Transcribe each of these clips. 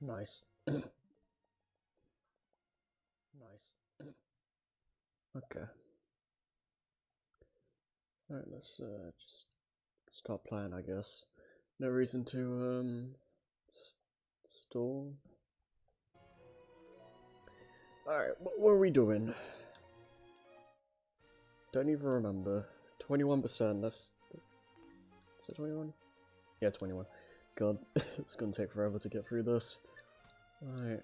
Nice. Nice. Okay. Alright, let's just start playing, I guess. No reason to stall. Alright, what are we doing? Don't even remember. 21%, that's... Is it 21? Yeah, 21. God, it's gonna take forever to get through this. Alright,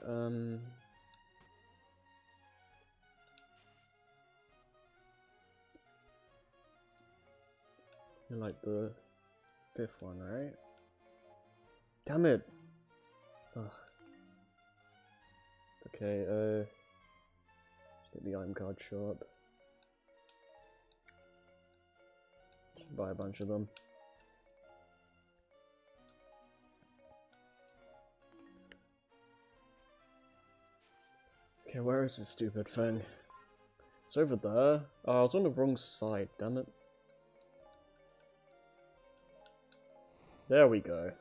you're like the 5th one, right? Damn it! Ugh. Okay, let's get the item card shop. Just buy a bunch of them. Okay, where is this stupid thing? It's over there. Oh, I was on the wrong side, damn it. There we go.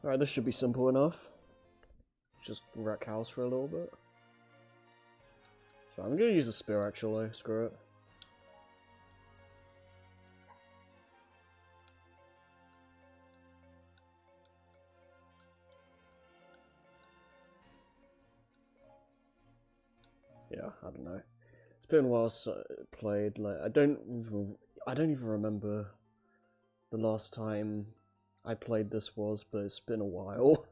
Alright, this should be simple enough. Just wreck house for a little bit. So I'm gonna use a spear actually, screw it. Yeah, I don't know. It's been a while since I played. Like I don't even remember the last time I played this was, but it's been a while.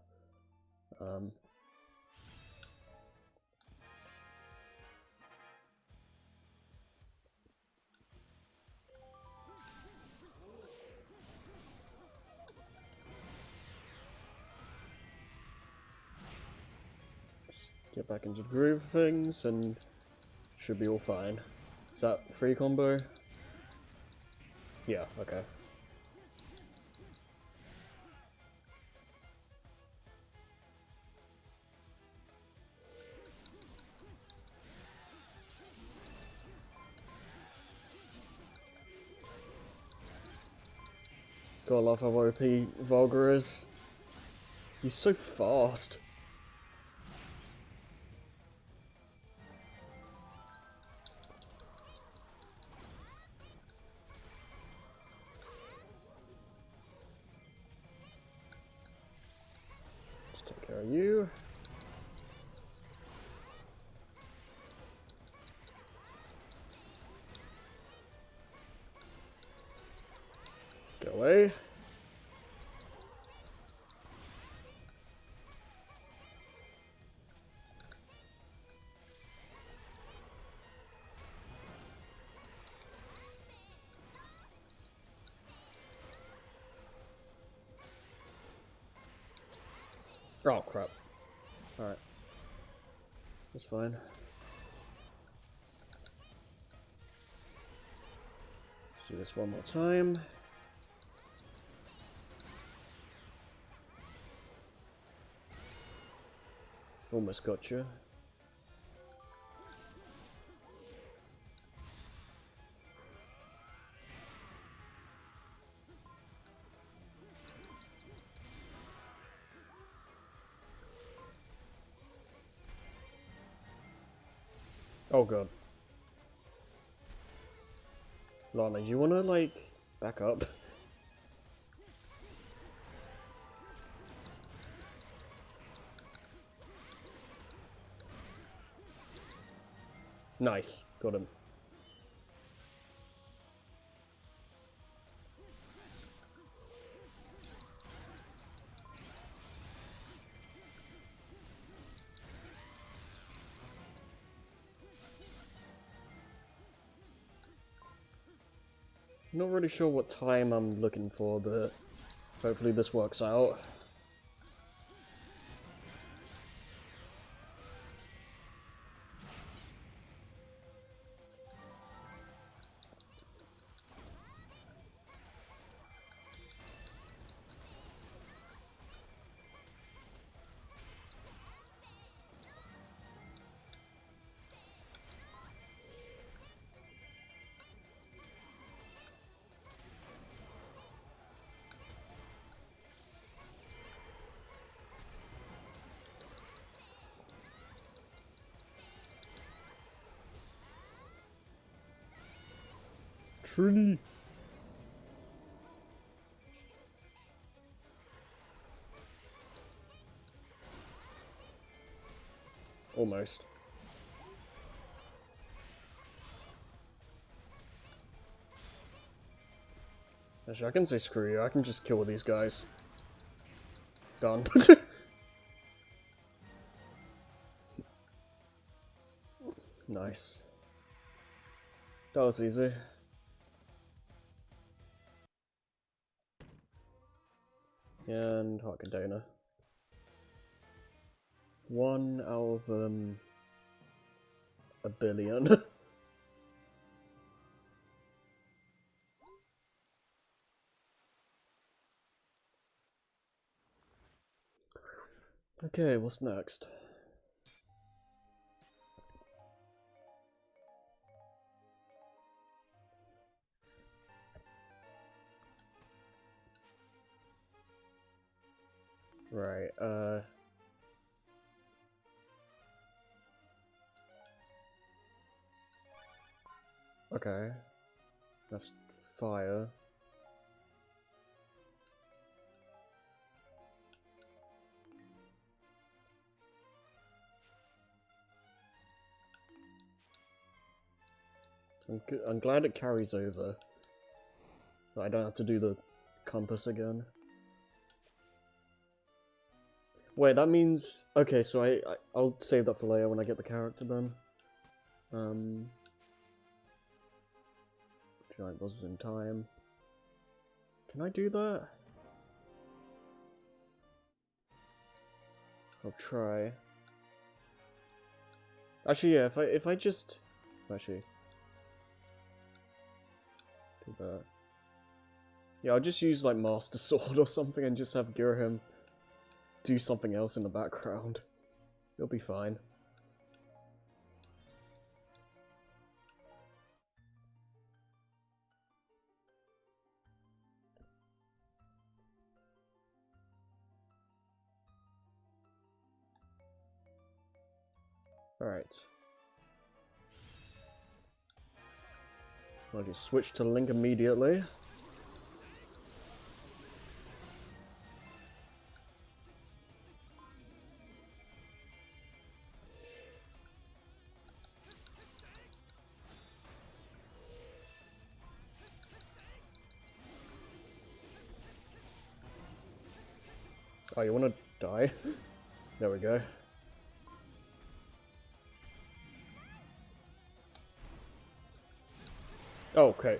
Just get back into the groove of things and should be all fine. Is that free combo? Yeah, okay. Gotta love how OP Volgar is. He's so fast. Let's take care of you. Go away. Oh crap. Alright. That's fine. Let's do this one more time. Almost got you. Oh god. Lana, you wanna like back up? Nice. Got him. Not really sure what time I'm looking for, but hopefully this works out. tree. Almost. Actually, I can say screw you. I can just kill these guys. Done. Nice. That was easy. And heart container. 1 out of a billion. Okay, what's next? Right, okay. That's fire. I'm glad it carries over. I don't have to do the compass again. Wait, that means... Okay, so I'll save that for later when I get the character done. Giant bosses in time. Can I do that? I'll try. Actually, yeah, if I just... Actually... Do that. Yeah, I'll just use, like, Master Sword or something and just have Girahim do something else in the background. It'll be fine. Alright. I'll just switch to Link immediately. Oh, you wanna die? There we go. Oh, okay.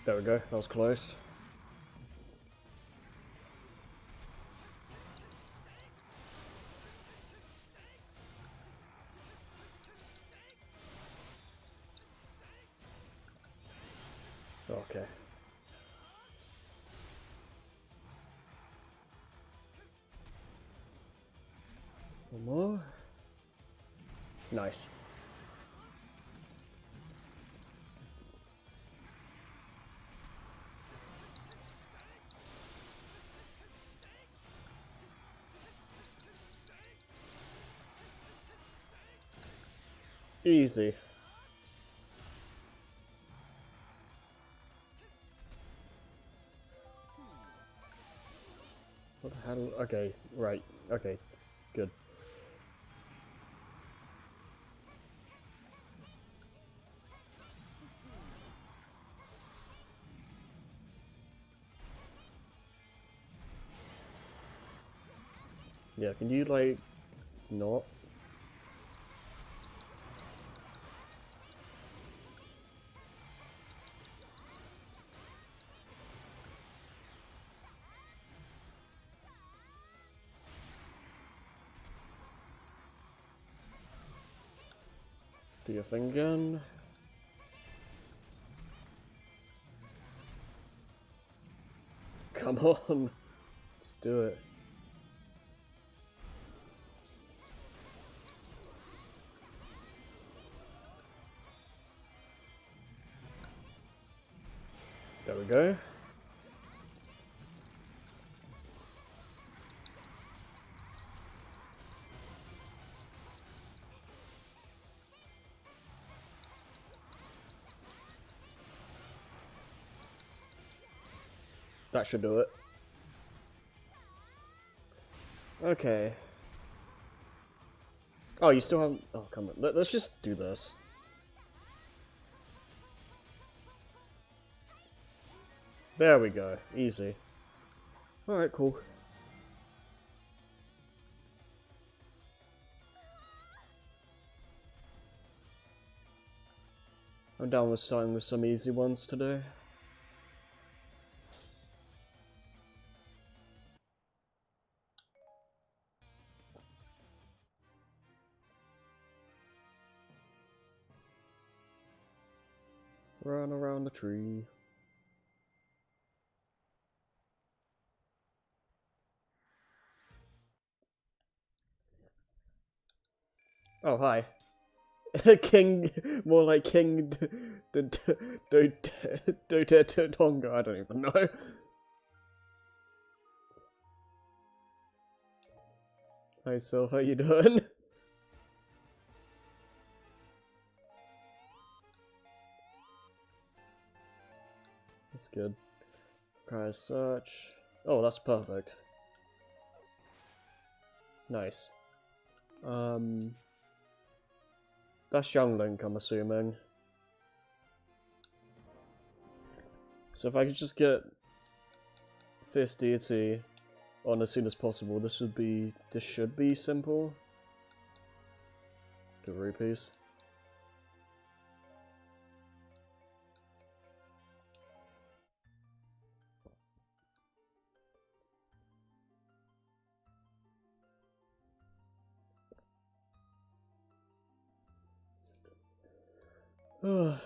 There we go, that was close. Okay. One more. Nice. Easy. What the hell? Okay, right. Okay, good. Yeah, can you, like, not? Do your thing again. Come on. Just do it. There we go. That should do it. Okay. Oh, you still haven't... Oh, come on. Let's just do this. There we go. Easy. Alright, cool. I'm down with starting with some easy ones today. Run around the tree. Oh, hi. King, more like King Tonga, I don't even know. Hi, Sylph, how you doing? That's good. Prize search. Oh, that's perfect. Nice. That's Young Link, I'm assuming. So if I could just get Fierce Deity on as soon as possible, this should be simple. The rupees.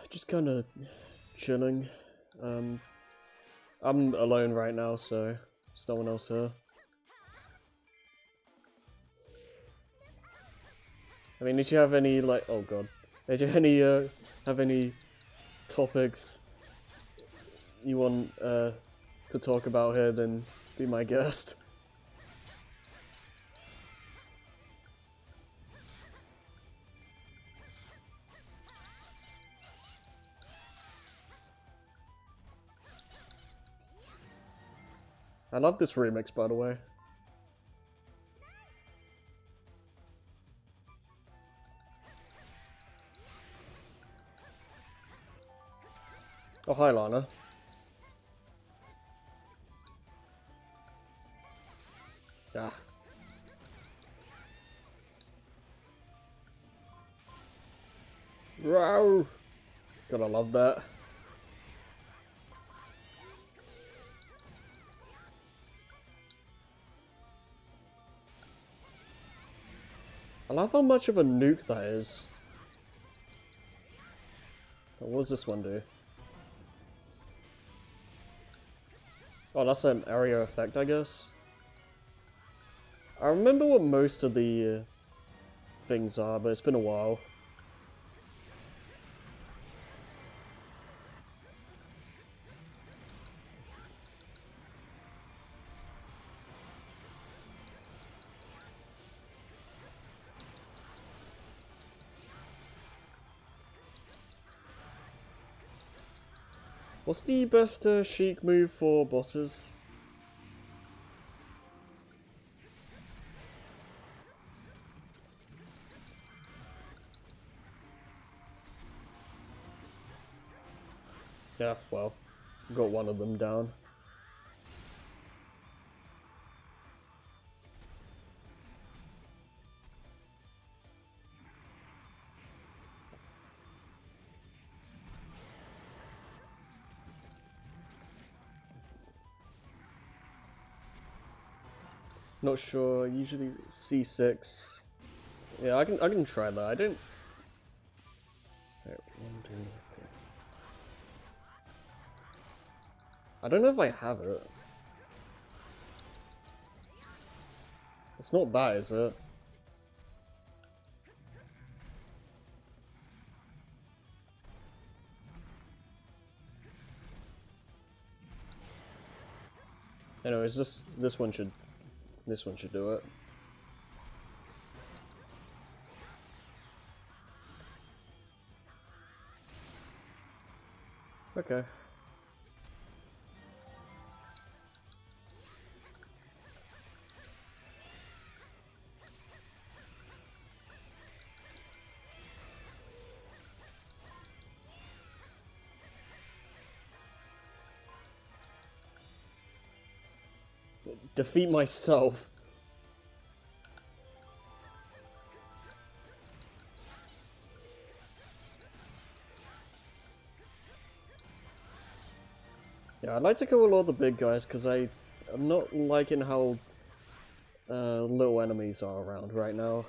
Just kind of chilling. I'm alone right now, so there's no one else here. I mean, did you have any, like, oh god, did you have any topics you want to talk about here? Then be my guest. I love this remix, by the way. Oh, hi, Lana. Ah. Wow. Gotta love that. I love how much of a nuke that is. What does this one do? Oh, that's an area effect, I guess. I remember what most of the things are, but it's been a while. What's the best Sheik move for bosses? Yeah, well, got one of them down. Not sure. Usually C6. Yeah, I can try that. I don't. Wait, 1, 2, 3. I don't know if I have it. It's not that, is it? Anyways, this one should do it. Okay. defeat myself. Yeah, I'd like to kill all the big guys, because I'm not liking how little enemies are around right now.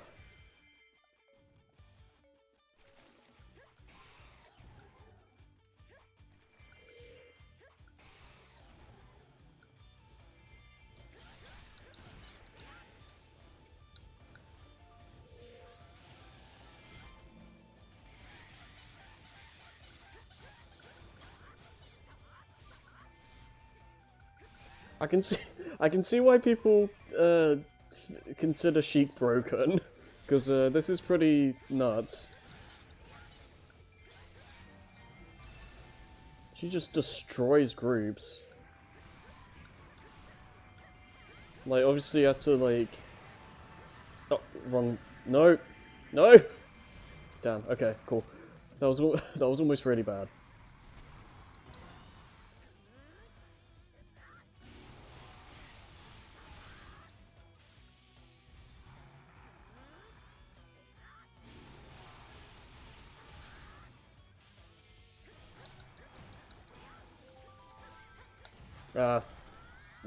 I can see why people consider Sheik broken, because this is pretty nuts. She just destroys groups. Like, obviously you had to, like... Oh, wrong... No! No! Damn, okay, cool. That was almost really bad.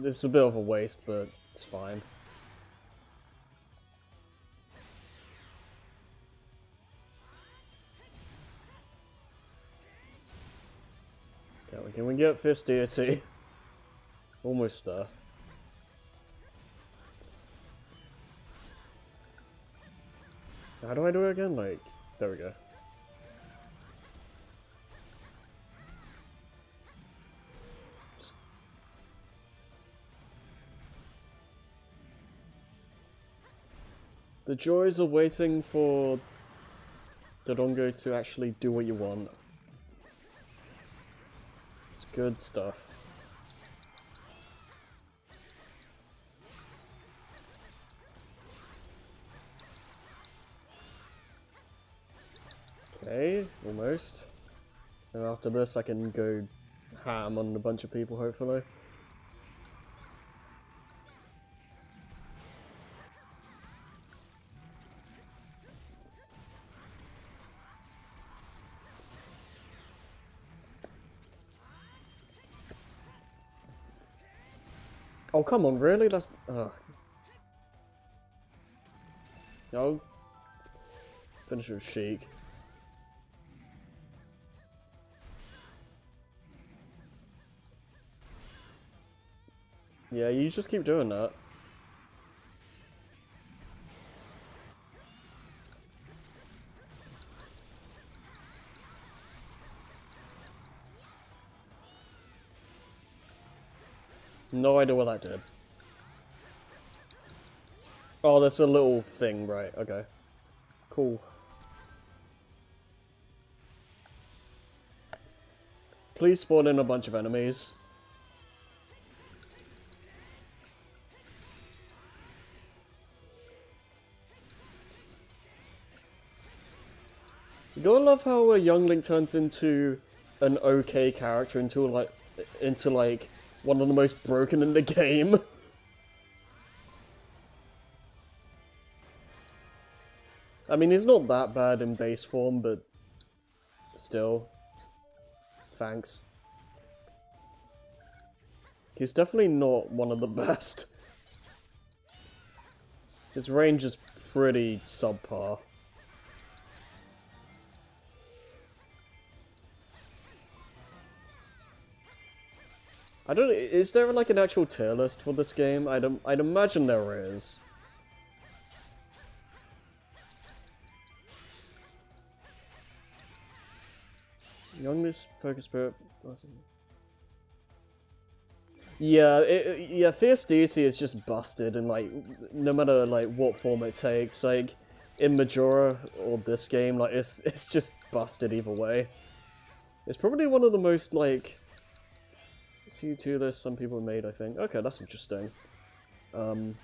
This is a bit of a waste, but it's fine. Okay, can we get Fist Deity? Almost there. How do I do it again? Like, there we go. The joys of waiting for Dodongo to actually do what you want. It's good stuff. Okay, almost. And after this I can go ham on a bunch of people, hopefully. Oh, come on, really? That's... Ugh. No. Finish with Sheik. Yeah, you just keep doing that. No idea what that did. Oh, that's a little thing, right, okay. Cool. Please spawn in a bunch of enemies. You gotta love how a young Link turns into an okay character into like one of the most broken in the game. I mean, he's not that bad in base form, but still. Thanks. He's definitely not one of the best. His range is pretty subpar. I don't... Is there like an actual tier list for this game? I'd imagine there is. Youngest focus spirit. Yeah, yeah. Fierce Deity is just busted, and like, no matter like what form it takes, like in Majora or this game, like it's just busted either way. It's probably one of the most like C2 lists some people made, I think. Okay, that's interesting. Yeah,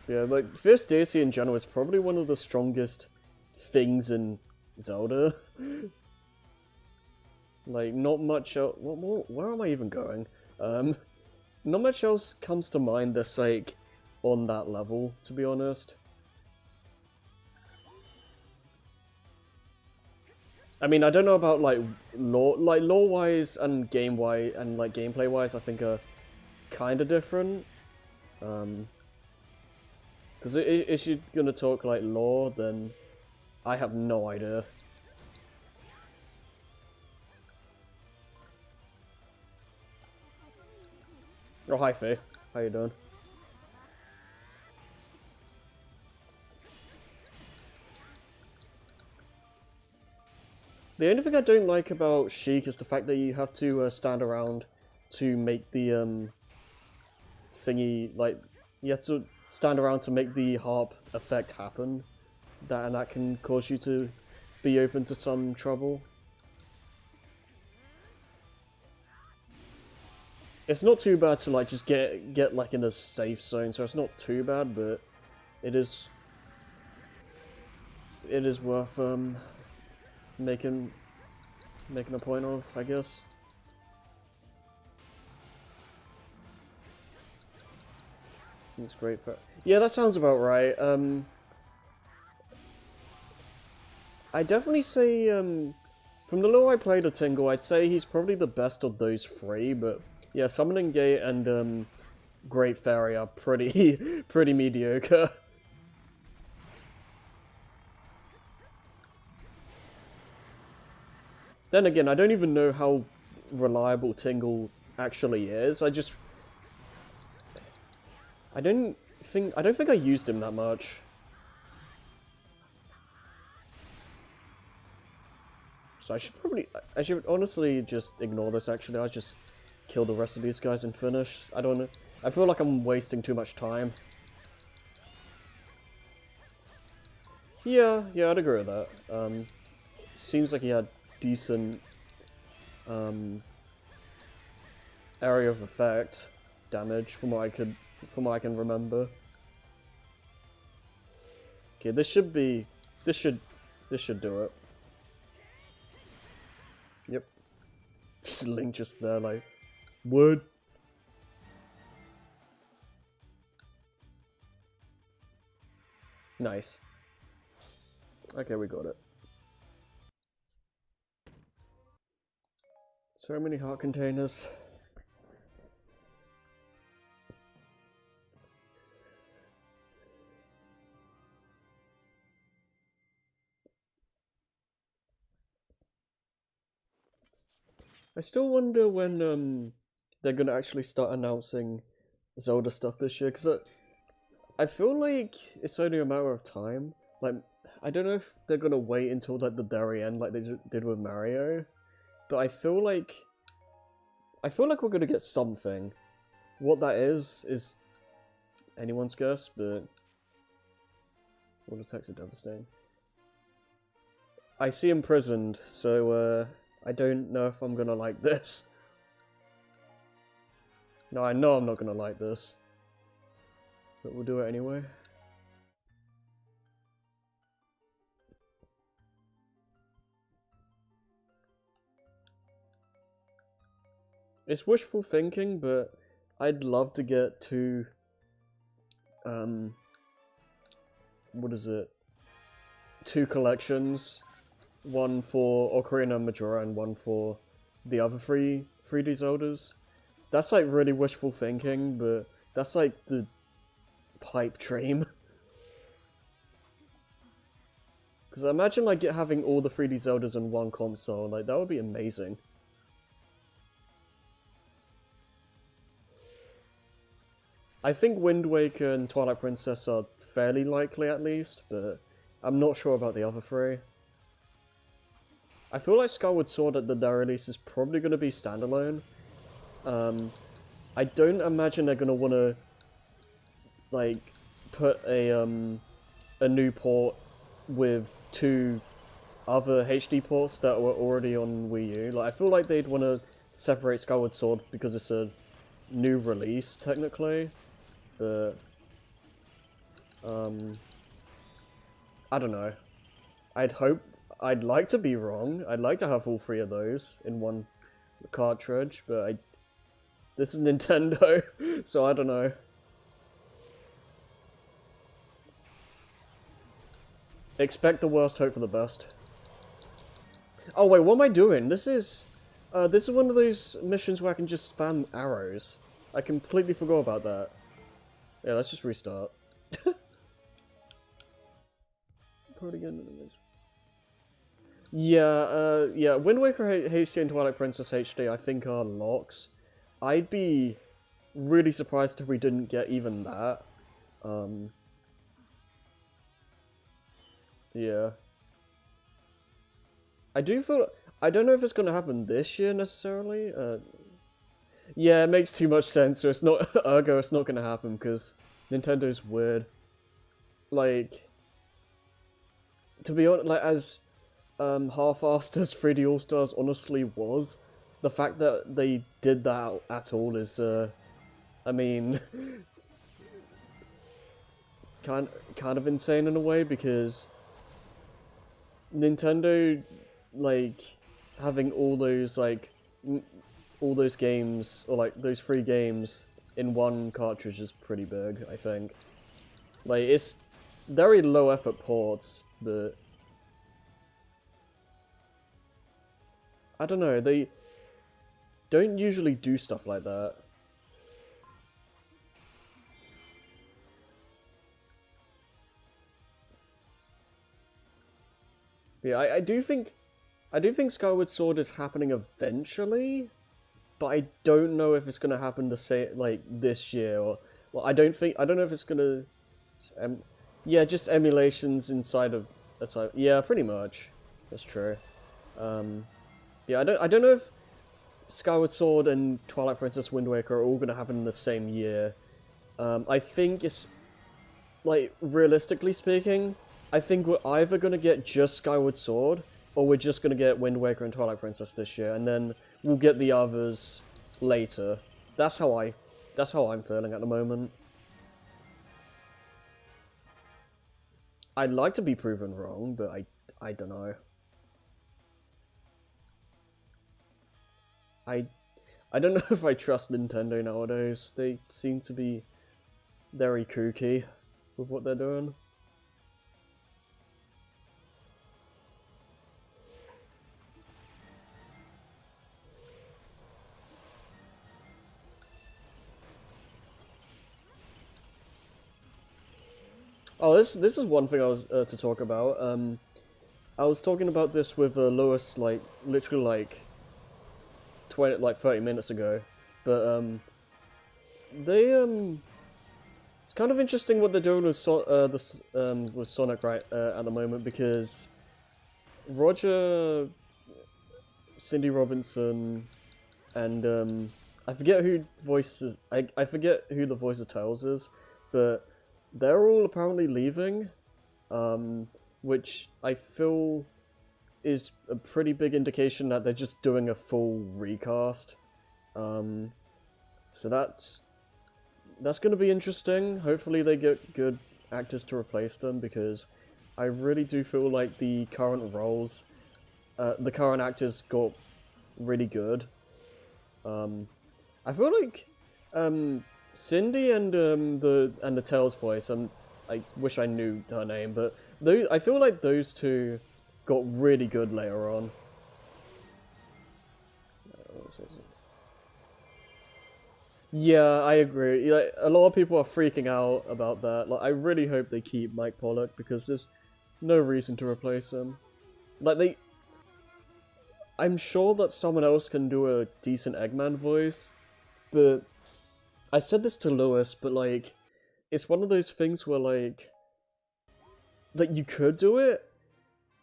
like Fierce Deity in general is probably one of the strongest things in Zelda. Like, not much else. Where am I even going? not much else comes to mind that's like on that level, to be honest. I mean, I don't know about like lore-wise and game-wise and like gameplay-wise. I think are kind of different. Because if you're gonna talk like lore, then I have no idea. Oh, hi Faye. How you doing? The only thing I don't like about Sheik is the fact that you have to stand around to make the thingy, like, you have to stand around to make the harp effect happen. And that can cause you to be open to some trouble. It's not too bad to like just get like in a safe zone, so it's not too bad, but it is worth making a point of, I guess. It's great for... Yeah, that sounds about right. I definitely say, from the lore I played of Tingle, I'd say he's probably the best of those three, but yeah, Summoning Gate and Great Fairy are pretty, pretty mediocre. Then again, I don't even know how reliable Tingle actually is. I don't think I used him that much. So I should honestly just ignore this actually. I'll just kill the rest of these guys and finish. I don't know. I feel like I'm wasting too much time. Yeah, I'd agree with that. Seems like he had decent area of effect damage from what I can remember. Okay, this should do it. Yep. Just Link just there like, what? Nice. Okay, we got it. So many heart containers. I still wonder when they're gonna actually start announcing Zelda stuff this year, because I feel like it's only a matter of time. Like, I don't know if they're gonna wait until like the very end, like they did with Mario, but I feel like we're gonna get something. What that is anyone's guess, but what attacks are devastating. I see imprisoned, so I don't know if I'm gonna like this. No, I know I'm not gonna like this, but we'll do it anyway. It's wishful thinking, but I'd love to get to, what is it? 2 collections. One for Ocarina of Majora and one for the other 3D Zeldas. That's like really wishful thinking, but that's like the pipe dream. Because imagine like having all the 3D Zeldas on one console, like that would be amazing. I think Wind Waker and Twilight Princess are fairly likely at least, but I'm not sure about the other 3. I feel like Skyward Sword at their release is probably going to be standalone. I don't imagine they're going to want to like put a new port with 2 other HD ports that were already on Wii U. Like I feel like they'd want to separate Skyward Sword because it's a new release technically, but I don't know. I'd like to be wrong. I'd like to have all 3 of those in one cartridge, but This is Nintendo, so I don't know. Expect the worst, hope for the best. Oh wait, what am I doing? This is one of those missions where I can just spam arrows. I completely forgot about that. Yeah, let's just restart. Yeah, Wind Waker HD and Twilight Princess HD I think are locks. I'd be really surprised if we didn't get even that. Yeah. I don't know if it's gonna happen this year necessarily. Yeah, it makes too much sense, so it's not, ergo it's not gonna happen, because Nintendo's weird. Like, to be honest, like, as half-assed as 3D All-Stars honestly was, the fact that they did that at all is, I mean, kind of insane in a way, because Nintendo, like, having all those, like, all those games, or like, those 3 games in one cartridge is pretty big, I think. Like, it's very low effort ports, but I don't know, they don't usually do stuff like that. Yeah, I do think Skyward Sword is happening eventually, but I don't know if it's gonna happen the same, like, this year, or, well, I don't know if it's gonna, yeah, just emulations inside of, yeah, pretty much, that's true. Yeah, I don't know if Skyward Sword and Twilight Princess Wind Waker are all gonna happen in the same year. I think it's, like, realistically speaking, I think we're either gonna get just Skyward Sword, or we're just gonna get Wind Waker and Twilight Princess this year, and then we'll get the others later. That's how I'm feeling at the moment. I'd like to be proven wrong, but I don't know. I don't know if I trust Nintendo nowadays. They seem to be very kooky with what they're doing. Oh, this is one thing I was to talk about. I was talking about this with Lois, like, literally, like, 30 minutes ago, but they it's kind of interesting what they're doing with with Sonic right at the moment, because Roger, Cindy Robinson, and I forget who voices. I forget who the voice of Tails is, but they're all apparently leaving, which I feel is a pretty big indication that they're just doing a full recast. So that's going to be interesting. Hopefully they get good actors to replace them, because I really do feel like the current roles, the current actors got really good. I feel like Cindy and the Tails voice, I wish I knew her name, but I feel like those two got really good later on. Yeah, I agree. Like, a lot of people are freaking out about that. Like, I really hope they keep Mike Pollock, because there's no reason to replace him. Like, I'm sure that someone else can do a decent Eggman voice, but I said this to Lewis, but, like, it's one of those things where, like, that you could do it,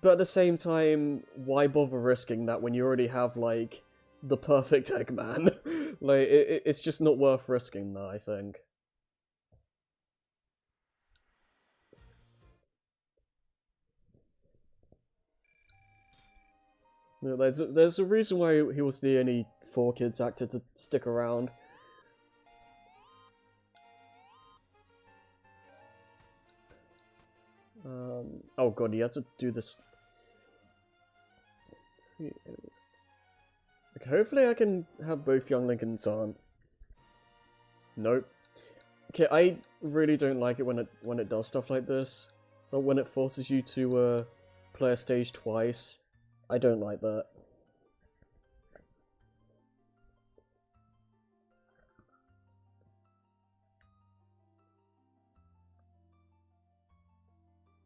but at the same time, why bother risking that when you already have, like, the perfect Eggman? Like, it's just not worth risking that, I think. You know, there's a reason why he was the only 4Kids actor to stick around. Oh god, you have to do this. Okay, hopefully I can have both Young Lincolns on. Nope. Okay, I really don't like it when it does stuff like this. But when it forces you to play a stage twice, I don't like that.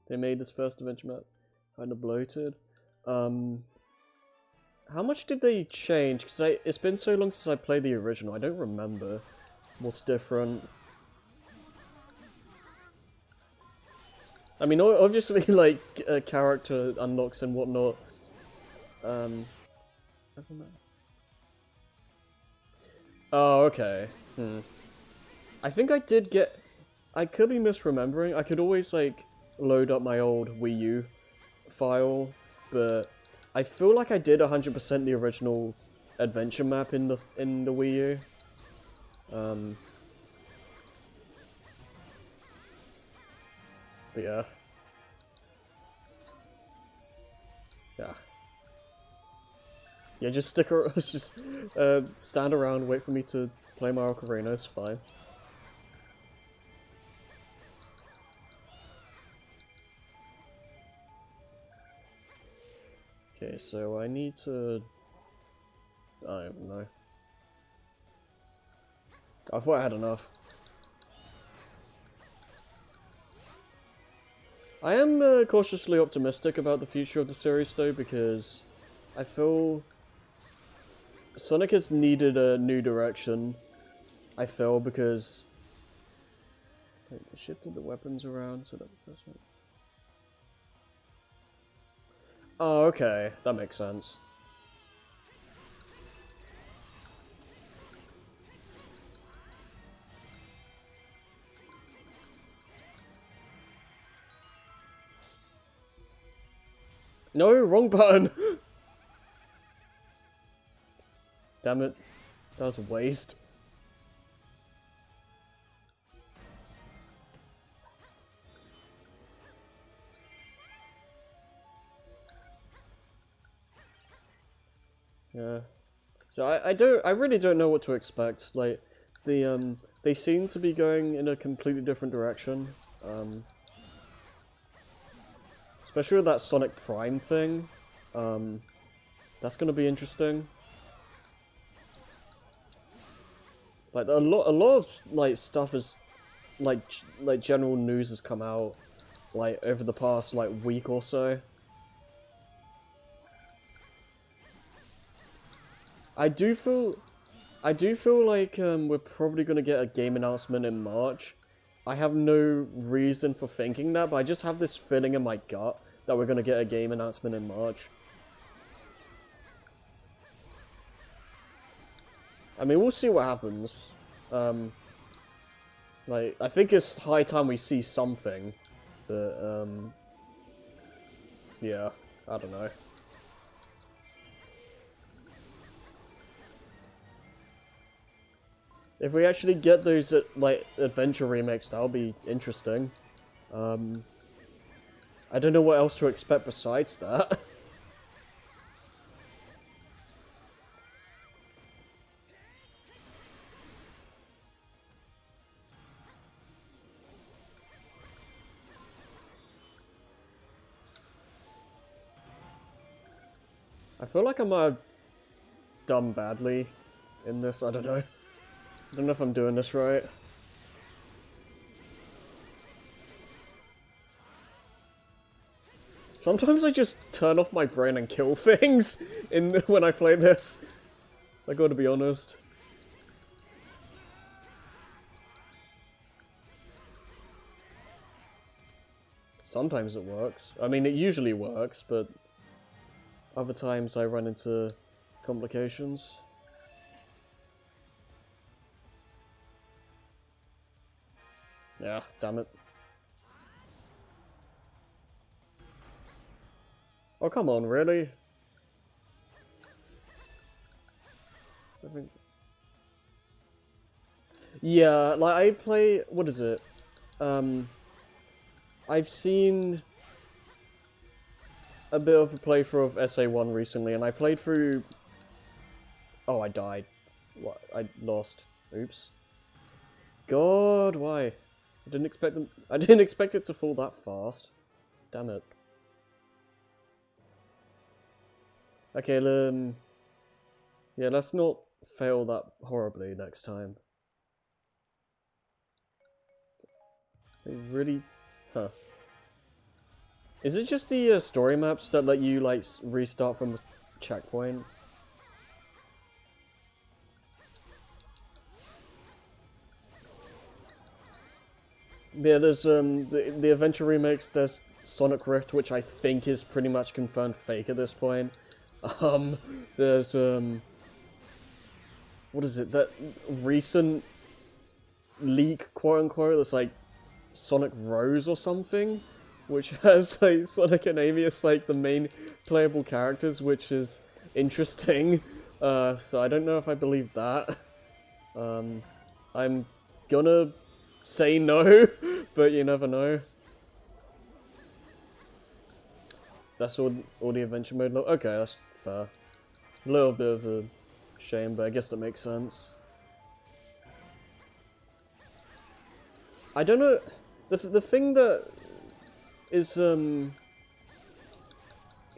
They made this first adventure map kind of bloated. How much did they change? Because it's been so long since I played the original, I don't remember what's different. I mean, obviously, like, a character unlocks and whatnot. I don't know. Oh, okay. I think I did get... I could be misremembering. I could always, like, load up my old Wii U file, but I feel like I did 100% the original adventure map in the Wii U. But yeah. Yeah. Yeah, just stick around, just stand around, wait for me to play my Ocarina, it's fine. Okay, so I need to... I don't even know. I thought I had enough. I am cautiously optimistic about the future of the series though, because I feel Sonic has needed a new direction. I feel because... Wait, they shifted the weapons around so that the first one... Oh, okay, that makes sense. No, wrong button! Damn it. That was a waste. Yeah. So I really don't know what to expect. Like, they seem to be going in a completely different direction. Especially with that Sonic Prime thing. That's gonna be interesting. Like, a lot of, like, stuff is, like general news has come out, like, over the past, like, week or so. I do feel like we're probably gonna get a game announcement in March. I have no reason for thinking that, but I just have this feeling in my gut that we're gonna get a game announcement in March. I mean, we'll see what happens. Like, I think it's high time we see something, but yeah, I don't know. If we actually get those, like, adventure remakes, that'll be interesting. I don't know what else to expect besides that. I feel like I might have done badly in this, I don't know. I don't know if I'm doing this right. Sometimes I just turn off my brain and kill things when I play this. I gotta be honest. Sometimes it works. I mean, it usually works, but other times I run into complications. Yeah, damn it. Oh, come on, really? Yeah, like, I play... What is it? I've seen a bit of a playthrough of SA1 recently, and I played through... Oh, I died. What? I lost. Oops. god, why? I didn't expect them. I didn't expect it to fall that fast. Damn it. Okay, yeah, let's not fail that horribly next time. They really, huh? Is it just the story maps that let you like restart from a checkpoint? Yeah, there's the Adventure remakes. There's Sonic Rift, which I think is pretty much confirmed fake at this point. There's what is it? That recent leak, quote unquote, that's like Sonic Rose or something, which has like Sonic and Amy as like the main playable characters, which is interesting. So I don't know if I believe that. I'm gonna say no, but you never know. That's all the adventure mode. Okay, that's fair. A little bit of a shame, but I guess that makes sense. I don't know. The thing that is gonna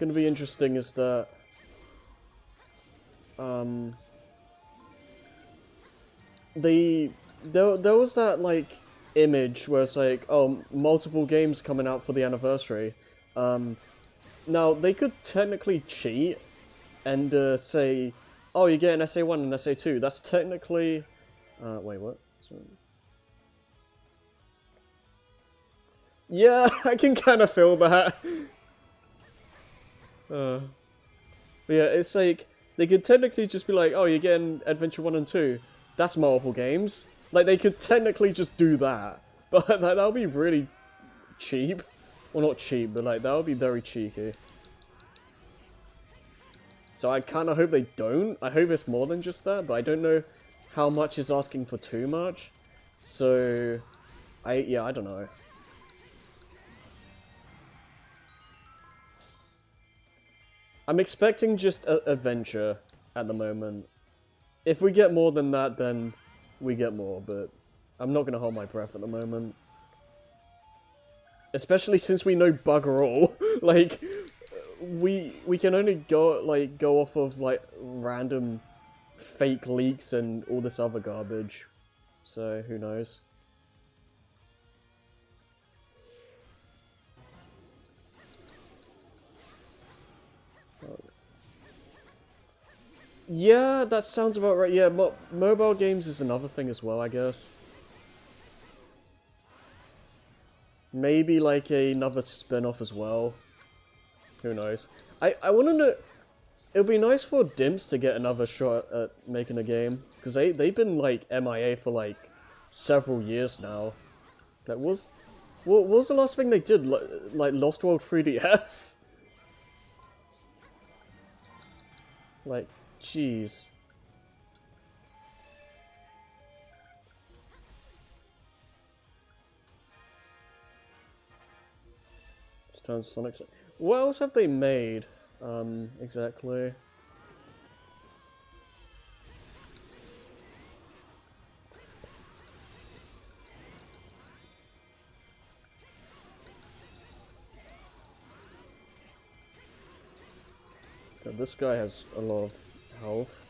be interesting is that there was that like image where it's like, oh, multiple games coming out for the anniversary. Now they could technically cheat and say, oh, you get an SA1 and SA2. That's technically wait, what? Sorry. Yeah, I can kind of feel that. But yeah, it's like, they could technically just be like, oh, you're getting Adventure 1 and 2. That's multiple games. Like, they could technically just do that. But that would be really cheap. Well, not cheap, but like, that would be very cheeky. So I kind of hope they don't. I hope it's more than just that, but I don't know how much is asking for too much. So, yeah, I don't know. I'm expecting just adventure at the moment. If we get more than that, then we get more, but I'm not going to hold my breath at the moment. Especially since we know bugger all. Like, we can only go off of, like, random fake leaks and all this other garbage. So, who knows? Yeah, that sounds about right. Yeah, mobile games is another thing as well, I guess. Maybe like another spin-off as well. Who knows? I want to know. It would be nice for Dimps to get another shot at making a game, because they've been like MIA for like several years now. Like, what was the last thing they did? Like Lost World 3DS? Like, jeez. Stone Sonic. What else have they made? Exactly. God, this guy has a lot of health.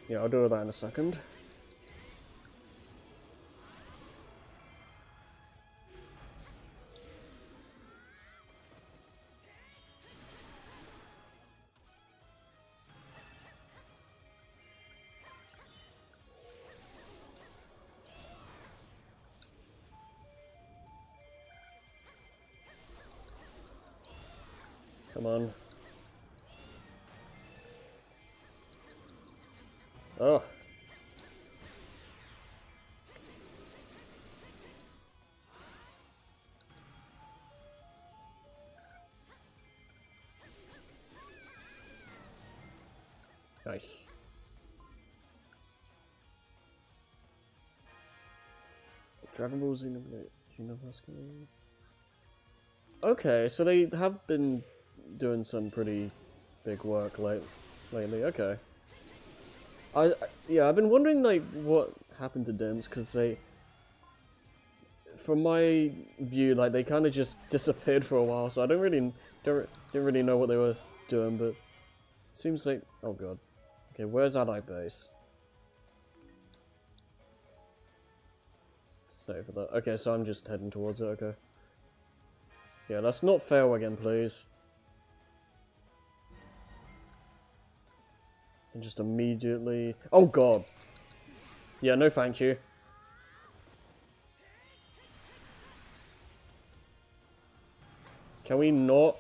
Yeah, I'll do that in a second. Come on. Oh. Nice. Dragon Ball Xenoblade Universe games. Okay, so they have been doing some pretty big work lately. Okay. Yeah, I've been wondering like what happened to Dims because they, from my view, like they kind of just disappeared for a while, so I didn't really know what they were doing, but it seems like, oh god, okay, where's Ally base? Save for that. Okay, so I'm just heading towards it. Okay. Yeah, let's not fail again, please. And just immediately... Oh, God. Yeah, no thank you. Can we not?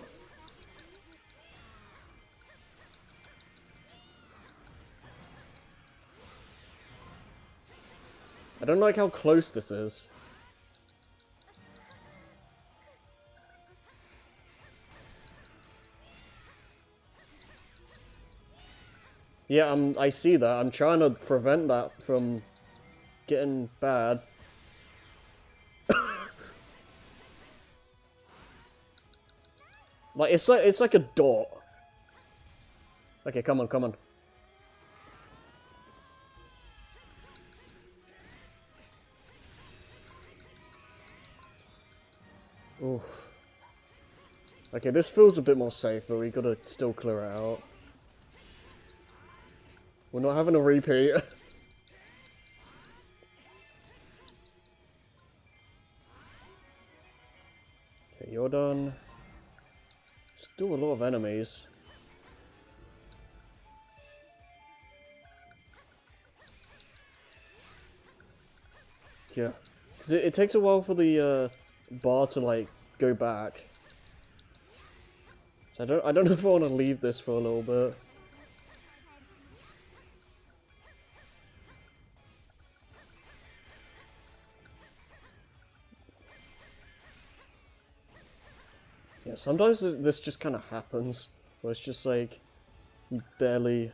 I don't like how close this is. Yeah, I see that. I'm trying to prevent that from getting bad. Like it's like a dot. Okay, come on, come on. Oof. Okay, this feels a bit more safe, but we gotta still clear it out. We're not having a repeat. Okay, you're done. Still a lot of enemies. Yeah. Because it takes a while for the bar to, like, go back. So I don't know if I want to leave this for a little bit. Yeah, sometimes this just kind of happens. Where it's just like, you barely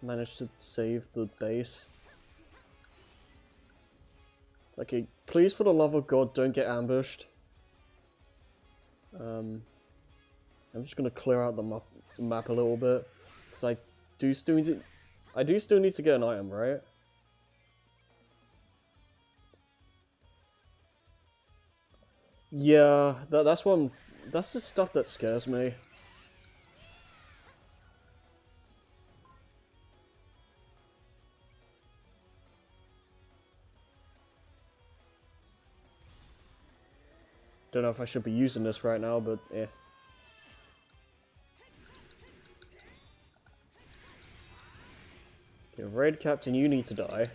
manage to save the base. Okay, please for the love of God, don't get ambushed. I'm just gonna clear out the map a little bit. Because I do still need to get an item, right? Yeah, that's the stuff that scares me. Don't know if I should be using this right now, but yeah. Okay, Raid Captain, you need to die.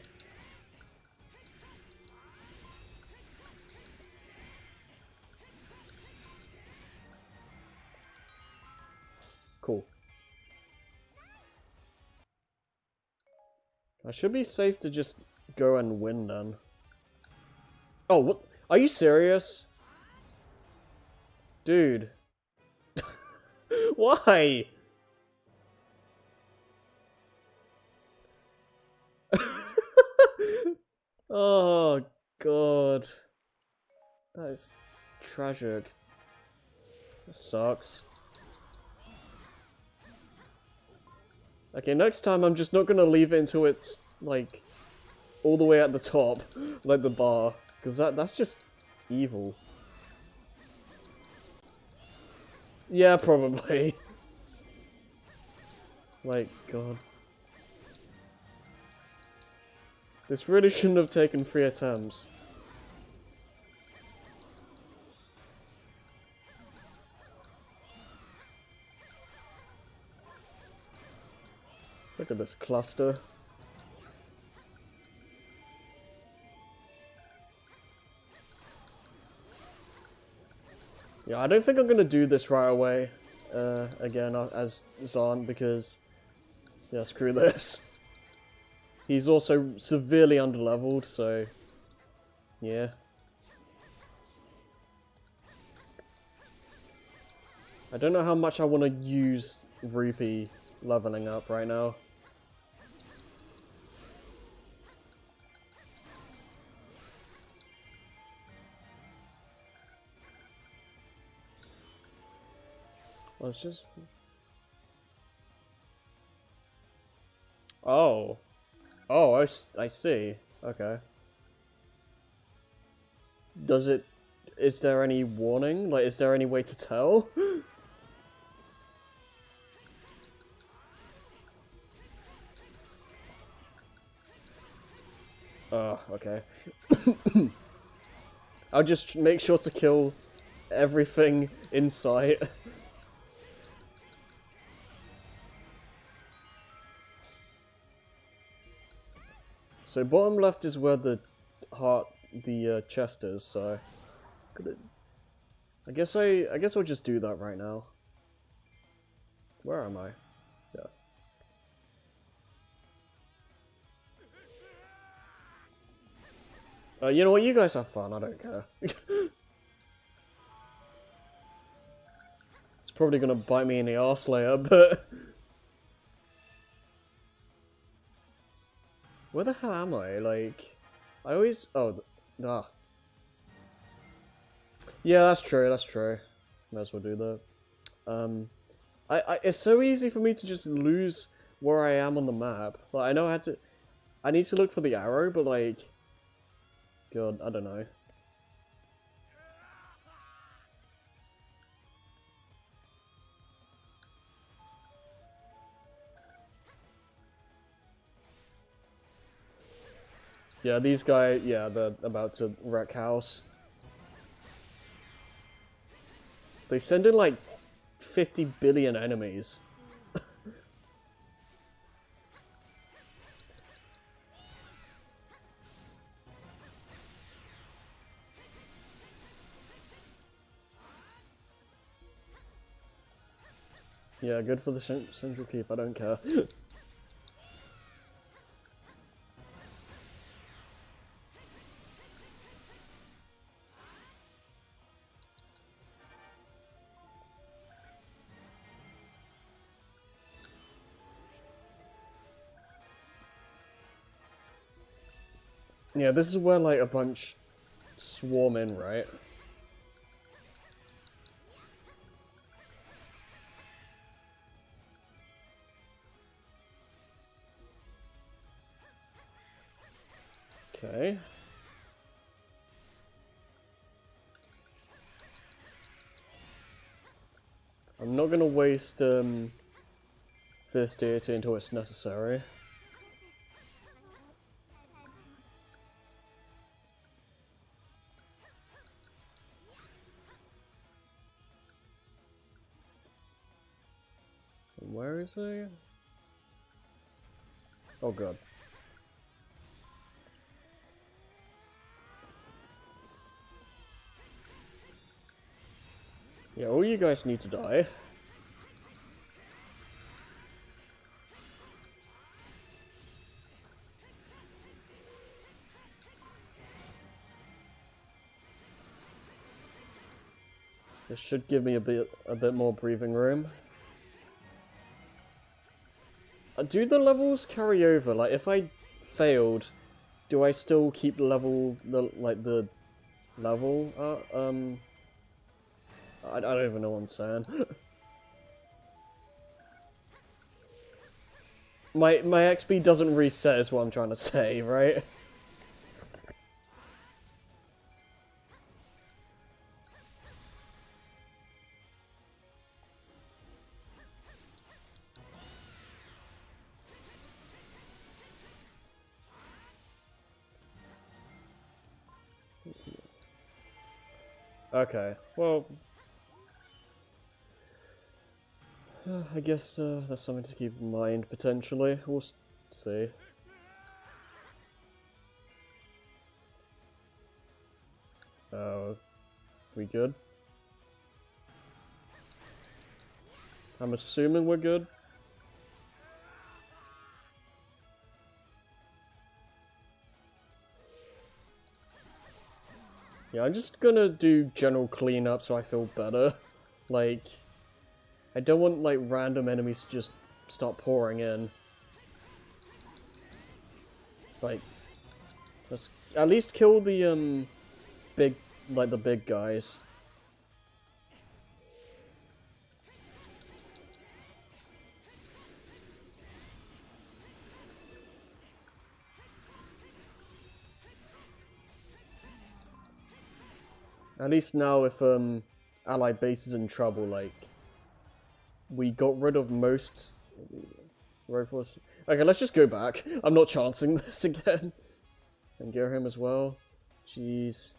Cool. I should be safe to just go and win then. Oh, what? Are you serious? Dude. Why? Oh, God. That is tragic. That sucks. Okay, next time I'm just not gonna leave it until it's, like, all the way at the top, like the bar. Because that's just evil. Yeah, probably. Like, God. This really shouldn't have taken 3 attempts. Look at this cluster. Yeah, I don't think I'm gonna do this right away, again, as Zahn, because, yeah, screw this. He's also severely underleveled, so, yeah. I don't know how much I want to use Rupee leveling up right now. Let's just... Oh. Oh, I see. Okay. Does it... Is there any warning? Like, is there any way to tell? Oh, okay. I'll just make sure to kill everything in sight. So bottom left is where the chest is, so... I guess I'll just do that right now. Where am I? Yeah. You know what? You guys have fun. I don't care. It's probably gonna bite me in the arse later, but... Where the hell am I? Like... I always... Oh, ah. Yeah, that's true, that's true. Might as well do that. It's so easy for me to just lose where I am on the map. Like, I know how to... I need to look for the arrow, but like... God, I don't know. Yeah, these guys, yeah, they're about to wreck house. They send in like 50 billion enemies. Yeah, good for the central keep, I don't care. Yeah, this is where like a bunch swarm in, right? Okay. I'm not gonna waste first deity until it's necessary. Where is he? Oh god. Yeah, all you guys need to die. This should give me a bit more breathing room. Do the levels carry over? Like, if I failed, do I still keep the level? I don't even know what I'm saying. my XP doesn't reset is what I'm trying to say, right? Okay, well... I guess that's something to keep in mind, potentially. We'll see. We good? I'm assuming we're good. Yeah, I'm just gonna do general cleanup so I feel better. Like, I don't want, like, random enemies to just start pouring in. Like, let's at least kill the, the big guys. At least now if allied base is in trouble, like, we got rid of most road force. Okay, let's just go back. I'm not chancing this again. And gear him as well. Jeez.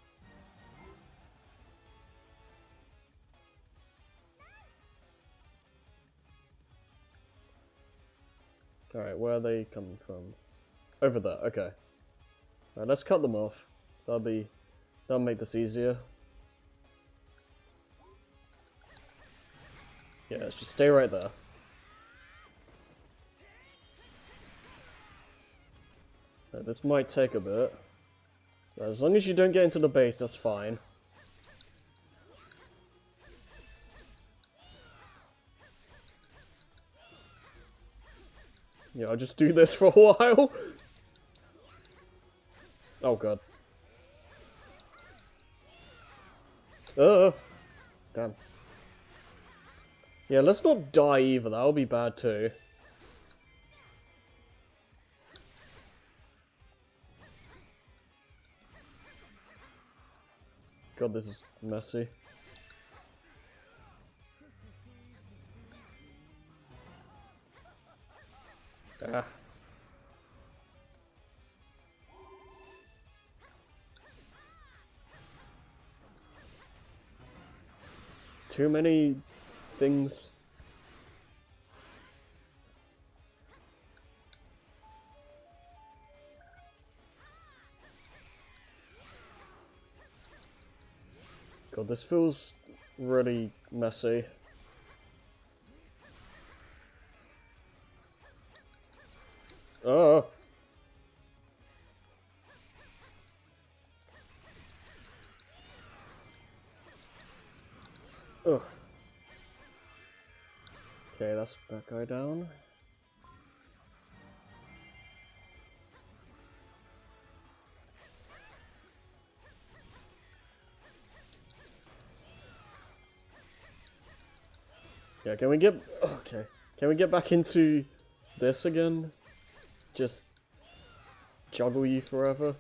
Alright, where are they coming from? Over there, okay. Alright, let's cut them off. That'll make this easier. Yeah, let's just stay right there. Right, this might take a bit. As long as you don't get into the base, that's fine. Yeah, I'll just do this for a while. Oh god. Damn. Yeah, let's not die either, that'll be bad too. God, this is messy. Ah. Too many things. God, this feels really messy. Oh. Ugh. Okay, that's that guy down. Yeah, can we get... Okay. Can we get back into this again? Just juggle you forever?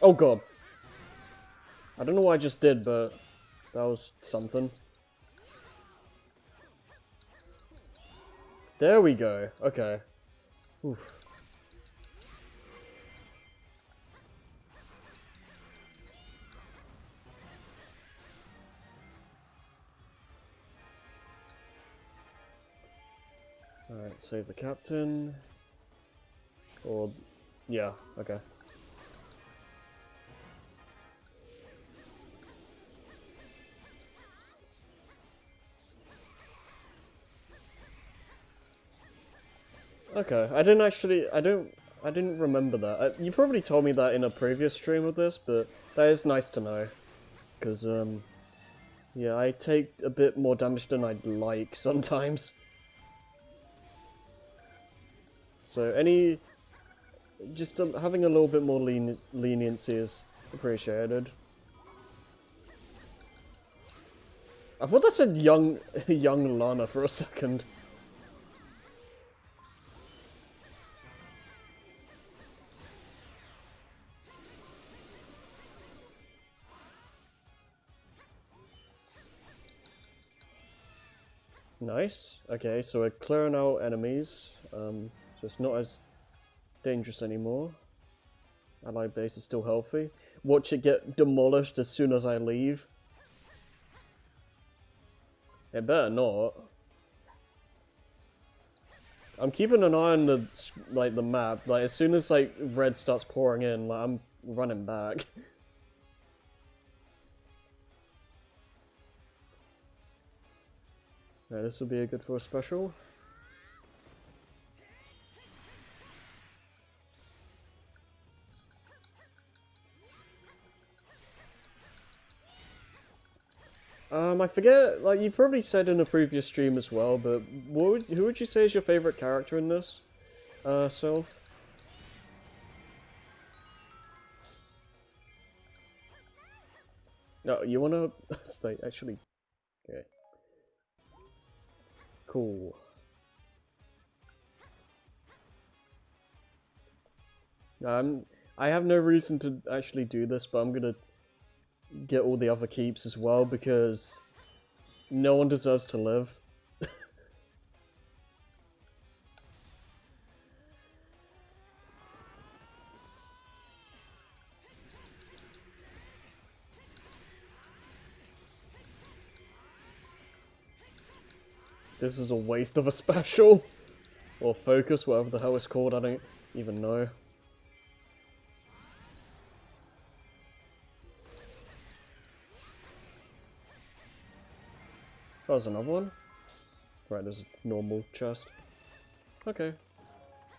Oh god. I don't know what I just did, but that was something. There we go. Okay. Oof. Alright, save the captain. Or... yeah, okay. Okay, I didn't remember that. You probably told me that in a previous stream of this, but that is nice to know. Because, yeah, I take a bit more damage than I'd like sometimes. So, just having a little bit more leniency is appreciated. I thought that said young Lana for a second. Nice. Okay, so we're clearing out enemies. So it's not as dangerous anymore. Allied base is still healthy. Watch it get demolished as soon as I leave. It better not. I'm keeping an eye on the map. Like as soon as like red starts pouring in, like I'm running back. Yeah, this will be a good for a special. I forget, like, you probably said in a previous stream as well, but who would you say is your favourite character in this, Sylph? No, you wanna... stay, actually... Okay. Cool. I have no reason to actually do this, but I'm gonna get all the other keeps as well, because no one deserves to live. This is a waste of a special. Or focus, whatever the hell it's called, I don't even know. Oh, there's another one? Right, there's a normal chest. Okay.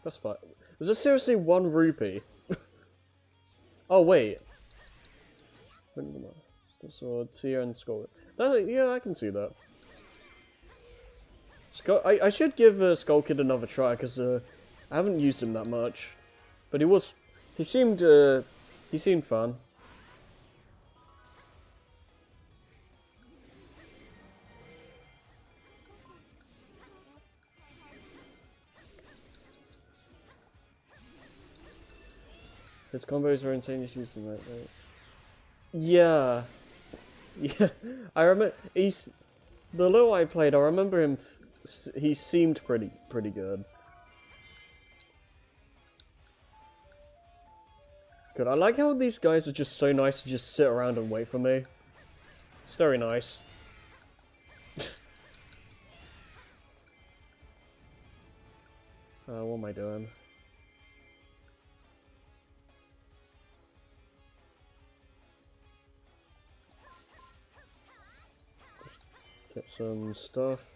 That's fine. Is this seriously 1 rupee? Oh, wait. Sword, Seer, and Skull. Yeah, I can see that. I should give Skull Kid another try, because I haven't used him that much. But he seemed fun. His combos are insane, you should use them right. Yeah. Yeah. I remember, the little I played, I remember him, he seemed pretty good. Good. I like how these guys are just so nice to just sit around and wait for me. It's very nice. What am I doing? Just get some stuff.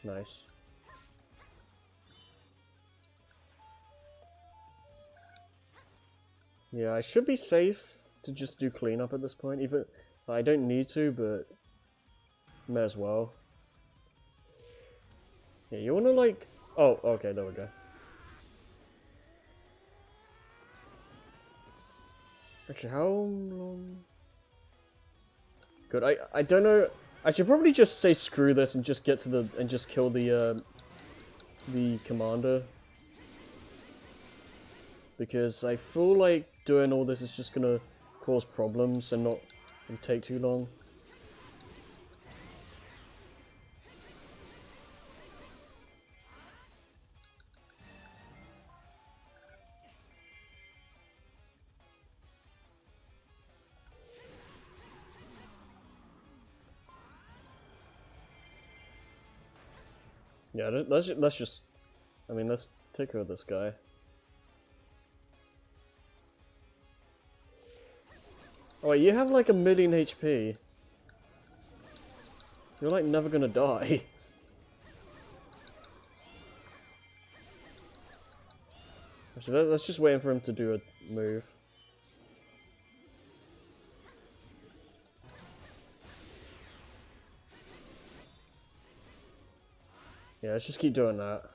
Nice. Yeah, I should be safe to just do cleanup at this point. Even I don't need to, but may as well. Yeah, you wanna like... Oh, okay, there we go. Actually, how long? Good. I don't know. I should probably just say screw this and just get to the and just kill the commander, because I feel like doing all this is just gonna cause problems and take too long. Yeah, let's just, I mean, let's take care of this guy. Oh wait, you have like 1,000,000 HP. You're like never gonna die. Actually, let's just wait for him to do a move. Yeah, let's just keep doing that.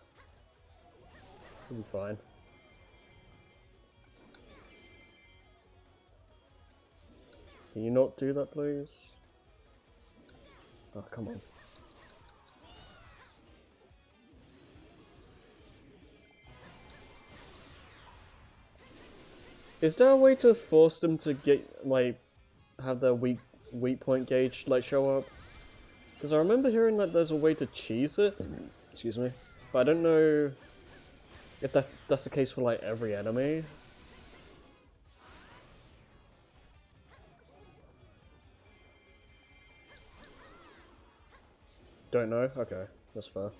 We'll be fine. Can you not do that, please? Oh, come on. Is there a way to force them to get, like, have their weak point gauge, like, show up? Because I remember hearing that there's a way to cheese it. Excuse me. But I don't know if that's the case for, like, every enemy. Don't know? Okay, that's fair.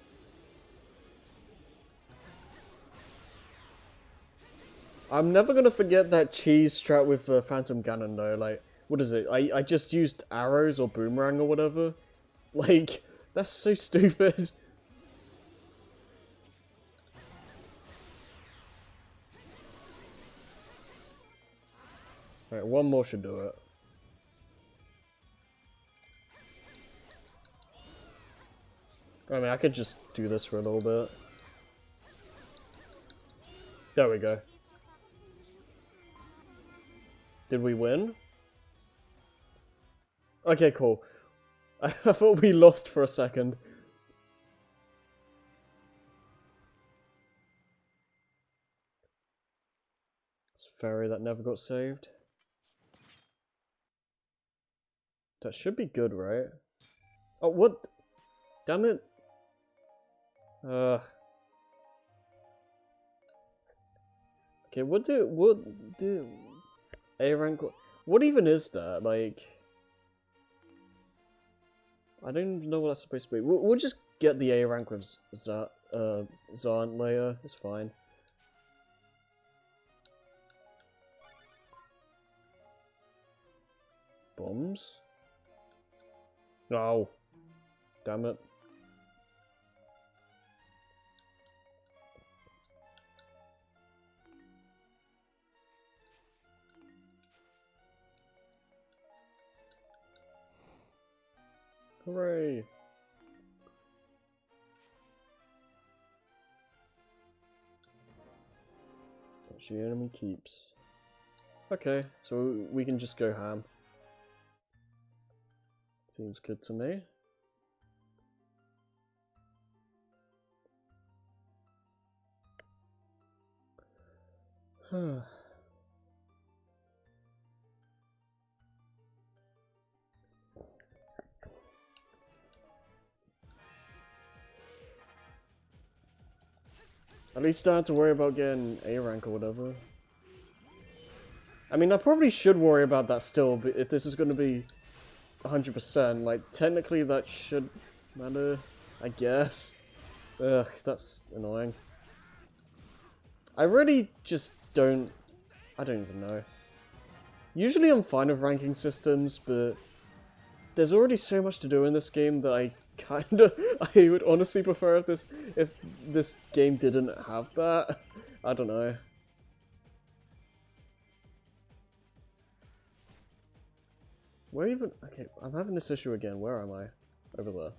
I'm never gonna forget that cheese strat with Phantom Ganon though. Like, what is it? I just used arrows or boomerang or whatever. Like, that's so stupid. Alright, one more should do it. I mean, I could just do this for a little bit. There we go. Did we win? Okay, cool. I thought we lost for a second. It's ferry that never got saved. That should be good, right? Oh, what? Damn it. Okay, what do A rank, what even is that? Like, I don't even know what that's supposed to be. We'll just get the A rank with Zant layer, it's fine. Bombs? No. Damn it. Hooray! Watch the enemy keeps. Okay, so we can just go ham. Seems good to me. At least I don't have to worry about getting A rank or whatever. I mean, I probably should worry about that still, but if this is going to be 100%, like, technically that should matter, I guess. Ugh, that's annoying. I really just don't... I don't even know. Usually I'm fine with ranking systems, but there's already so much to do in this game that I I would honestly prefer if this game didn't have that. I don't know. Where even? Okay, I'm having this issue again. Where am I? Over there.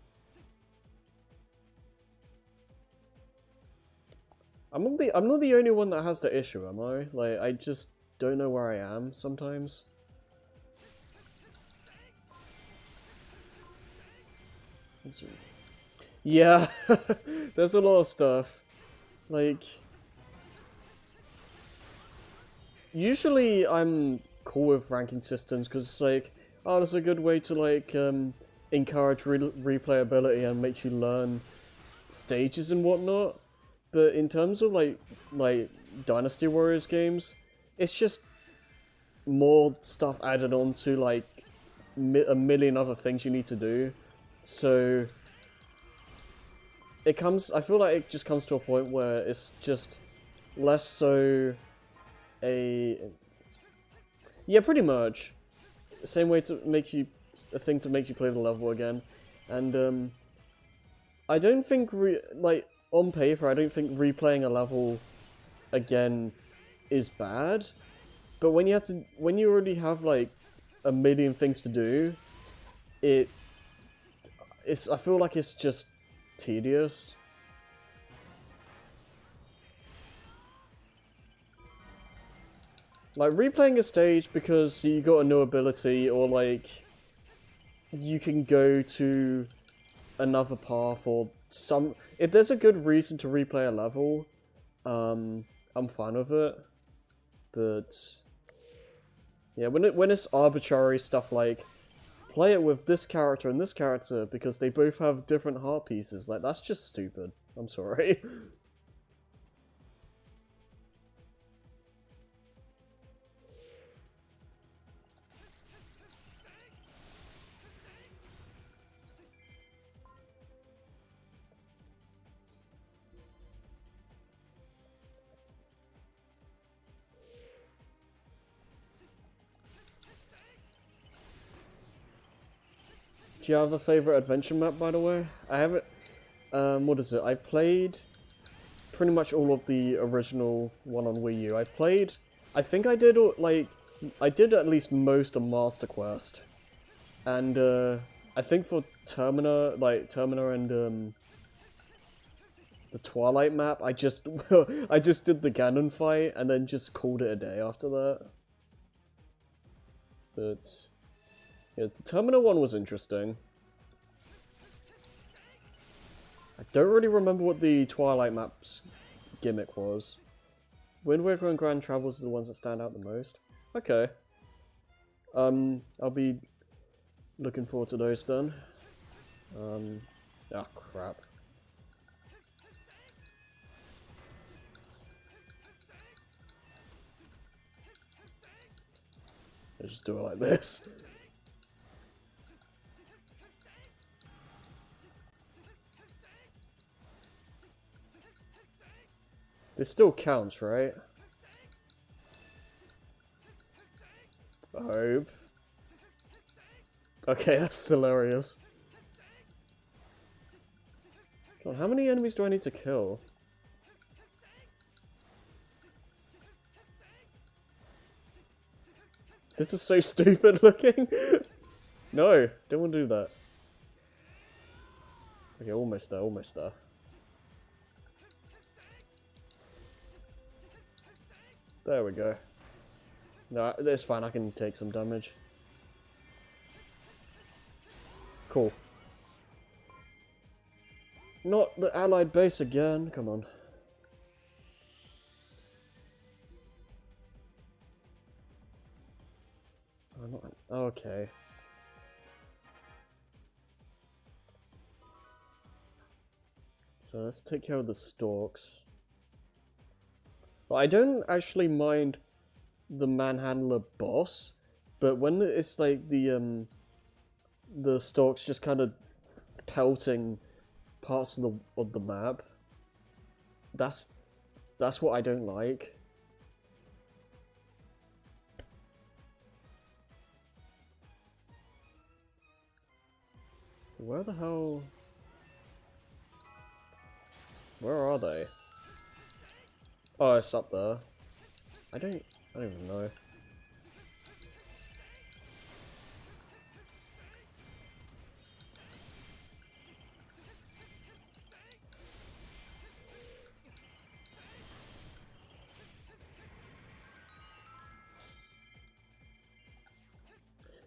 I'm not the only one that has the issue, am I? Like, I just don't know where I am sometimes. Yeah, there's a lot of stuff. Like, usually I'm cool with ranking systems because it's like, oh, that's a good way to like encourage replayability and make you learn stages and whatnot. But in terms of like Dynasty Warriors games, it's just more stuff added on to like a million other things you need to do. So it comes, I feel like it just comes to a point where it's just less so yeah, pretty much. Same way to make you, a thing to make you play the level again. And I don't think, like, on paper, I don't think replaying a level again is bad. But when you already have like a million things to do, I feel like it's just tedious. Like, replaying a stage because you got a new ability, or like you can go to another path, or if there's a good reason to replay a level, I'm fine with it. But yeah, when it's arbitrary stuff like play it with this character and this character because they both have different heart pieces, like, that's just stupid. I'm sorry. Do you have a favorite adventure map, by the way? I haven't. What is it? I played pretty much all of the original one on Wii U. I think I did I did at least most of Master Quest, and I think for Termina and the Twilight map, I just I just did the Ganon fight and then just called it a day after that. But yeah, the Terminal one was interesting. I don't really remember what the Twilight map's gimmick was. Wind Waker and Grand Travels are the ones that stand out the most. Okay. I'll be looking forward to those then. Ah, crap. I just do it like this. This still counts, right? I hope. Okay, that's hilarious. God, how many enemies do I need to kill? This is so stupid looking. No, don't want to do that. Okay, almost there, almost there. There we go. No, it's fine, I can take some damage. Cool. Not the allied base again, come on. Oh, not, okay. So let's take care of the stalks. Well, I don't actually mind the manhandler boss, but when it's like the stalks just kind of pelting parts of the map, that's what I don't like. Where the hell? Where are they? Oh, it's up there. I don't even know.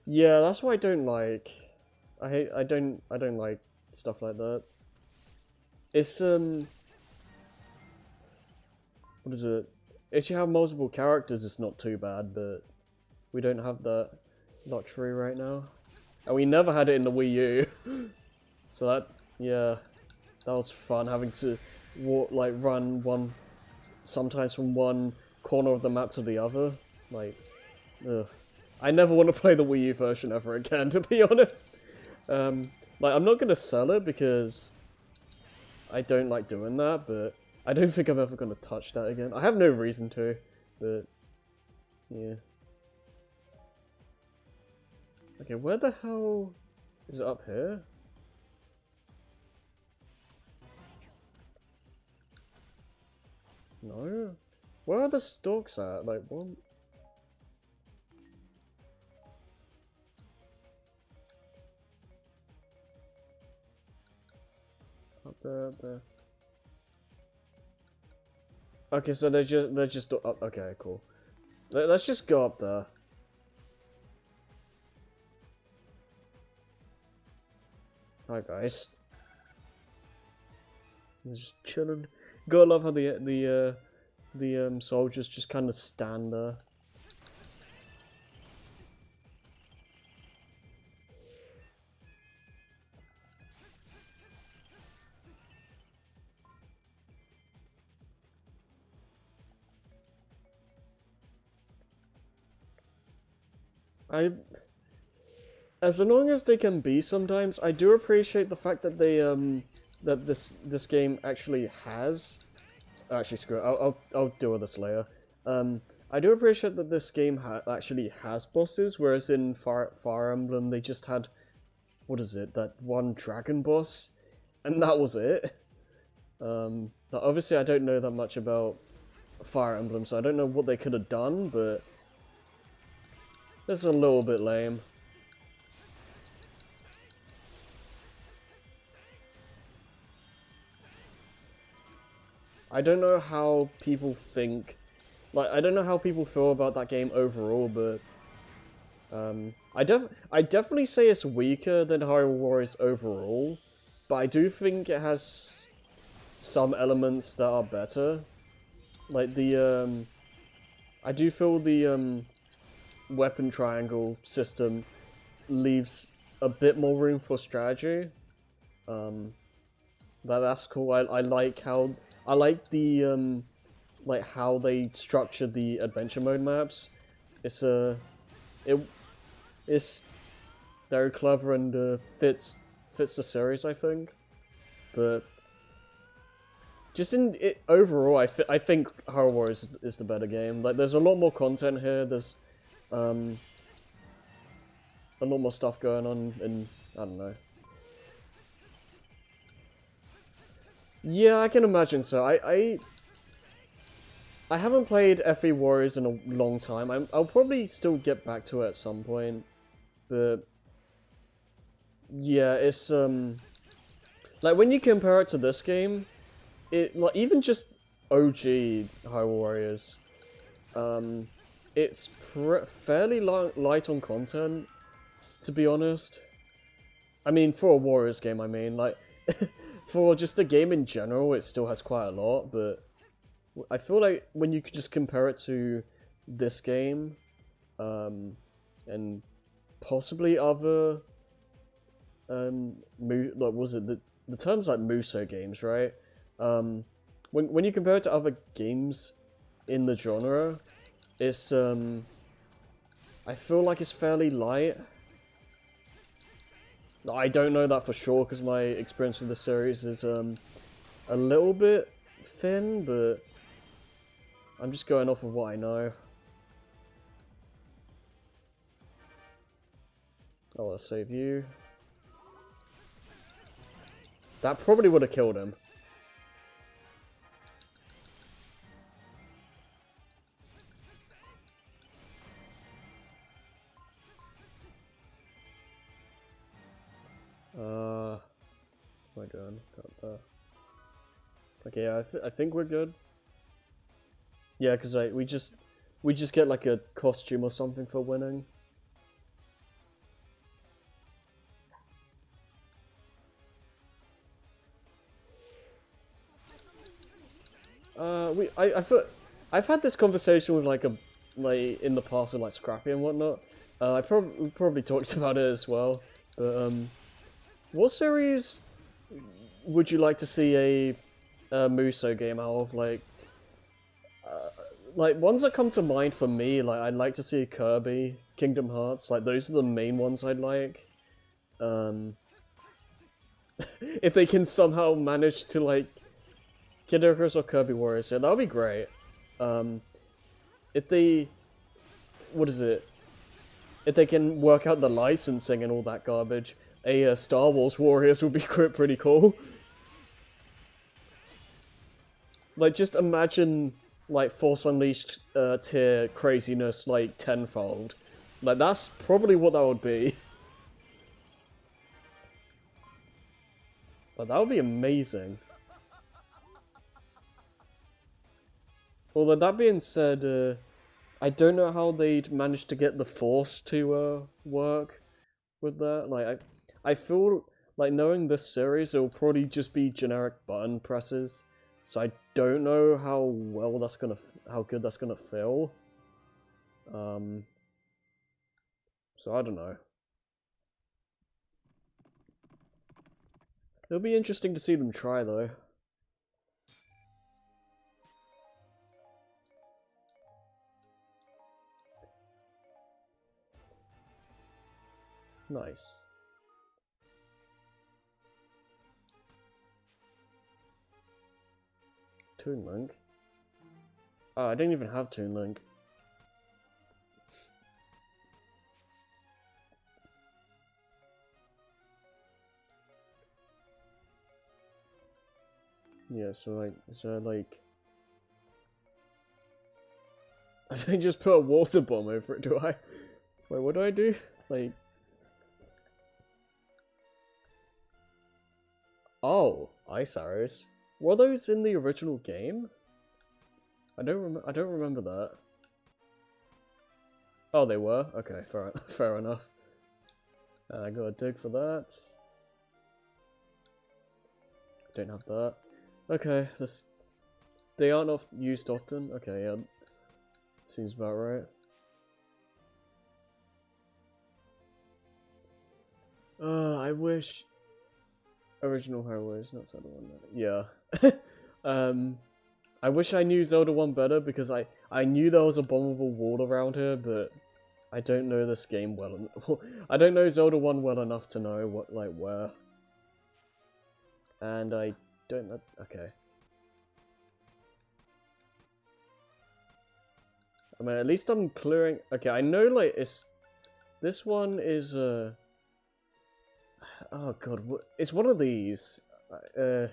Yeah, that's what I don't like. I don't like stuff like that. It's what is it? If you have multiple characters, it's not too bad, but we don't have that luxury right now. And we never had it in the Wii U. So that, yeah, that was fun having to walk, like run sometimes from one corner of the map to the other. Like, ugh. I never want to play the Wii U version ever again, to be honest. Like, I'm not going to sell it because I don't like doing that, but I don't think I'm ever going to touch that again. I have no reason to, but yeah. Okay, where the hell is it? Up here? No? Where are the stalks at? Like, what? Up there, up there. Okay, so they're just up. Okay, cool. Let's just go up there. Hi guys. They're just chilling. Gotta love how the soldiers just kind of stand there. As annoying as they can be sometimes, I do appreciate the fact that they that this game actually has. Actually, screw it. I'll deal with this later. I do appreciate that this game actually has bosses, whereas in Fire Emblem they just had, what is it, that one dragon boss, and that was it. Now obviously I don't know that much about Fire Emblem, so I don't know what they could have done, but it's a little bit lame. I don't know how people think, like, I don't know how people feel about that game overall, but I definitely say it's weaker than Hyrule Warriors overall, but I do think it has some elements that are better. Like the I do feel the weapon triangle system leaves a bit more room for strategy. That's cool. I like how the like how they structured the adventure mode maps. It's it's very clever and fits the series, I think. But just in it overall, I think Hyrule Warriors is the better game. Like, there's a lot more content here. There's a lot more stuff going on, and I don't know. Yeah, I can imagine so. I haven't played FE Warriors in a long time. I'll probably still get back to it at some point, but yeah, it's like when you compare it to this game, it like even just OG Hyrule Warriors, it's fairly light on content, to be honest. I mean, for a Warriors game, I mean, like for just a game in general, it still has quite a lot, but I feel like when you could just compare it to this game, and possibly other, like, was it the term's like Muso games, right? When you compare it to other games in the genre, it's I feel like it's fairly light. I don't know that for sure because my experience with the series is a little bit thin, but I'm just going off of what I know. I want to save you. That probably would have killed him. What am I doing? Okay, yeah, I think we're good. Yeah, because we just get like a costume or something for winning. I've had this conversation with like in the past with like Scrappy and whatnot. We probably talked about it as well. But what series would you like to see a Muso game out of? Like ones that come to mind for me, like I'd like to see Kirby, Kingdom Hearts. Like those are the main ones I'd like. If they can somehow manage to like Kid Icarus or Kirby Warriors, yeah, that would be great. If they, what is it? If they can work out the licensing and all that garbage, a Star Wars Warriors would be pretty cool. Like, just imagine, like, Force Unleashed tier craziness, like, tenfold. Like, that's probably what that would be. But that would be amazing. Although, that being said, I don't know how they'd manage to get the Force to work with that. Like, I feel like knowing this series, it'll probably just be generic button presses. So I don't know how well that's gonna, how good that's gonna feel. So I don't know. It'll be interesting to see them try though. Nice. Toon Link? Oh, I didn't even have Toon Link. Yeah, so like, is there like... I don't just put a water bomb over it, do I? Wait, what do I do? Like... Oh, ice arrows. Were those in the original game? I don't remember that. Oh, they were? Okay, fair enough. I got a dig for that. Don't have that. Okay, let's they aren't used often? Okay, yeah. Seems about right. I wish... Original Hyrule is not Zelda 1. Yeah. I wish I knew Zelda 1 better, because I knew there was a bombable wall around here, but I don't know this game well enough. I don't know Zelda 1 well enough to know what, like, where. And I don't know... Okay. I mean, at least I'm clearing... Okay, I know, like, it's... This one is, Oh, God, what... It's one of these. I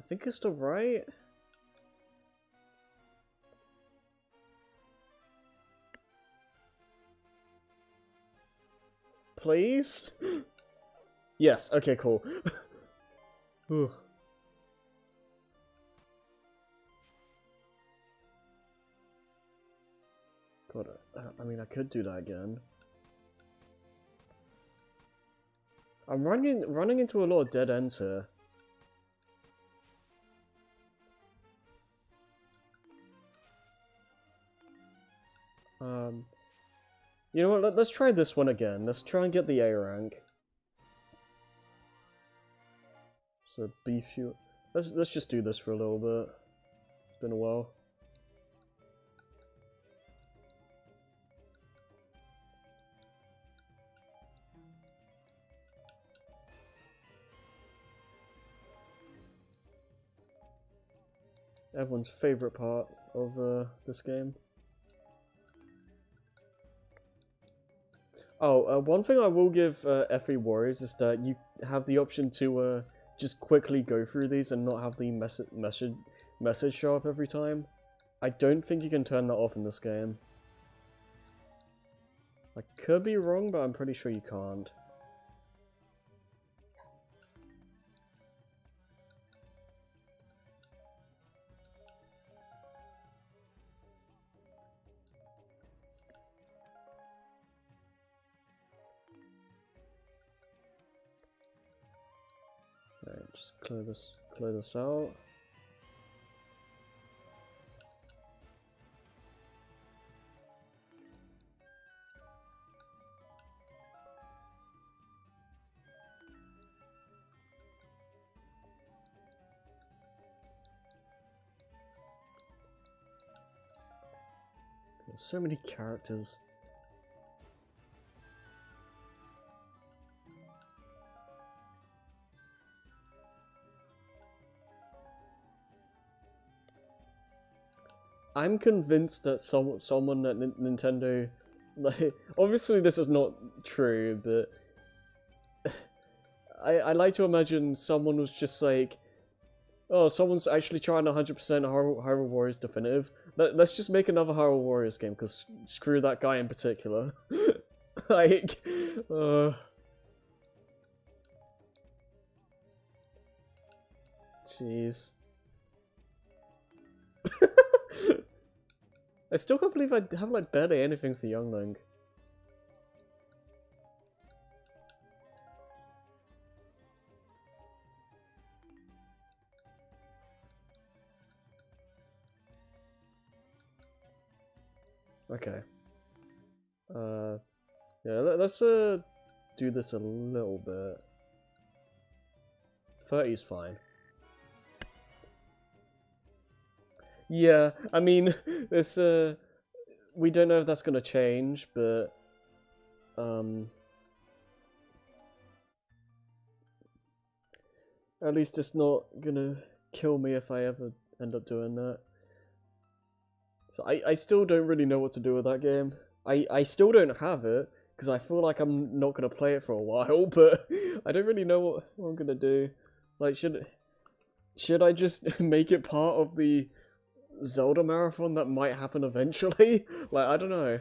think it's the right... Please? Yes, okay, cool. God, I mean, I could do that again. I'm running into a lot of dead ends here. You know what? Let's try this one again. Let's try and get the A rank. So B fuel. Let's just do this for a little bit. It's been a while. Everyone's favorite part of this game. Oh, one thing I will give FE Warriors is that you have the option to just quickly go through these and not have the message show up every time. I don't think you can turn that off in this game. I could be wrong, but I'm pretty sure you can't. Alright, just clear this out. There's so many characters. I'm convinced that someone at Nintendo, like, obviously this is not true, but I like to imagine someone was just like, oh, someone's actually trying 100% Hyrule Warriors Definitive. Let's just make another Hyrule Warriors game, because screw that guy in particular. Like, jeez. I still can't believe I have, like, barely anything for Youngling. Okay. Yeah, let's do this a little bit. 30's fine. Yeah, I mean, it's we don't know if that's gonna change, but at least it's not gonna kill me if I ever end up doing that. So I still don't really know what to do with that game. I still don't have it, because I feel like I'm not gonna play it for a while, but I don't really know what I'm gonna do. Like, should I just make it part of the Zelda marathon that might happen eventually? Like, I don't know.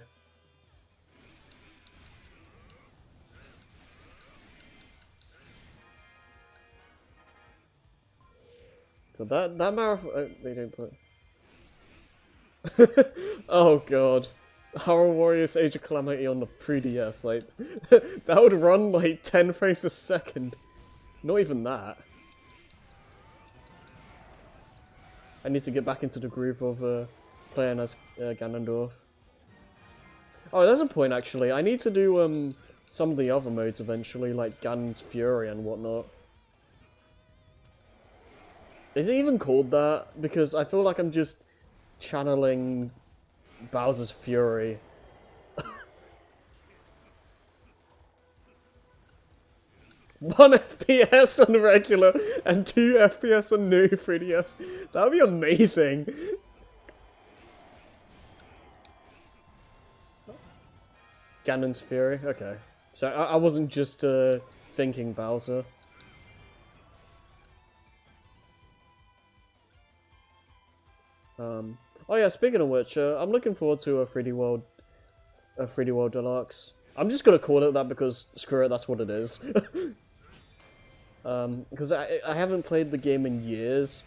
But that marathon, they don't put. Oh god, Hyrule Warriors Age of Calamity on the 3DS, like that would run like 10 frames a second. Not even that. I need to get back into the groove of playing as Ganondorf. Oh, there's a point actually. I need to do some of the other modes eventually, like Ganon's Fury and whatnot. Is it even called that? Because I feel like I'm just channeling Bowser's Fury. 1 FPS on regular and 2 FPS on new 3DS. That would be amazing. Ganon's Fury? Okay. So I wasn't just thinking Bowser. Oh yeah, speaking of which, I'm looking forward to a 3D World Deluxe. I'm just gonna call it that because, screw it, that's what it is. Because I haven't played the game in years,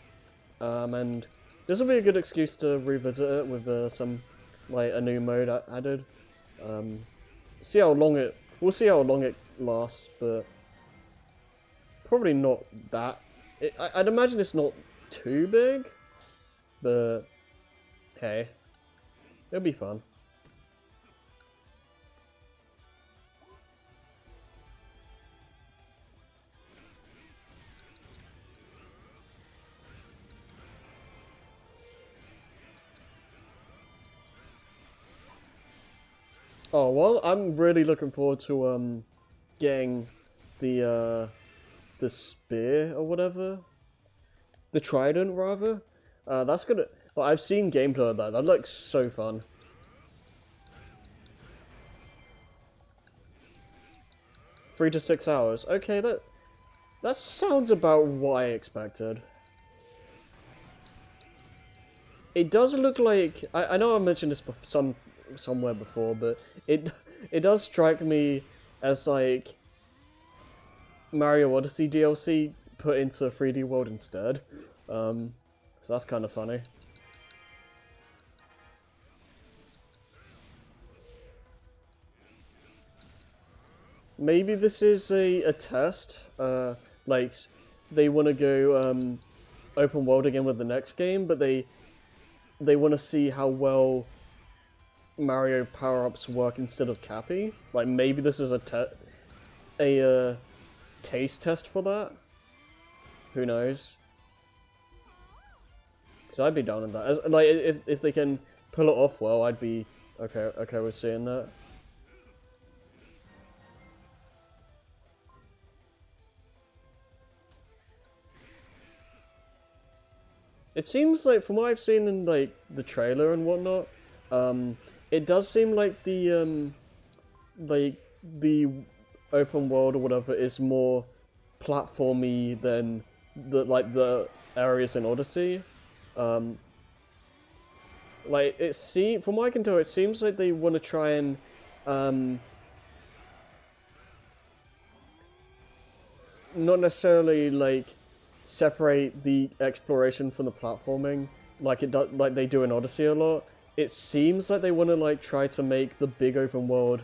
and this will be a good excuse to revisit it with some, like, a new mode added. We'll see how long it lasts, but probably not that. I'd imagine it's not too big, but hey, it'll be fun. Oh, well, I'm really looking forward to, getting the spear or whatever. The trident, rather. That's gonna... Well, I've seen gameplay of that. That looks so fun. Three to 6 hours. Okay, that sounds about what I expected. It does look like... I know I mentioned this somewhere before, but it does strike me as like Mario Odyssey DLC put into 3D World instead. So that's kind of funny. Maybe this is a test. Like they want to go open world again with the next game, but they want to see how well Mario power-ups work instead of Cappy. Like, maybe this is a taste test for that? Who knows? Because I'd be down with that. Like, if they can pull it off well, I'd be okay with seeing that. It seems like, from what I've seen in, like, the trailer and whatnot, it does seem like the open world or whatever is more platformy than the areas in Odyssey. Like from what I can tell, it seems like they want to try and not necessarily like separate the exploration from the platforming like they do in Odyssey a lot. It seems like they want to like try to make the big open world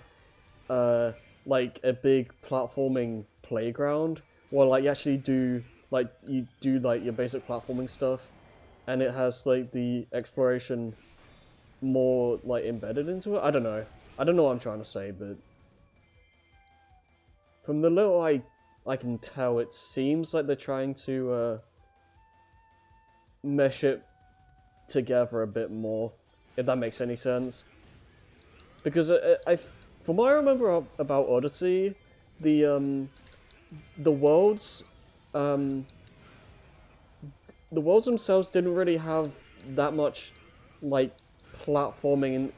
like a big platforming playground, while like you actually do like your basic platforming stuff, and it has like the exploration more like embedded into it. I don't know what I'm trying to say, but from the little I can tell, it seems like they're trying to mesh it together a bit more, if that makes any sense. Because from what I remember about Odyssey, the worlds themselves didn't really have that much like platforming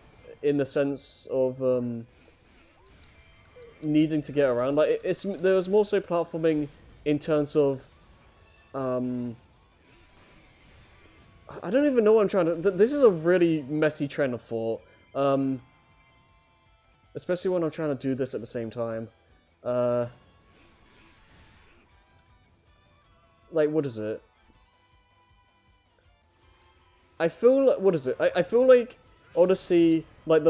in the sense of needing to get around. Like there was more so platforming in terms of I don't even know what I'm trying to... This is a really messy train of thought. Especially when I'm trying to do this at the same time. Like, what is it? I feel like... What is it? I feel like Odyssey, like,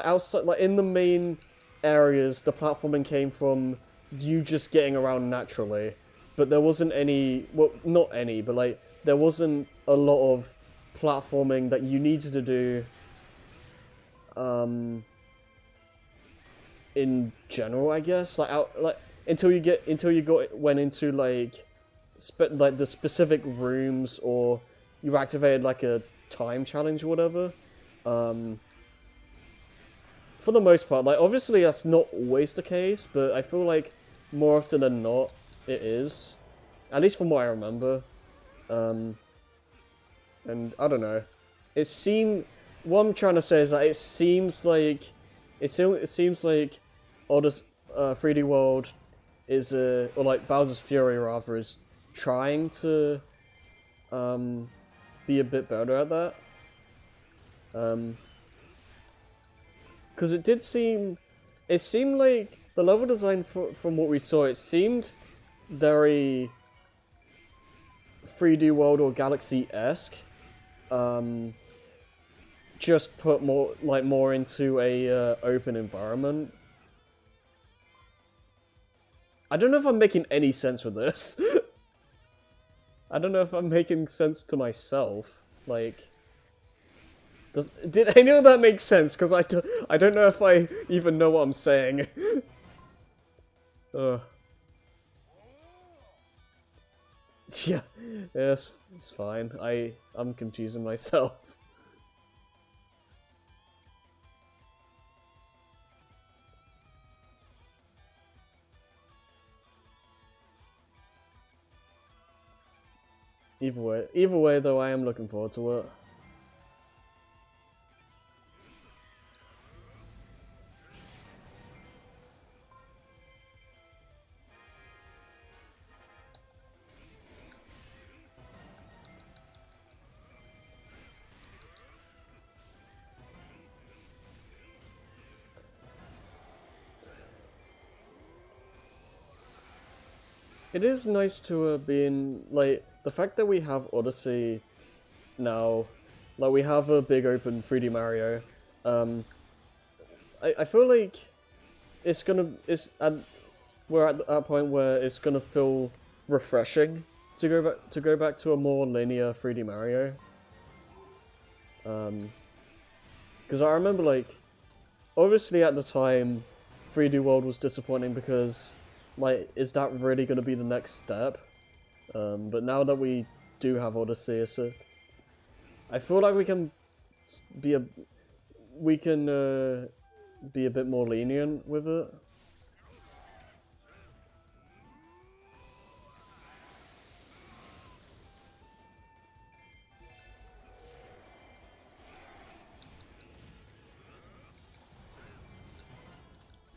outside... Like, in the main areas, the platforming came from you just getting around naturally. But there wasn't any... Well, not any, but, like, there wasn't a lot of platforming that you needed to do in general, I guess. Like until you went into like the specific rooms, or you activated like a time challenge or whatever. For the most part, like obviously that's not always the case, but I feel like more often than not it is. At least from what I remember. And I don't know. What I'm trying to say is that it seems like Odyssey, 3D World is or like Bowser's Fury rather, is trying to be a bit better at that. Because it seemed like the level design from what we saw, it seemed very 3D World or Galaxy-esque. Just put more into a open environment. I don't know if I'm making any sense with this. I don't know if I'm making sense to myself. Like, did any of that make sense? Because I don't know if I even know what I'm saying. Yeah, it's fine. I'm confusing myself. Either way though, I am looking forward to it. It is nice to be in, like, the fact that we have Odyssey now, like, we have a big open 3D Mario, I feel like we're at that point where it's gonna feel refreshing to go back to a more linear 3D Mario. Because I remember, like, obviously at the time, 3D World was disappointing because, like, is that really going to be the next step? But now that we do have Odyssey, I feel like we can be a bit more lenient with it.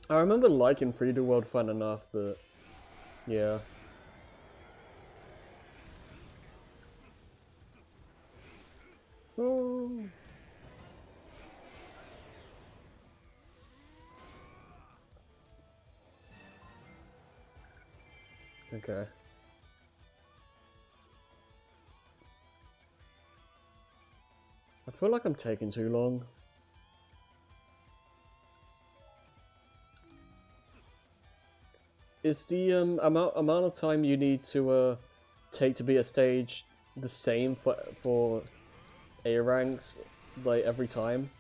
I remember liking 3D World fun enough, but yeah. Oh. Okay. I feel like I'm taking too long. Is the amount of time you need to take to beat a stage the same for A ranks, like, every time?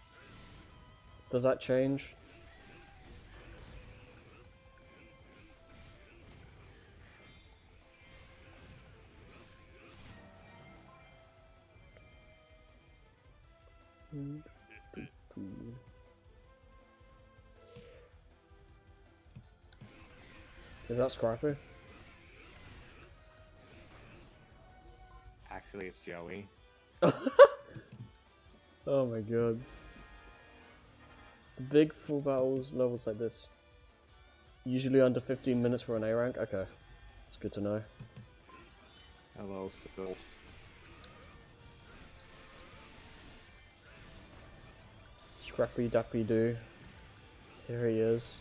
Does that change? Is that Scrappy? Actually, it's Joey. Oh my god. The big full battles, levels like this. Usually under 15 minutes for an A rank? Okay. It's good to know. Hello, Sylph. Scrappy Dappy Doo. Here he is.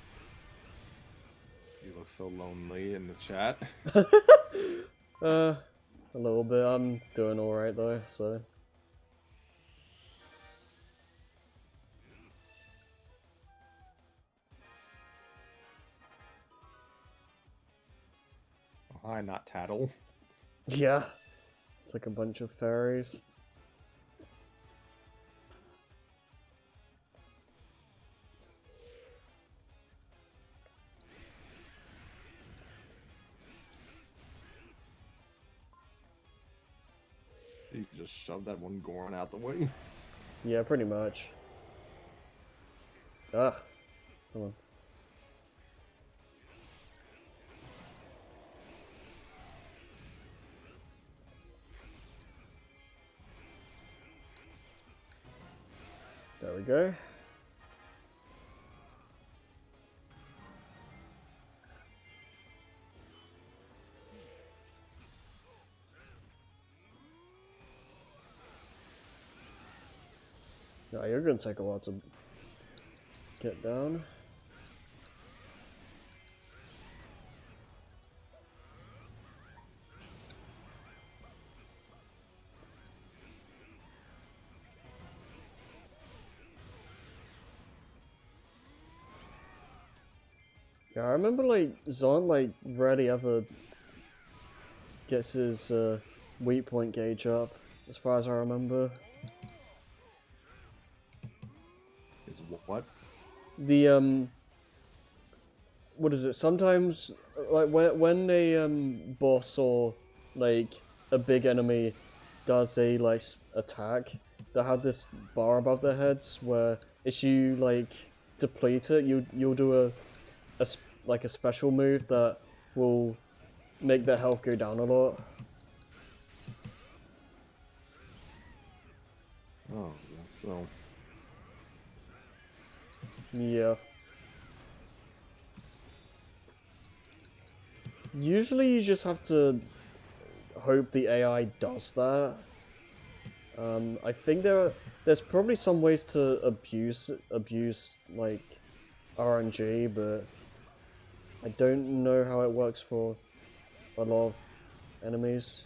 You look so lonely in the chat. A little bit. I'm doing alright though, so. Hi, not Tattle. Yeah. It's like a bunch of fairies. You just shove that one Goron out the way. Yeah, pretty much. Ugh. Come on. There we go. No, you're gonna take a while to get down. Yeah, I remember like Zon like rarely ever gets his weak point gauge up, as far as I remember. Is what? The what is it? Sometimes like when a boss or like a big enemy does a like attack, they have this bar above their heads where if you like deplete it, you'll do like a special move that will make their health go down a lot. Oh, so Yeah. Usually you just have to hope the AI does that. I think there's probably some ways to abuse like RNG, but I don't know how it works for a lot of enemies.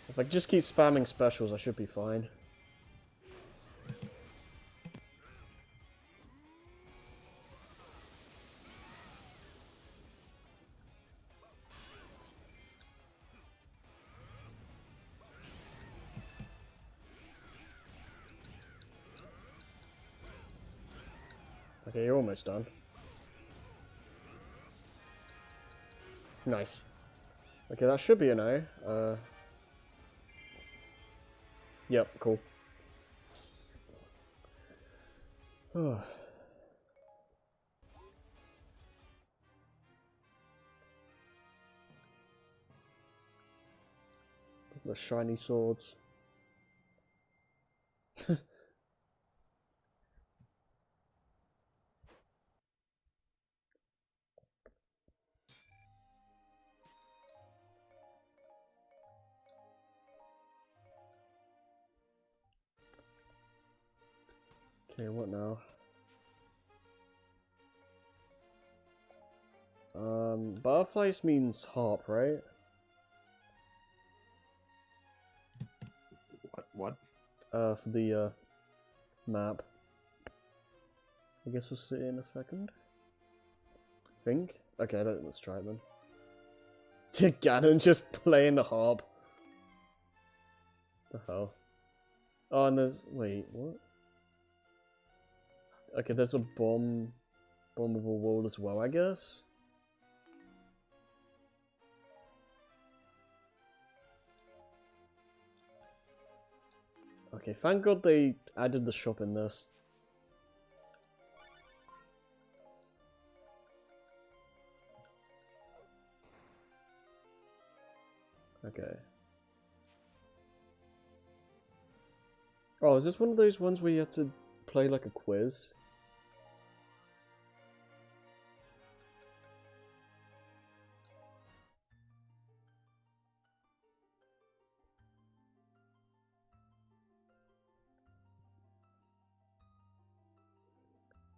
If I just keep spamming specials, I should be fine. Okay, you're almost done. Nice. Okay, that should be an A. Yep, cool. The shiny swords. Okay, what now? Butterflies means harp, right? what? For the, map. I guess we'll see in a second. Think? Okay, let's try it then. Ganon just playing the harp. The hell? Oh, and there's... wait, what? Okay, there's a bombable wall as well, I guess? Okay, thank God they added the shop in this. Okay. Oh, is this one of those ones where you have to play like a quiz?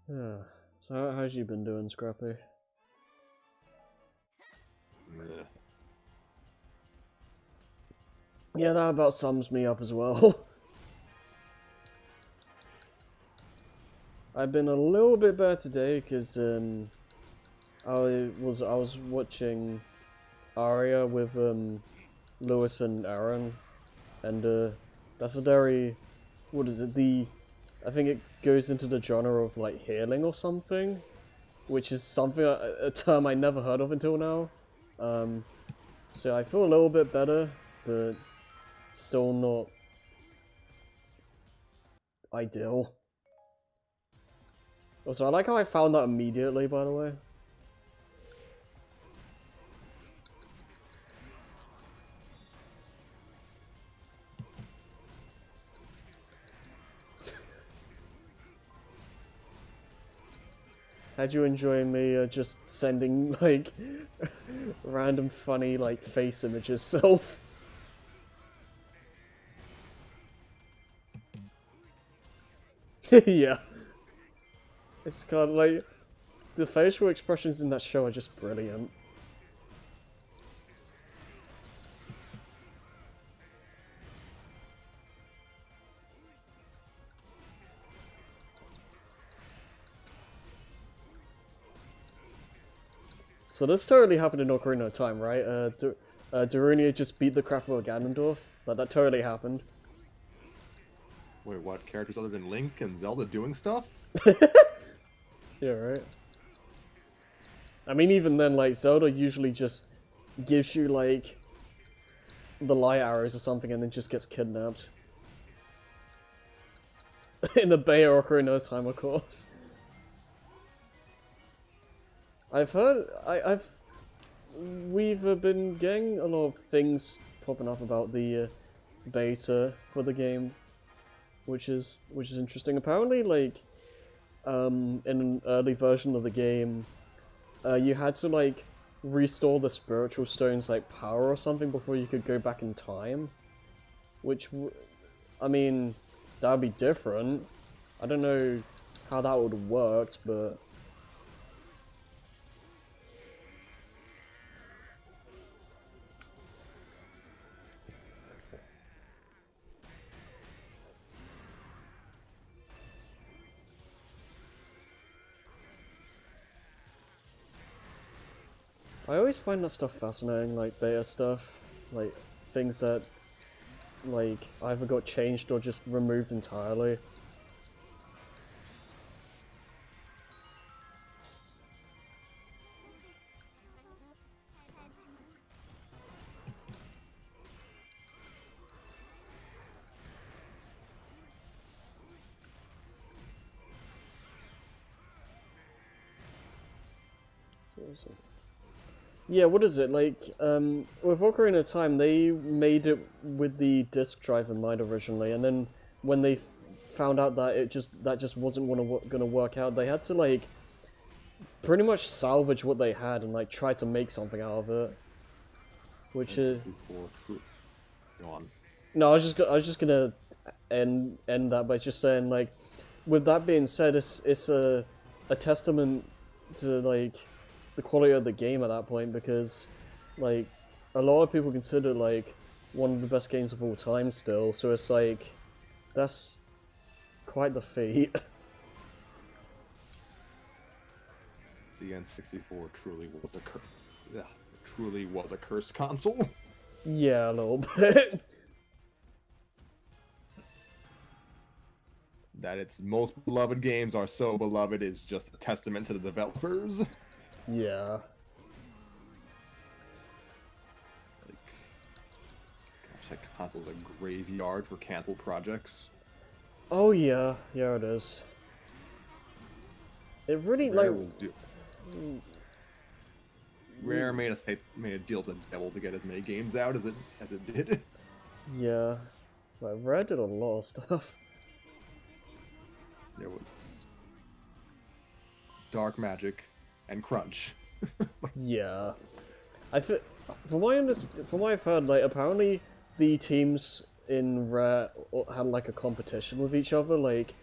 Yeah. So how's you been doing, Scrappy? Meh. Yeah, that about sums me up as well. I've been a little bit better today because I was watching Aria with Lewis and Aaron, and that's a very, what is it, the I think it goes into the genre of like healing or something, which is something a term I never heard of until now. So I feel a little bit better, but still not ideal. Also, I like how I found that immediately, by the way. How'd you enjoy me just sending, like, random funny, like, face images self? Yeah. It's kind of like, the facial expressions in that show are just brilliant. So this totally happened in Ocarina of Time, right? Darunia just beat the crap out of Ganondorf. That totally happened. Wait, what? Characters other than Link and Zelda doing stuff? Yeah, right. I mean, even then, like, Zelda usually just gives you, like, the light arrows or something and then just gets kidnapped. In the Bay of Ocarina of Time, of course. I've heard, we've been getting a lot of things popping up about the beta for the game, which is interesting. Apparently, like, in an early version of the game, you had to like restore the spiritual stone's like power or something before you could go back in time, which, I mean, that'd be different. I don't know how that would have worked, but. I always find that stuff fascinating, like beta stuff, like things that like either got changed or just removed entirely. What is it? Yeah, what is it? Like, with Ocarina of Time, they made it with the disk drive in mind originally, and then when they found out that that just wasn't gonna work out, they had to like pretty much salvage what they had and like try to make something out of it. Which is Go on. no, I was just gonna end that by just saying like, with that being said, it's a testament to like the quality of the game at that point, because like a lot of people consider it like one of the best games of all time still, so it's like that's quite the feat. The N64 truly was a cursed console. Yeah, a little bit. That its most beloved games are so beloved is just a testament to the developers. Yeah. Like, gosh, that console's a graveyard for canceled projects. Oh yeah, yeah it is. It really Rare made a deal with the devil to get as many games out as it did. Yeah, like Rare did a lot of stuff. There was Dark Magic and Crunch. Yeah, from what I've heard, like apparently the teams in Rare had like a competition with each other. Like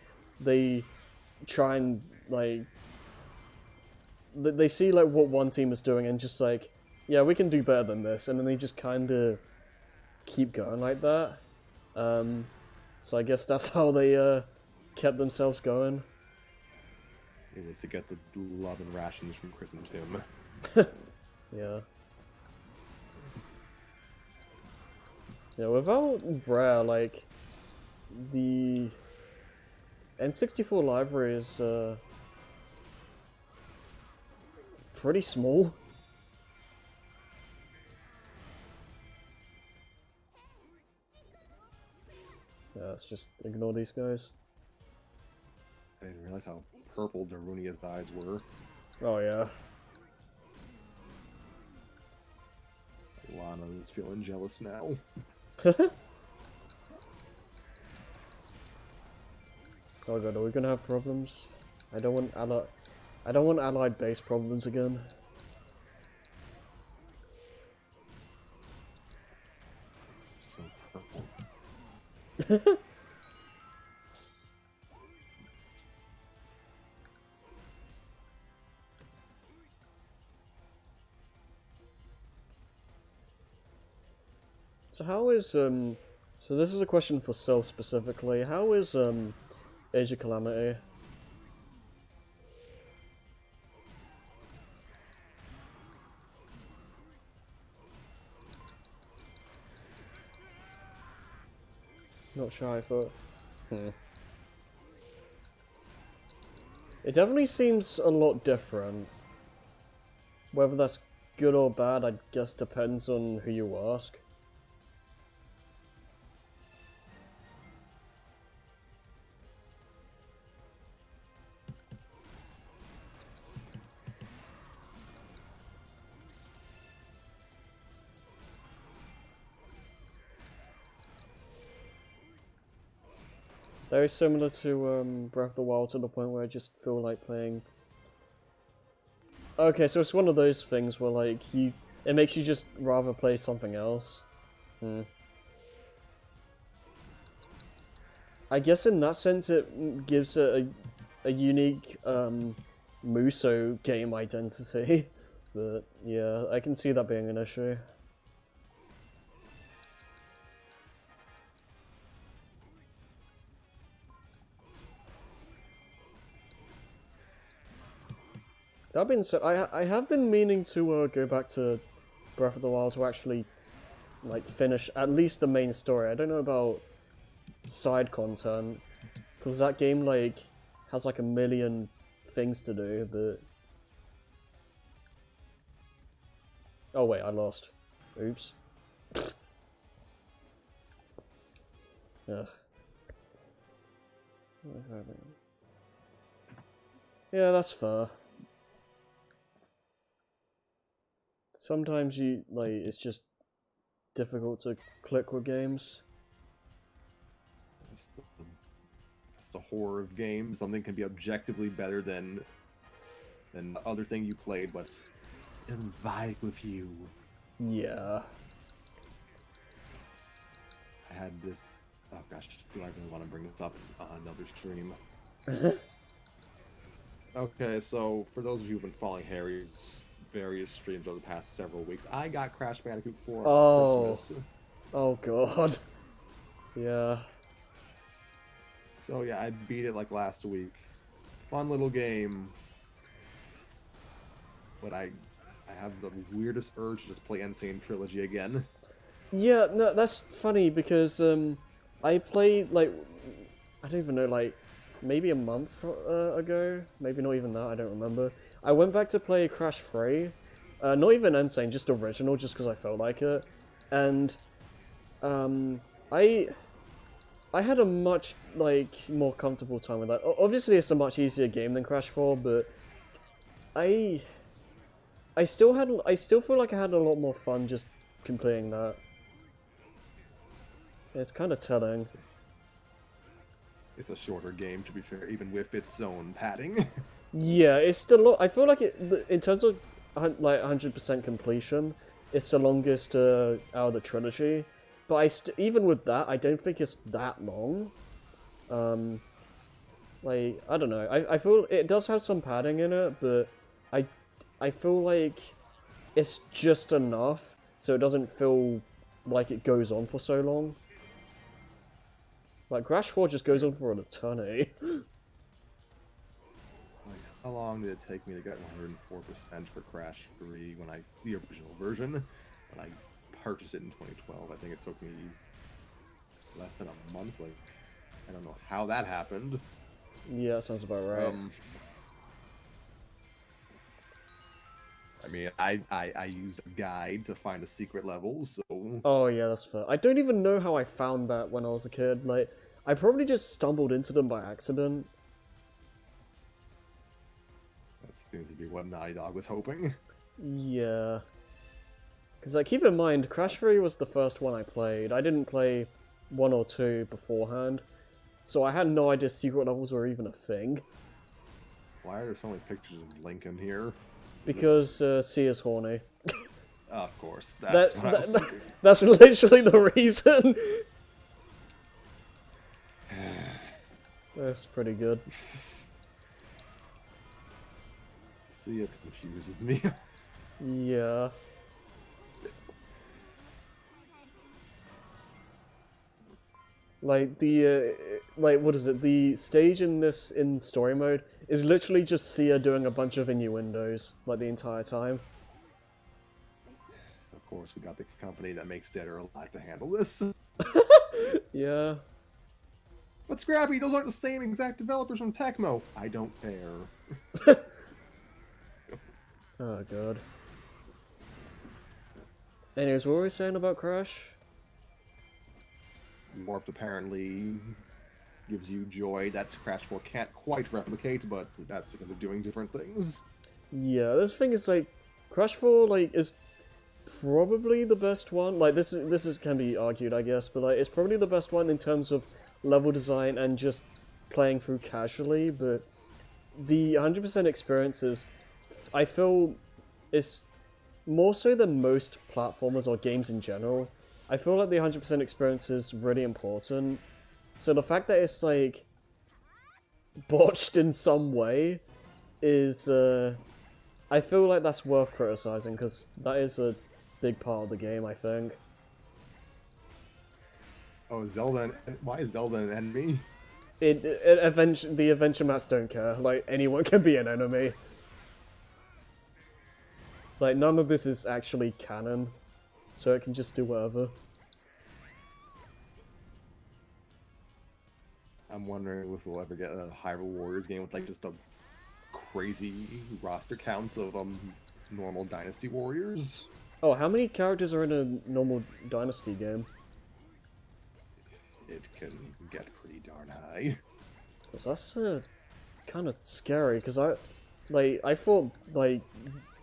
they try and like they see like what one team is doing and just like, yeah, we can do better than this, and then they just kind of keep going like that. So I guess that's how they kept themselves going. It was to get the love and rations from Chris and Tim. Yeah. Yeah, without Rare, like, N64 library is pretty small. Yeah, let's just ignore these guys. I didn't realize how purple Darunia's eyes were. Oh yeah. Lana is feeling jealous now. Oh god, are we gonna have problems? I don't want allied base problems again. So purple. So how is so this is a question for Self specifically. How is Age of Calamity? Not shy for. It definitely seems a lot different. Whether that's good or bad, I guess depends on who you ask. Very similar to Breath of the Wild to the point where I just feel like playing. Okay, so it's one of those things where like it makes you just rather play something else. I guess in that sense it gives it a unique Muso game identity, but yeah, I can see that being an issue. That being said, I have been meaning to go back to Breath of the Wild to actually like finish at least the main story. I don't know about side content because that game like has like a million things to do, but oh wait, I lost. Oops. Ugh. Yeah, that's fair. Sometimes it's just difficult to click with games. That's the horror of games. Something can be objectively better than the other thing you played, but it doesn't vibe with you. Yeah. I had this. Oh gosh, do I really want to bring this up on another stream? Okay, so for those of you who've been following Harry's various streams over the past several weeks, I got Crash Bandicoot 4 on Christmas. Oh god. Yeah. So yeah, I beat it like last week. Fun little game. But I have the weirdest urge to just play Insane Trilogy again. Yeah, no, that's funny because I played like I don't even know, like maybe a month ago, maybe not even that, I don't remember. I went back to play Crash 3, not even Insane, just original, just because I felt like it, and I had a much like more comfortable time with that. Obviously, it's a much easier game than Crash 4, but I still feel like I had a lot more fun just completing that. It's kind of telling. It's a shorter game, to be fair, even with its own padding. Yeah, it's still. I feel like in terms of like 100% completion, it's the longest out of the trilogy. But even with that, I don't think it's that long. Like I don't know. I feel it does have some padding in it, but I feel like it's just enough so it doesn't feel like it goes on for so long. Like Crash 4 just goes on for an eternity. How long did it take me to get 104% for Crash 3 the original version, when I purchased it in 2012? I think it took me less than a month. Like, I don't know how that happened. Yeah, that sounds about right. I mean, I used a guide to find a secret level, so Oh yeah, that's fair. I don't even know how I found that when I was a kid. Like, I probably just stumbled into them by accident. that seems to be what Naughty Dog was hoping. Yeah. Because, like, keep in mind, Crash 3 was the first one I played. I didn't play 1 or 2 beforehand. So I had no idea secret levels were even a thing. Why are there so many pictures of Lincoln here? Because C is horny. Of course, that's what I was thinking. That's literally the reason. That's pretty good. See, it confuses me. Yeah. Like like what is it? The stage in this in story mode is literally just Sia doing a bunch of innuendos like the entire time. Of course, we got the company that makes Dead or Alive to handle this. Yeah. But Scrappy, those aren't the same exact developers from Tecmo. I don't care. Oh god. Anyways, what were we saying about Crash? Warped apparently gives you joy that Crash 4 can't quite replicate, but that's because they're doing different things. Yeah, this thing is like Crash 4 like is probably the best one. Like this is can be argued, I guess, but like it's probably the best one in terms of level design and just playing through casually, but the 100% experiences I feel is more so than most platformers or games in general. I feel like the 100% experience is really important. So the fact that it's like botched in some way is I feel like that's worth criticizing because that is a big part of the game, I think. Oh, Zelda, why is Zelda an enemy? The adventure mats don't care. Like anyone can be an enemy. Like none of this is actually canon, so it can just do whatever. I'm wondering if we'll ever get a Hyrule Warriors game with like just a crazy roster counts of normal Dynasty Warriors. Oh, how many characters are in a normal Dynasty game? It can get pretty darn high. Cause that's kind of scary. Because I thought like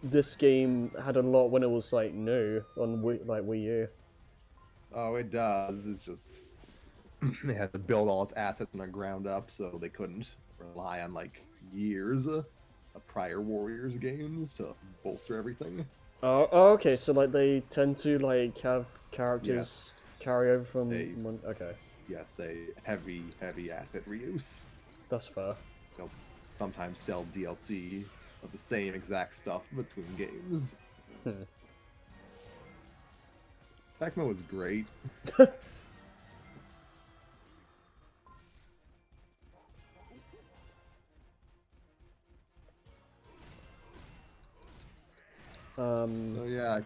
this game had a lot when it was like new on Wii U. Oh, it does. It's just they had to build all its assets from the ground up, so they couldn't rely on like years of prior Warriors games to bolster everything. Oh, okay. So like they tend to like have characters carry over from one. Okay, Yes, they heavy asset reuse. that's fair. They'll sometimes sell DLC of the same exact stuff between games. Tecmo is great. So yeah,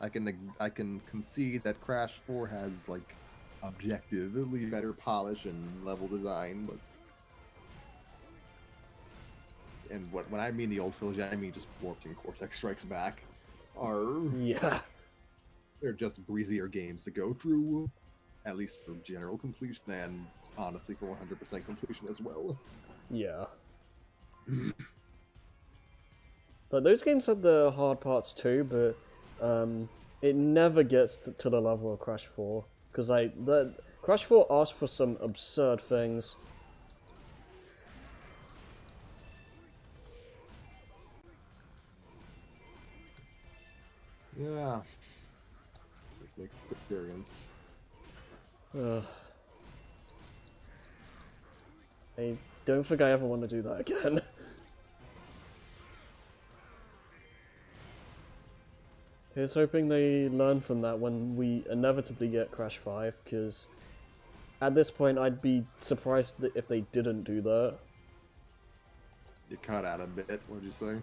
I can concede that Crash 4 has like objectively better polish and level design, but when I mean the old trilogy, I mean just Warped and Cortex Strikes Back Yeah. they're just breezier games to go through, at least for general completion and honestly for 100% completion as well. Yeah. But those games have the hard parts too, but it never gets to the level of Crash 4. Because Crash 4 asks for some absurd things. Yeah. This makes experience. I don't think I ever want to do that again. Here's hoping they learn from that when we inevitably get Crash 5, because at this point I'd be surprised if they didn't do that. You cut out a bit, what'd you say?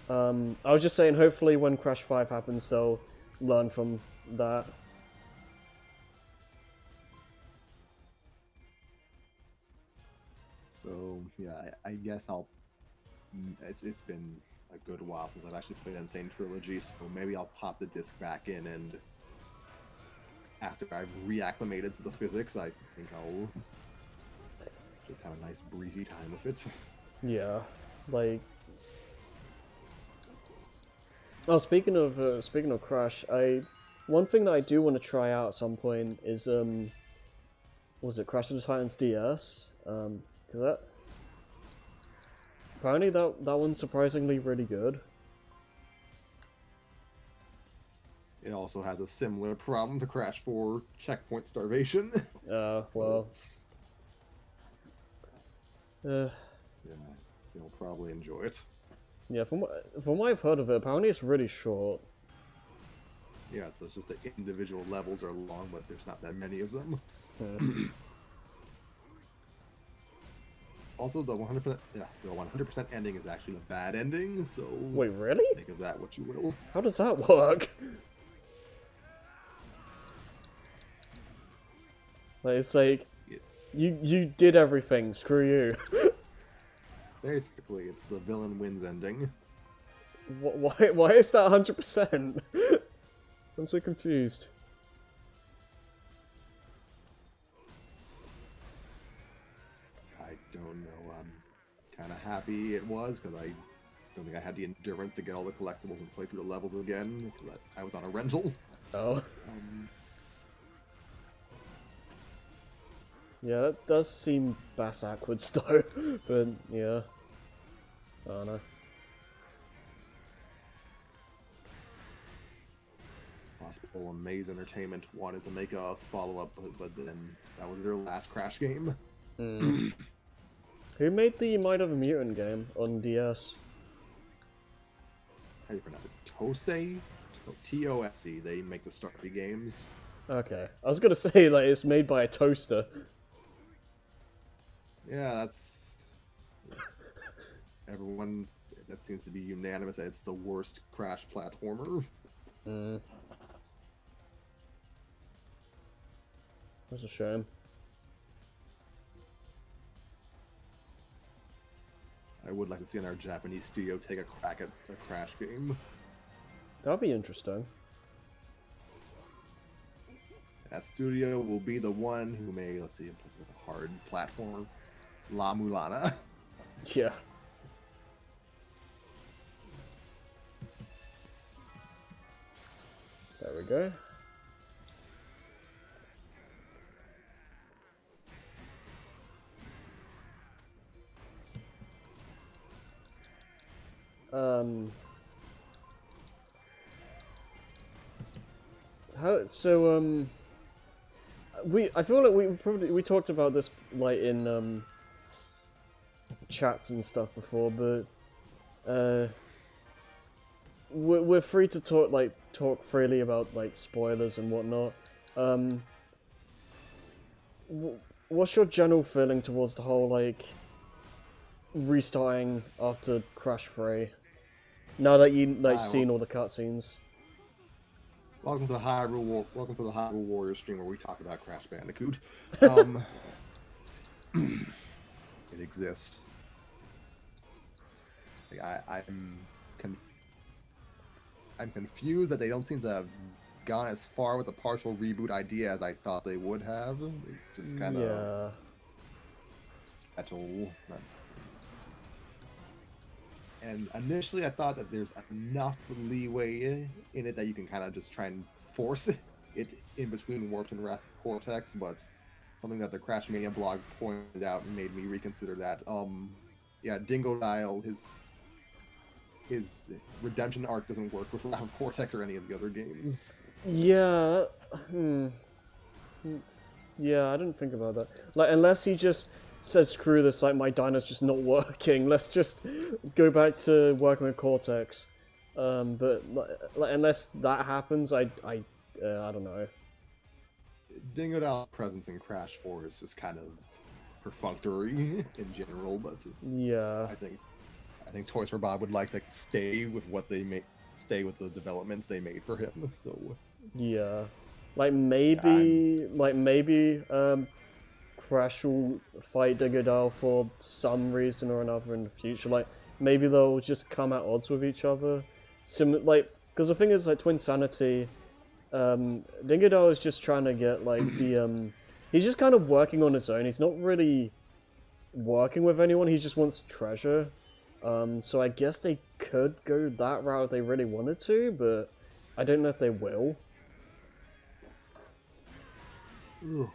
I was just saying hopefully when Crash 5 happens they'll learn from that. So yeah, I guess I'll. It's been a good while since I've actually played Insane Trilogy, so maybe I'll pop the disc back in, and after I've reacclimated to the physics, I think I'll just have a nice breezy time with it. Yeah, like. Oh, speaking of Crash, one thing that I do want to try out at some point is was it Crash of the Titans DS? Cause that apparently that one's surprisingly really good. It also has a similar problem to Crash 4 checkpoint starvation. Well, Yeah, you'll probably enjoy it. yeah. From what I've heard of it, apparently it's really short. Yeah, so it's just the individual levels are long, but there's not that many of them. Yeah. Also, the 100%, yeah, the 100% ending is actually a bad ending. So Wait, really? think of that what you will. How does that work? Like, it's like you did everything. Screw you. Basically, it's the villain wins ending. Why is that 100%? I'm so confused. I don't know. I'm kind of happy it was because I don't think I had the endurance to get all the collectibles and play through the levels again because I was on a rental. Oh. Yeah, that does seem backwards though, but yeah. I don't know. Possible Maze Entertainment wanted to make a follow-up, but then that was their last Crash game. Mm. Who made the Might of a Mutant game on DS? How do you pronounce it? Tosei? T-O-S-E. They make the Starfy games. Okay. I was gonna say, like, it's made by a toaster. Yeah, that's... Everyone... That seems to be unanimous that it's the worst Crash platformer. Mm. That's a shame. I would like to see another Japanese studio take a crack at a Crash game. That'd be interesting. That studio will be the one who made, let's see, a hard platform, La Mulana. Yeah. There we go. I feel like we talked about this like in chats and stuff before, but we're free to talk freely about like spoilers and whatnot. What's your general feeling towards the whole like restarting after Crash 3? Now that you've seen all the cutscenes. Welcome to the Hyrule Warriors stream where we talk about Crash Bandicoot. It exists. Like I'm confused that they don't seem to have gone as far with the partial reboot idea as I thought they would have. They just kind of settle. And initially, I thought that there's enough leeway in it that you can kind of just try and force it in between Warped and Wrath Cortex, but something that the Crash Mania blog pointed out and made me reconsider that. Yeah, Dingo Dial, his redemption arc doesn't work with Wrath Cortex or any of the other games. Yeah. Yeah, I didn't think about that. Like, unless he just says, screw this, like, my dyno's just not working, let's just go back to working with Cortex. But, like, unless that happens, I don't know. Dingo Dial's presence in Crash 4 is just kind of perfunctory in general, but yeah, I think Toys for Bob would like to stay with what they make, stay with the developments they made for him. So yeah, like maybe Crash will fight Dingodile for some reason or another in the future. Like, maybe they'll just come at odds with each other. Because the thing is, like, Twin Sanity, Dingodile is just trying to get, like, he's just kind of working on his own. He's not really working with anyone, he just wants treasure. So I guess they could go that route if they really wanted to, but I don't know if they will. Ugh.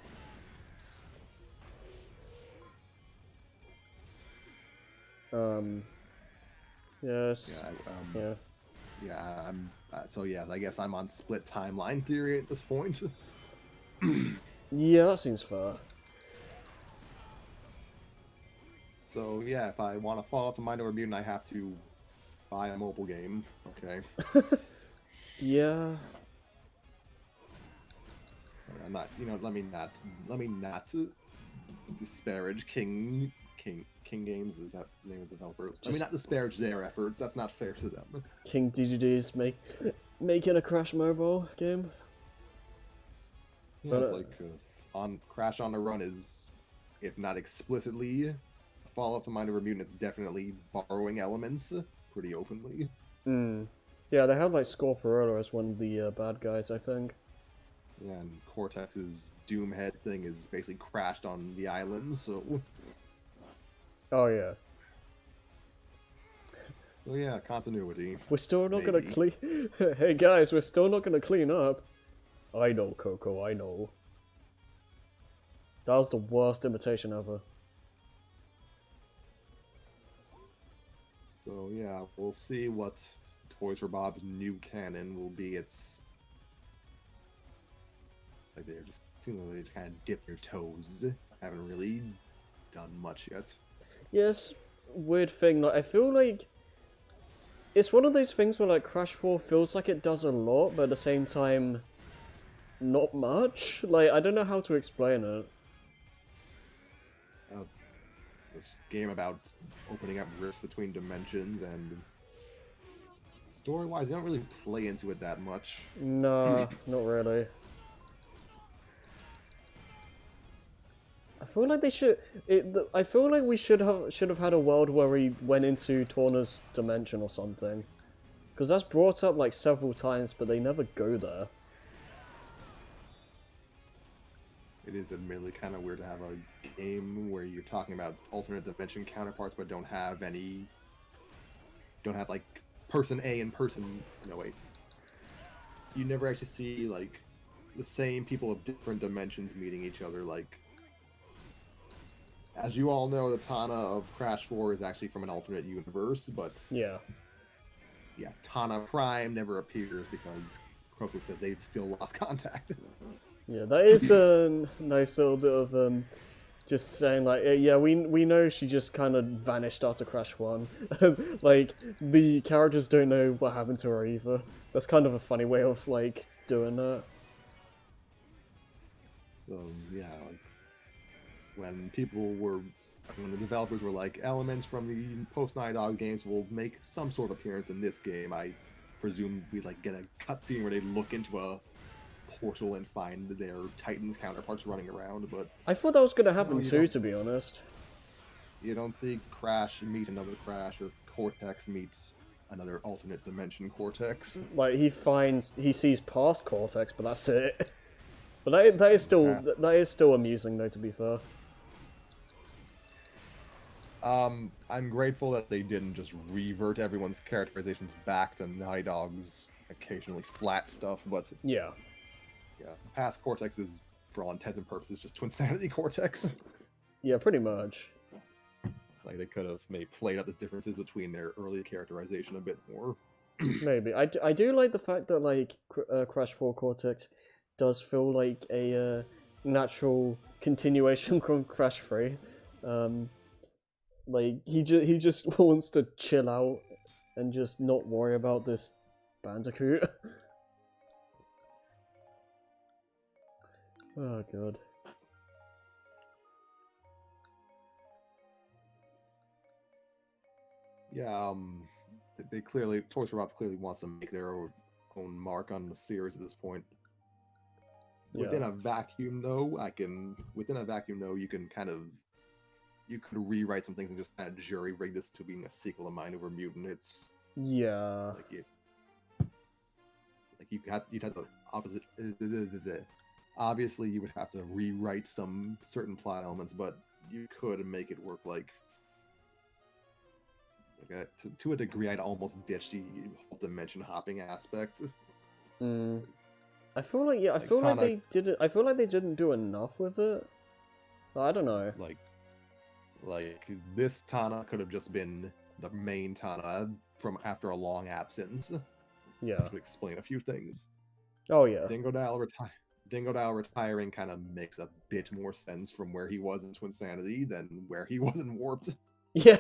Yes. Yeah. Yeah. I'm. So yeah, I guess I'm on split timeline theory at this point. Yeah, that seems fair. So yeah, if I want to follow up to Mind Over Mutant, I have to buy a mobile game. Okay. Yeah. I'm not. Let me not disparage King Games. Is that the name of the developer? Let me not disparage their efforts. That's not fair to them. King DGD's making a Crash mobile game. Yeah, it's like on Crash on the Run is, if not explicitly a follow-up to Mind Over Mutant, it's definitely borrowing elements pretty openly. Yeah, they have like Scorpirola as one of the bad guys, I think. Yeah, and Cortex's Doomhead thing is basically crashed on the island, so... Oh yeah. So yeah, continuity. We're still not gonna clean... Hey guys, we're still not gonna clean up. I know, Coco, I know. That was the worst imitation ever. So yeah, we'll see what Toys for Bob's new canon will be. It's like they're just seem like they kind of dip their toes. Haven't really done much yet. Yes, weird thing. Like I feel like it's one of those things where like Crash 4 feels like it does a lot, but at the same time, not much. Like I don't know how to explain it. This game about opening up rifts between dimensions, and story-wise, they don't really play into it that much. Nah, not really. I feel like they should. I feel like we should have had a world where we went into Torna's dimension or something, because that's brought up like several times, but they never go there. It is admittedly kind of weird to have a game where you're talking about alternate dimension counterparts, but don't have like person A and person. No wait, you never actually see like the same people of different dimensions meeting each other. Like, as you all know, the Tana of Crash 4 is actually from an alternate universe, but Yeah. yeah, Tana Prime never appears because Croco says they've still lost contact. Yeah, that is a nice little bit of just saying like, yeah, we know she just kind of vanished after Crash 1. Like, the characters don't know what happened to her either. That's kind of a funny way of, like, doing that. So, yeah, like, when the developers were like, elements from the post-Naughty Dog games will make some sort of appearance in this game, I presume we'd, like, get a cutscene where they look into a portal and find their Titans counterparts running around, but... I thought that was going to happen too, to be honest. You don't see Crash meet another Crash, or Cortex meets another alternate dimension Cortex. Like, he sees past Cortex, but that's it. But that is still amusing, though, to be fair. I'm grateful that they didn't just revert everyone's characterizations back to Naughty Dog's occasionally flat stuff, but... Yeah. Yeah, past Cortex is, for all intents and purposes, just Twin Sanity Cortex. Yeah, pretty much. Like, they could have maybe played up the differences between their early characterization a bit more. Maybe. I do like the fact that, like, Crash 4 Cortex does feel like a natural continuation from Crash 3. Like, he just wants to chill out and just not worry about this Bandicoot. Oh god. Yeah, they clearly, Toys for Bob clearly wants to make their own mark on the series at this point. Within Yeah. a vacuum, though, you can kind of you could rewrite some things and just kind of jury rig this to being a sequel to Mind Over Mutant. It's Yeah. like it, like you'd have the opposite. Obviously, you would have to rewrite some certain plot elements, but you could make it work to a degree. I'd almost ditch the whole dimension hopping aspect. Mm. I feel like I Like feel like Tana, they didn't. I feel like they didn't do enough with it. I don't know. like this Tana could have just been the main Tana from after a long absence, Yeah. which would explain a few things. Oh yeah. Dingodile retiring kind of makes a bit more sense from where he was in Twinsanity than where he was in Warped. Yeah.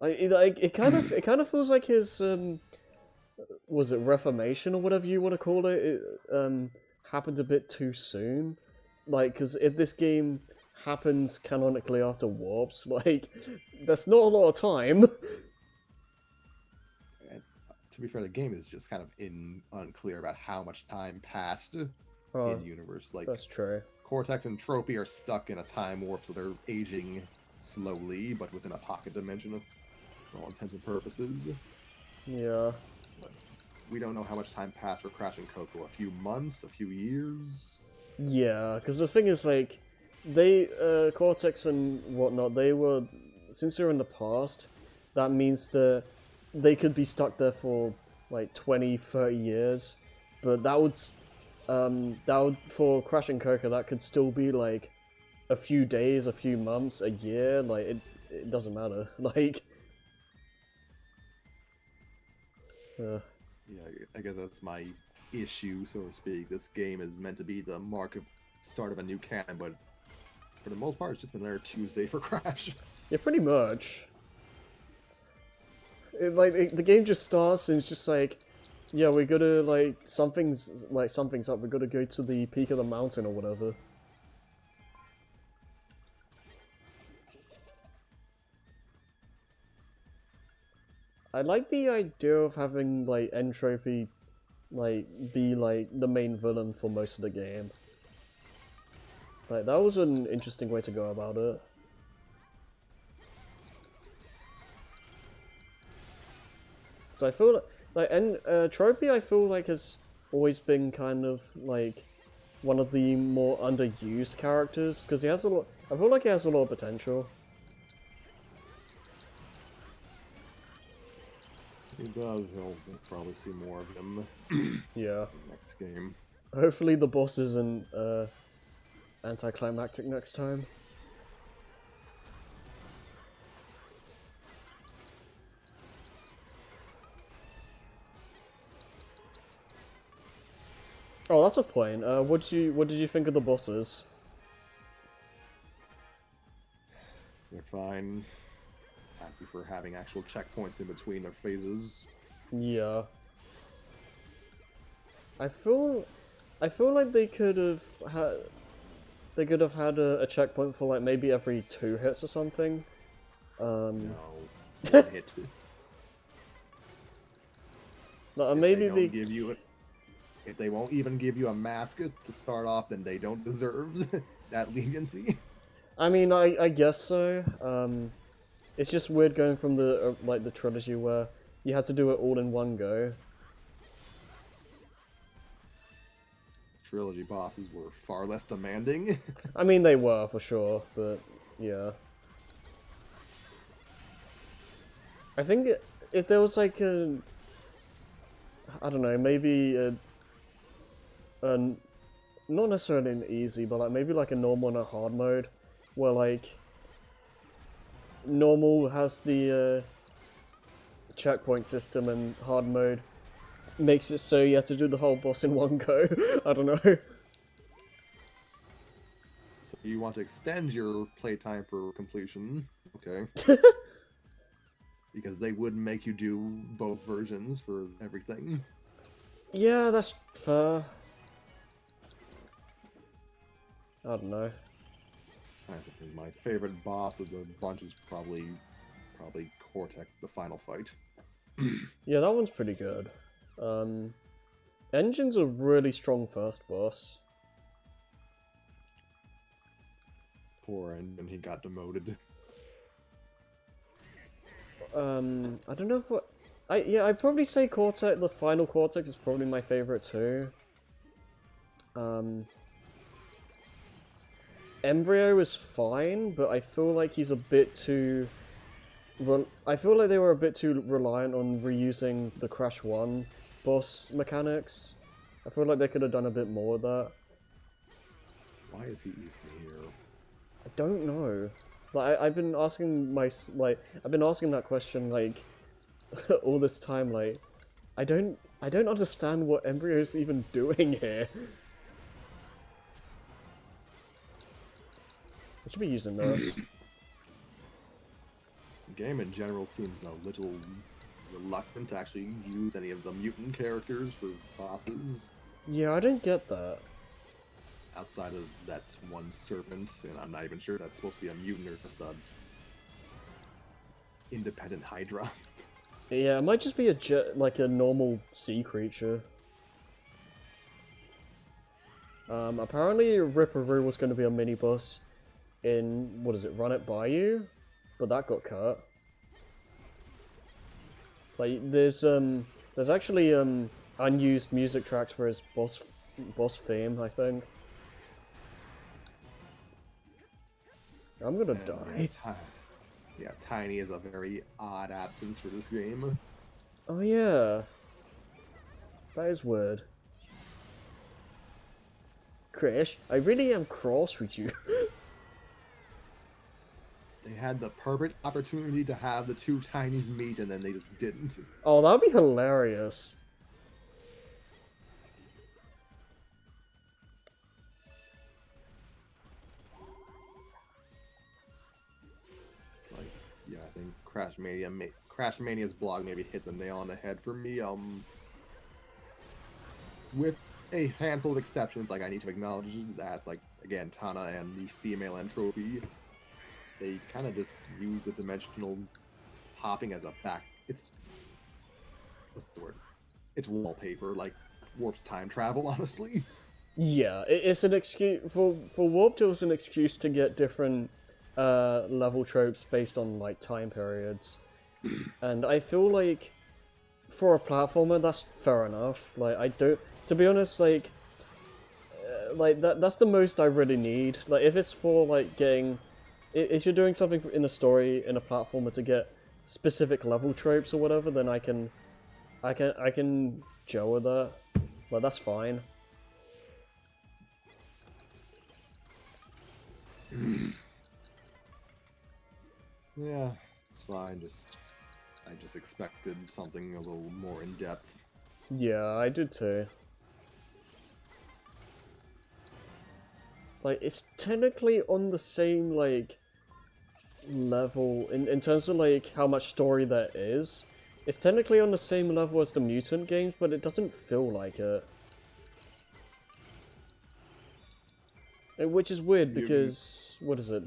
It kind of feels like his was it reformation or whatever you want to call it, happened a bit too soon. Like, because if this game happens canonically after Warps, like, that's not a lot of time. And to be fair, the game is just kind of unclear about how much time passed Oh, in universe. Like that's true. Cortex and Tropy are stuck in a time warp, so they're aging slowly, but within a pocket dimension for all intents and purposes. Yeah. We don't know how much time passed for Crash and Coco. A few months, a few years. Yeah, because the thing is, like, they, Cortex and whatnot, they were, since they're in the past, that means that they could be stuck there for, like, 20, 30 years, but that would, for Crash and Coco, that could still be, like, a few days, a few months, a year, like, it doesn't matter, like, Yeah, I guess that's my issue, so to speak. This game is meant to be the start of a new canon, but for the most part, it's just another Tuesday for Crash. yeah, pretty much. The game just starts and it's just like, yeah, we gotta, like, something's up, we gotta go to the peak of the mountain or whatever. I like the idea of having, like, Entropy, like, be, like, the main villain for most of the game. Like, that was an interesting way to go about it. So I feel Tropy, I feel like, has always been kind of, like, one of the more underused characters, because he has a lot, I feel like he has a lot of potential. He does. We'll probably see more of him Yeah. next game. Hopefully the boss isn't, anticlimactic next time. Oh, that's a point. What did you think of the bosses? They're fine. Happy for having actual checkpoints in between their phases. Yeah. I feel like they could have had a checkpoint for, like, maybe every 2 hits or something. No, one hit. Maybe they don't give you it. If they won't even give you a mask to start off, then they don't deserve that leniency. I mean, I guess so. It's just weird going from the like the trilogy where you had to do it all in one go. Trilogy bosses were far less demanding. I mean, they were for sure, but yeah. I think if there was like a, I don't know, maybe not necessarily an easy, but like maybe like a normal and a hard mode, where like normal has the checkpoint system and hard mode makes it so you have to do the whole boss in one go. I don't know. So you want to extend your playtime for completion, okay? Because they would make you do both versions for everything. Yeah, that's fair. I don't know. I think my favorite boss of the bunch is probably Cortex, the final fight. Yeah, that one's pretty good. Engine's a really strong first boss. Poor Engine, he got demoted. I don't know if what... I'd probably say Cortex, the final Cortex is probably my favorite too. Embryo is fine, but I feel like he's a bit too... I feel like they were a bit too reliant on reusing the Crash 1 boss mechanics. I feel like they could have done a bit more of that. Why is he even here? I don't know. Like I've been asking I've been asking that question like all this time. Like I don't understand what Embryo's even doing here. I should be using this. The game in general seems a little reluctant to actually use any of the mutant characters for bosses. Yeah, I don't get that. Outside of that one serpent, and I'm not even sure that's supposed to be a mutant or just a independent Hydra. Yeah, it might just be a normal sea creature. Apparently Ripperoo was going to be a mini boss in, what is it, Run It By You? But that got cut. Like, there's actually, unused music tracks for his boss theme, I think. I'm gonna die. Yeah, Tiny is a very odd absence for this game. Oh yeah. That is weird. Krish, I really am cross with you. They had the perfect opportunity to have the two Tinies meet, and then they just didn't. Oh, that'd be hilarious. Like, yeah, I think Crash Mania's blog maybe hit the nail on the head for me. With a handful of exceptions, like I need to acknowledge that, like again, Tana and the female entropy, they kind of just use the dimensional hopping as a back. What's the word? It's wallpaper, like warps time travel. Honestly. Yeah, it's an excuse for Warped. It was an excuse to get different level tropes based on like time periods, and I feel like for a platformer that's fair enough. Like I don't, to be honest, like that's the most I really need. Like if it's for like getting, if you're doing something in a story in a platformer to get specific level tropes or whatever, then I can gel with that. Like that's fine. Yeah, it's fine. I just expected something a little more in depth. Yeah, I did too. Like, it's technically on the same, like, level, in terms of, like, how much story there is. It's technically on the same level as the Mutant games, but it doesn't feel like it. Which is weird, because, what is it,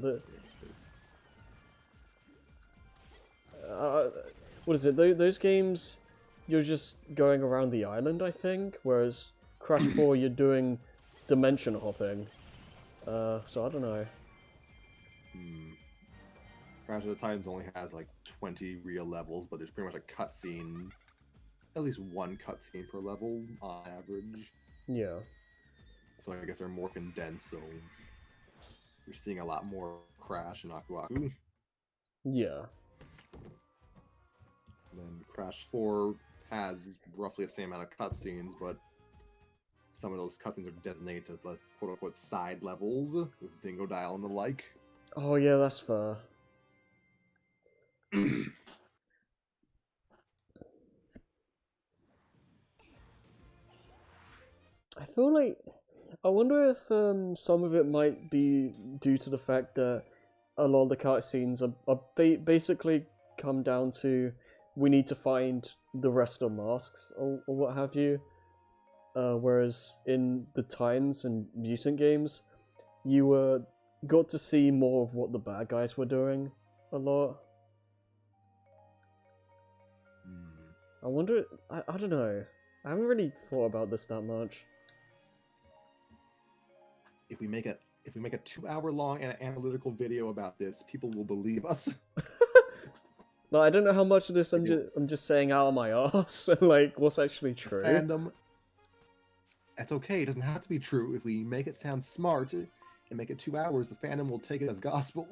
what is it, those games, you're just going around the island, I think, whereas Crash 4, you're doing dimension hopping. So I don't know. Crash of the Titans only has like 20 real levels, but there's pretty much a cutscene, at least one cutscene per level on average. Yeah. So I guess they're more condensed, so you're seeing a lot more Crash and Aku Aku. Yeah. Then Crash 4 has roughly the same amount of cutscenes, but some of those cutscenes are designated as the quote-unquote side levels with Dingo Dial and the like. Oh yeah, that's fair. I feel like, I wonder if some of it might be due to the fact that a lot of the cutscenes are basically come down to we need to find the rest of the masks or what have you. Whereas in the Titans and Mutant games, you got to see more of what the bad guys were doing a lot. I wonder, I don't know. I haven't really thought about this that much. If we make a 2-hour-long analytical video about this, people will believe us. No, I don't know how much of this I'm just saying out of my arse, like what's actually true. Fandom. That's okay. It doesn't have to be true. If we make it sound smart and make it 2 hours, the fandom will take it as gospel.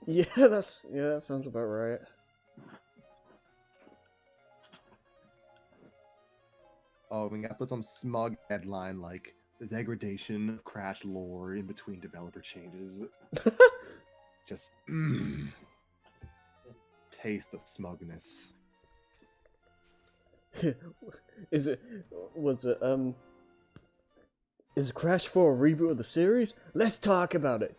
Yeah, that sounds about right. Oh, we gotta put some smug headline like the degradation of Crash lore in between developer changes. Just taste the smugness. Is Crash 4 a reboot of the series? Let's talk about it.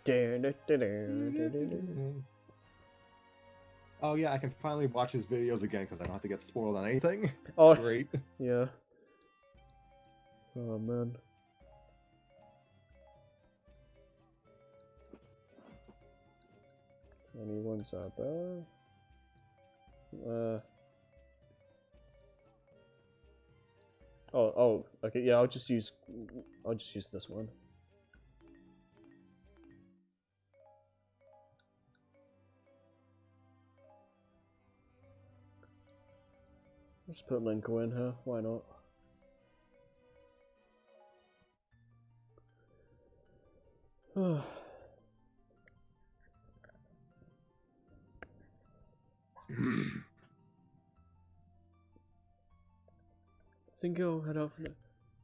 Oh yeah, I can finally watch his videos again because I don't have to get spoiled on anything. Oh, Great. Yeah. Oh man. Anyone's up there? Oh, okay, yeah, I'll just use this one. Let's put Linko in here, why not? I think I'll head off.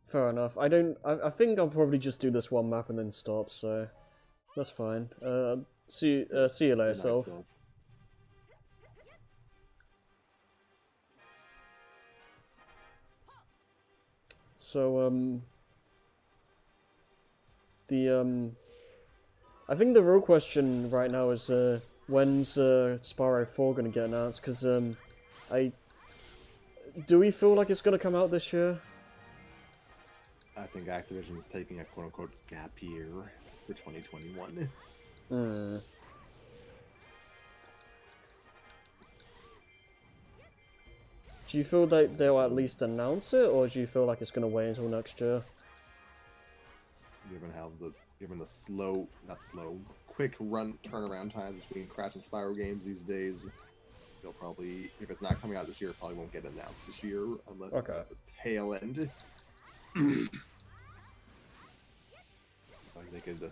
Fair enough. I think I'll probably just do this one map and then stop. So that's fine. See you later, Soph. So I think the real question right now is when's Spyro 4 gonna get announced? Because do we feel like it's gonna come out this year? I think Activision is taking a quote-unquote gap year for 2021. Do you feel like they'll at least announce it, or do you feel like it's gonna wait until next year? Given the quick turnaround times between Crash and Spyro games these days, they'll probably, if it's not coming out this year, it probably won't get announced this year unless it's at the tail end. Like they could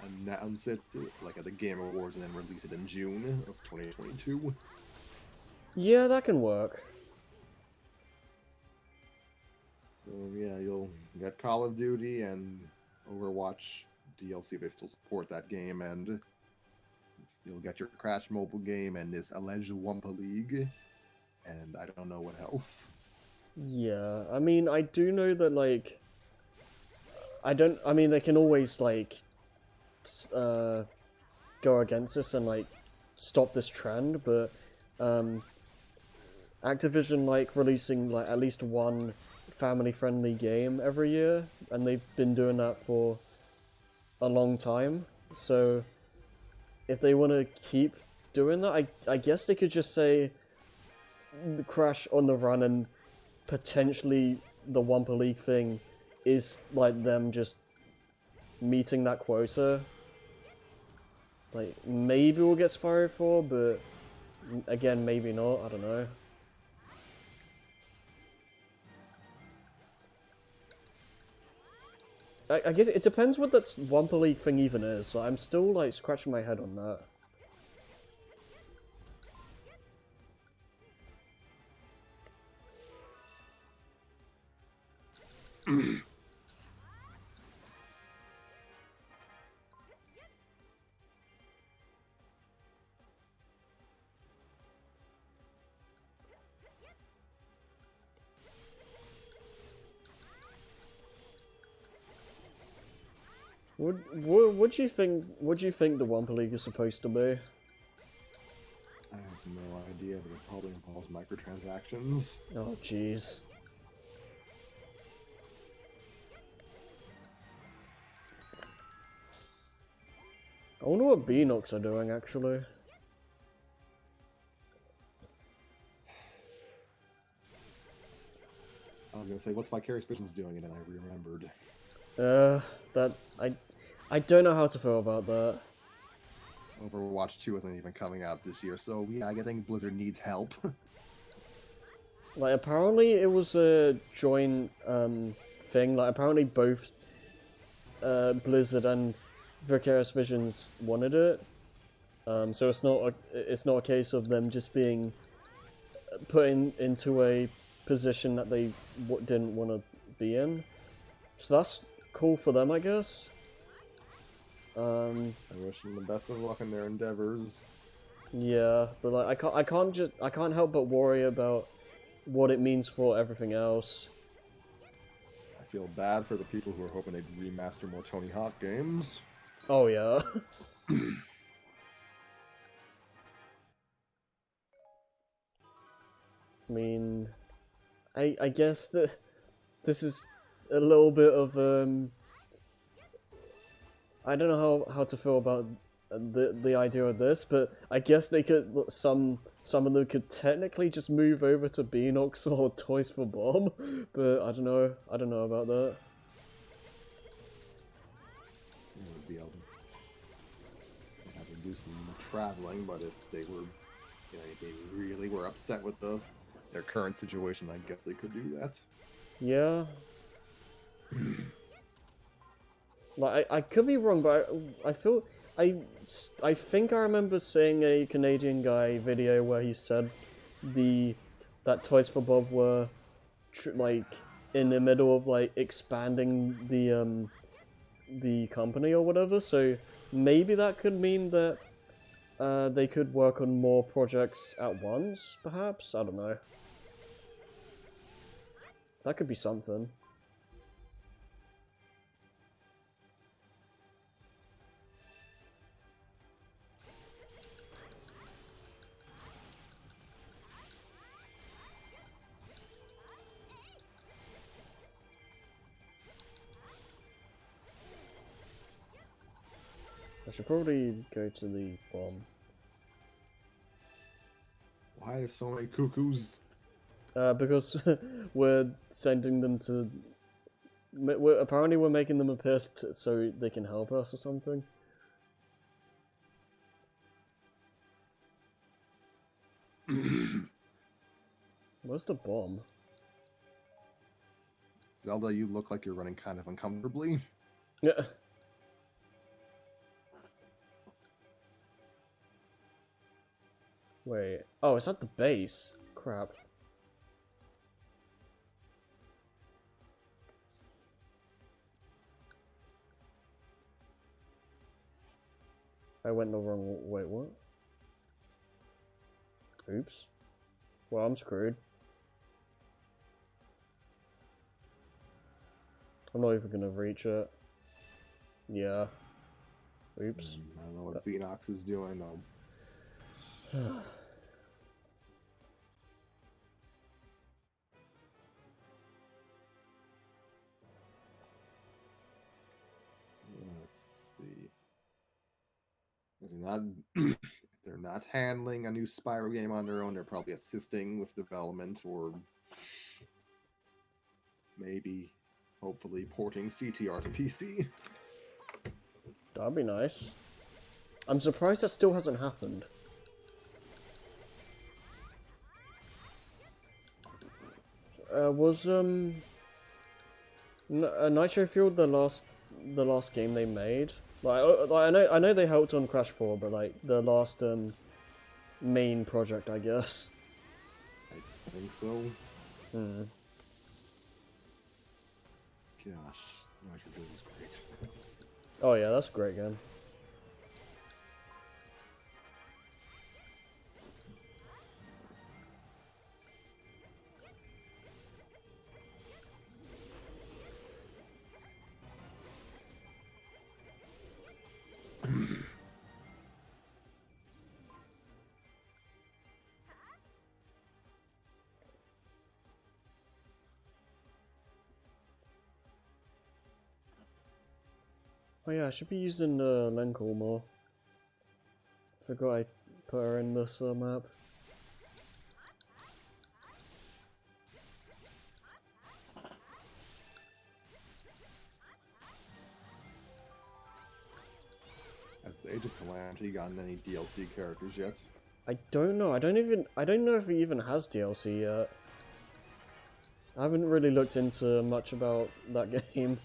announce it like at the Game Awards and then release it in June of 2022. Yeah, that can work. So yeah, you'll get Call of Duty and Overwatch DLC if they still support that game, and you'll get your Crash mobile game and this alleged Wumpa League, and I don't know what else. Yeah, I mean, I do know that, like, I mean, they can always, like, go against this and, like, stop this trend, but, Activision, like, releasing, like, at least one family-friendly game every year, and they've been doing that for a long time, so if they want to keep doing that, I guess they could just say the Crash on the Run and potentially the Wumpa League thing is like them just meeting that quota. Like, maybe we'll get Spyro 4, but again, maybe not, I don't know. I guess it depends what that Wumpa League thing even is, so I'm still like scratching my head on that. What do you think? What do you think the Wumpa League is supposed to be? I have no idea, but it probably involves microtransactions. Oh, jeez. I wonder what Beanox are doing, actually. I was gonna say, what's Vicarious Visions doing, and then I remembered. That I don't know how to feel about that. Overwatch 2 isn't even coming out this year, so yeah, I think Blizzard needs help. Like, apparently it was a joint thing. Like, apparently both Blizzard and Vicarious Visions wanted it. So it's not a case of them just being put into a position that they didn't want to be in. So that's cool for them, I guess. I wish them the best of luck in their endeavors. Yeah, but like I can't help but worry about what it means for everything else. I feel bad for the people who are hoping they'd remaster more Tony Hawk games. Oh yeah. I mean, I guess that this is a little bit of I don't know how to feel about the idea of this, but I guess they could some of them could technically just move over to Beanox or Toys for Bob, but I don't know about that. They would be able to have to do some traveling, but if they were, if they really were upset with their current situation, I guess they could do that. Yeah. Like, I could be wrong, but I feel... I think I remember seeing a Canadian guy video where he said that Toys for Bob were, like, in the middle of, like, expanding the company or whatever, so maybe that could mean that they could work on more projects at once, perhaps? I don't know. That could be something. I should probably go to the bomb. Why are so many cuckoos? Because we're sending them to... apparently we're making them appear so they can help us or something. Where's the bomb? Zelda, you look like you're running kind of uncomfortably. Yeah. Wait. Oh, it's at the base. Crap. I went the wrong... Wait, what? Oops. Well, I'm screwed. I'm not even gonna reach it. Yeah. Oops. I don't know what Beanox is doing, though. Let's see. If they're not handling a new Spyro game on their own, they're probably assisting with development or maybe, hopefully, porting CTR to PC. That'd be nice. I'm surprised that still hasn't happened. Was Nitro Fuel the last game they made? Like I know they helped on Crash 4, but like the last main project, I guess. I think so. Hmm. Gosh, Nitro Fuel is great. Oh yeah, that's a great game. Oh yeah, I should be using Lenkel more. Forgot I put her in this map. Land. He gotten any DLC characters yet? I don't know. I don't know if he even has DLC yet. I haven't really looked into much about that game.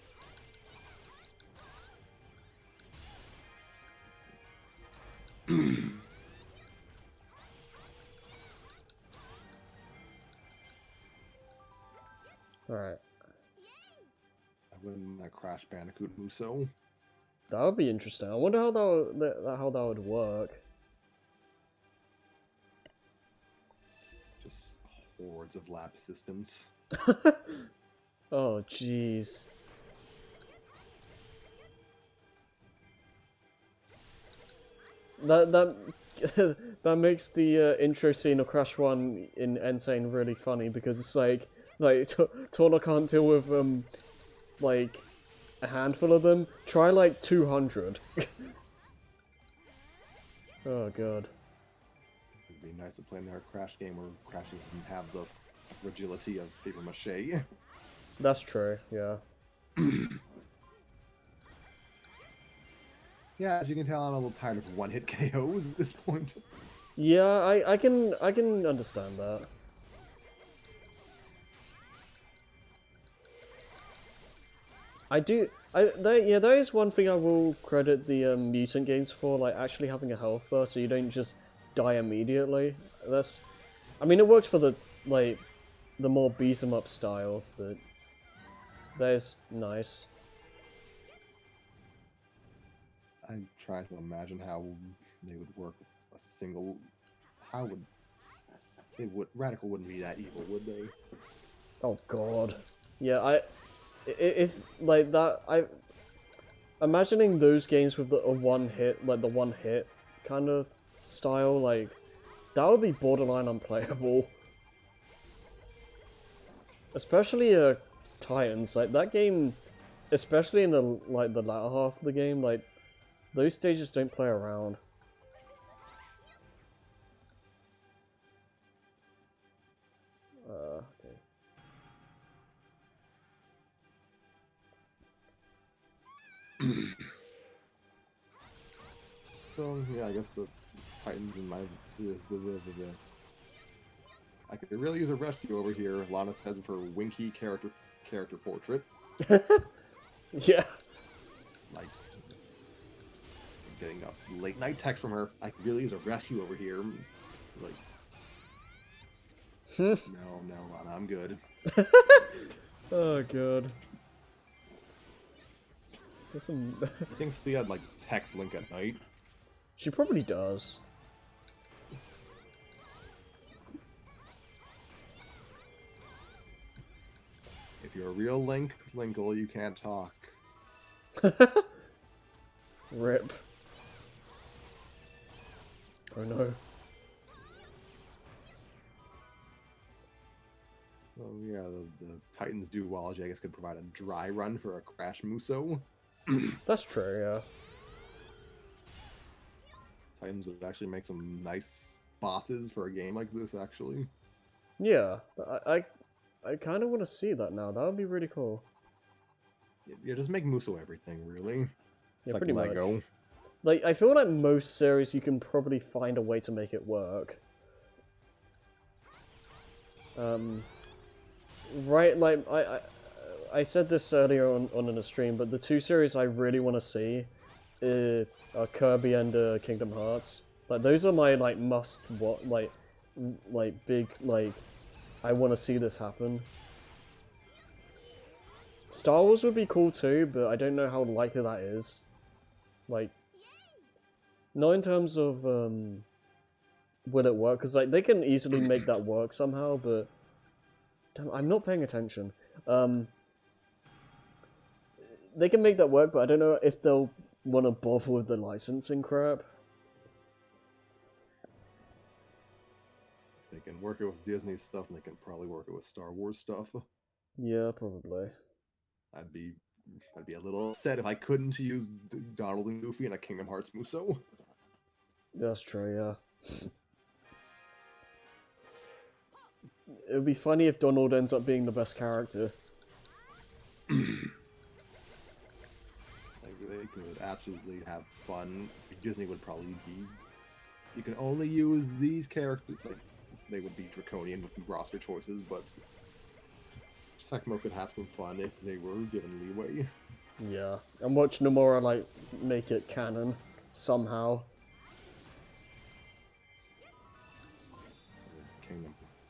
Alright. I wouldn't Crash Bandicoot Muso. That would be interesting. I wonder how how that would work. Just hordes of lab assistants. Oh, jeez. That that makes the intro scene of Crash 1 in Insane really funny because it's like Torna can't deal with like a handful of them. Try like 200. Oh god. It'd be nice to play another Crash game where Crash doesn't have the fragility of paper mache. That's true. Yeah. Yeah, as you can tell, I'm a little tired of one-hit KOs at this point. Yeah, I can understand that. Yeah, that is one thing I will credit the mutant games for, like actually having a health bar so you don't just die immediately. I mean, it works for the more beat 'em up style, but that is nice. I'm trying to imagine how they would work with a single. How would they would Radical wouldn't be that evil, would they? Oh god. Yeah, if like that, imagining those games with a one hit, like the one hit kind of style, like that would be borderline unplayable. Especially Titans, like that game, especially in the the latter half of the game, like those stages don't play around. Okay. So yeah, I guess the Titans in my I could really use a rescue over here. Lana says for Winky character portrait. Yeah. Like getting a late night text from her. I could really use a rescue over here. Like no, Lana, I'm good. Oh god. There's some. You think she had like text Link at night? She probably does. If you're a real Linkle, you can't talk. Rip. Oh no. Oh yeah, the Titans duology I guess could provide a dry run for a Crash Muso. That's true, yeah. Titans would actually make some nice bosses for a game like this, actually. Yeah, I kind of want to see that now. That would be really cool. Yeah, just make Muso everything, really. It's Yeah, like pretty Lego. much. Like, I feel like most series you can probably find a way to make it work. Right, like, I said this earlier on a stream, but the two series I really want to see are Kirby and Kingdom Hearts. Like, those are my, like, must-watch, like, big, like, I want to see this happen. Star Wars would be cool too, but I don't know how likely that is. Like, not in terms of, will it work? Because, like, they can easily make that work somehow, but damn, I'm not paying attention. They can make that work, but I don't know if they'll want to bother with the licensing crap. They can work it with Disney stuff, and they can probably work it with Star Wars stuff. Yeah, probably. I'd be a little upset if I couldn't use Donald and Goofy in a Kingdom Hearts Muso. That's true, yeah. It would be funny if Donald ends up being the best character. Like, they could absolutely have fun Disney would probably be, you can only use these characters. Like, they would be draconian with roster choices, but Tecmo could have some fun if they were given leeway. Yeah, and watch Nomura like make it canon somehow.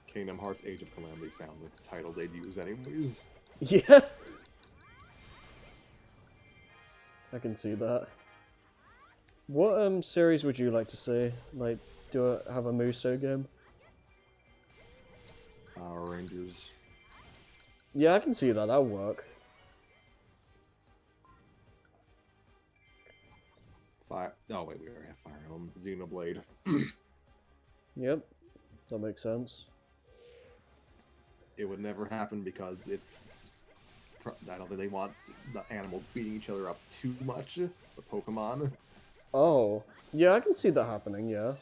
Kingdom Hearts Age of Calamity sounds like the title they'd use anyways. Yeah, I can see that. What series would you like to see? Like, do I have a Muso game? Power Rangers. Yeah, I can see that. That'll work. Oh wait, we already have Fire Emblem. Xenoblade. Yep, that makes sense. It would never happen because it's. I don't think they want the animals beating each other up too much. The Pokemon. Oh, yeah, I can see that happening. Yeah.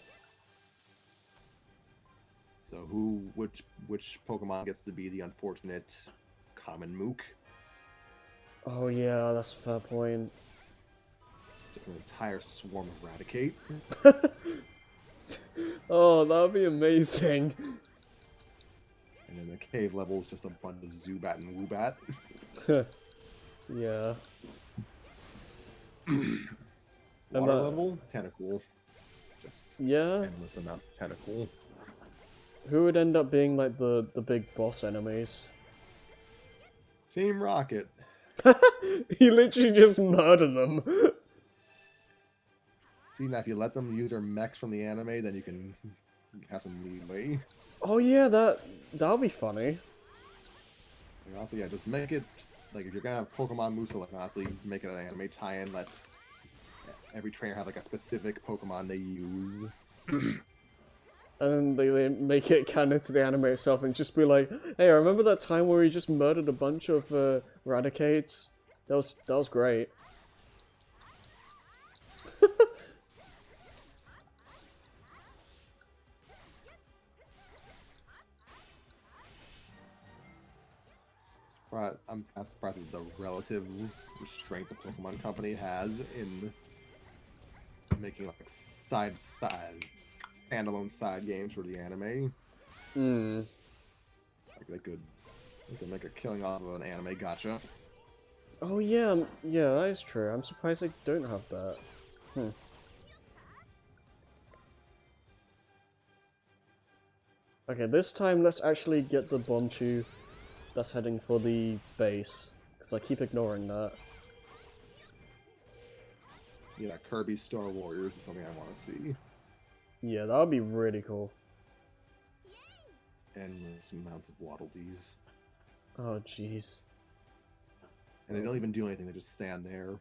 So which Pokemon gets to be the unfortunate common mook? Oh yeah, that's a fair point. Just an entire swarm of Eradicate. Oh, that would be amazing. And then the cave level is just a bunch of Zubat and Woobat. Yeah. Water level? Tentacool. Just Yeah. endless amounts of Tentacool. Who would end up being like the big boss enemies? Team Rocket. He literally just murdered them. See, now if you let them use their mechs from the anime, then you can have some leeway. Oh yeah, that'll be funny. And also, yeah, just make it, like, if you're gonna have Pokemon Muso, like, honestly, make it an anime tie-in, let every trainer have, like, a specific Pokemon they use. And then they make it canon to the anime itself and just be like, hey, I remember that time where we just murdered a bunch of Radicates? That was great. I'm surprised at the relative restraint the Pokemon Company has in making, like, standalone side games for the anime. Hmm. Like, they could make a killing off of an anime gacha. Oh yeah, yeah, that is true. I'm surprised they don't have that. Okay, this time let's actually get the Bonchu that's heading for the base, because I keep ignoring that. Yeah, Kirby Star Warriors is something I want to see. Yeah, that would be really cool. Endless amounts of Waddle Dees. Oh jeez. And they don't even do anything, they just stand there.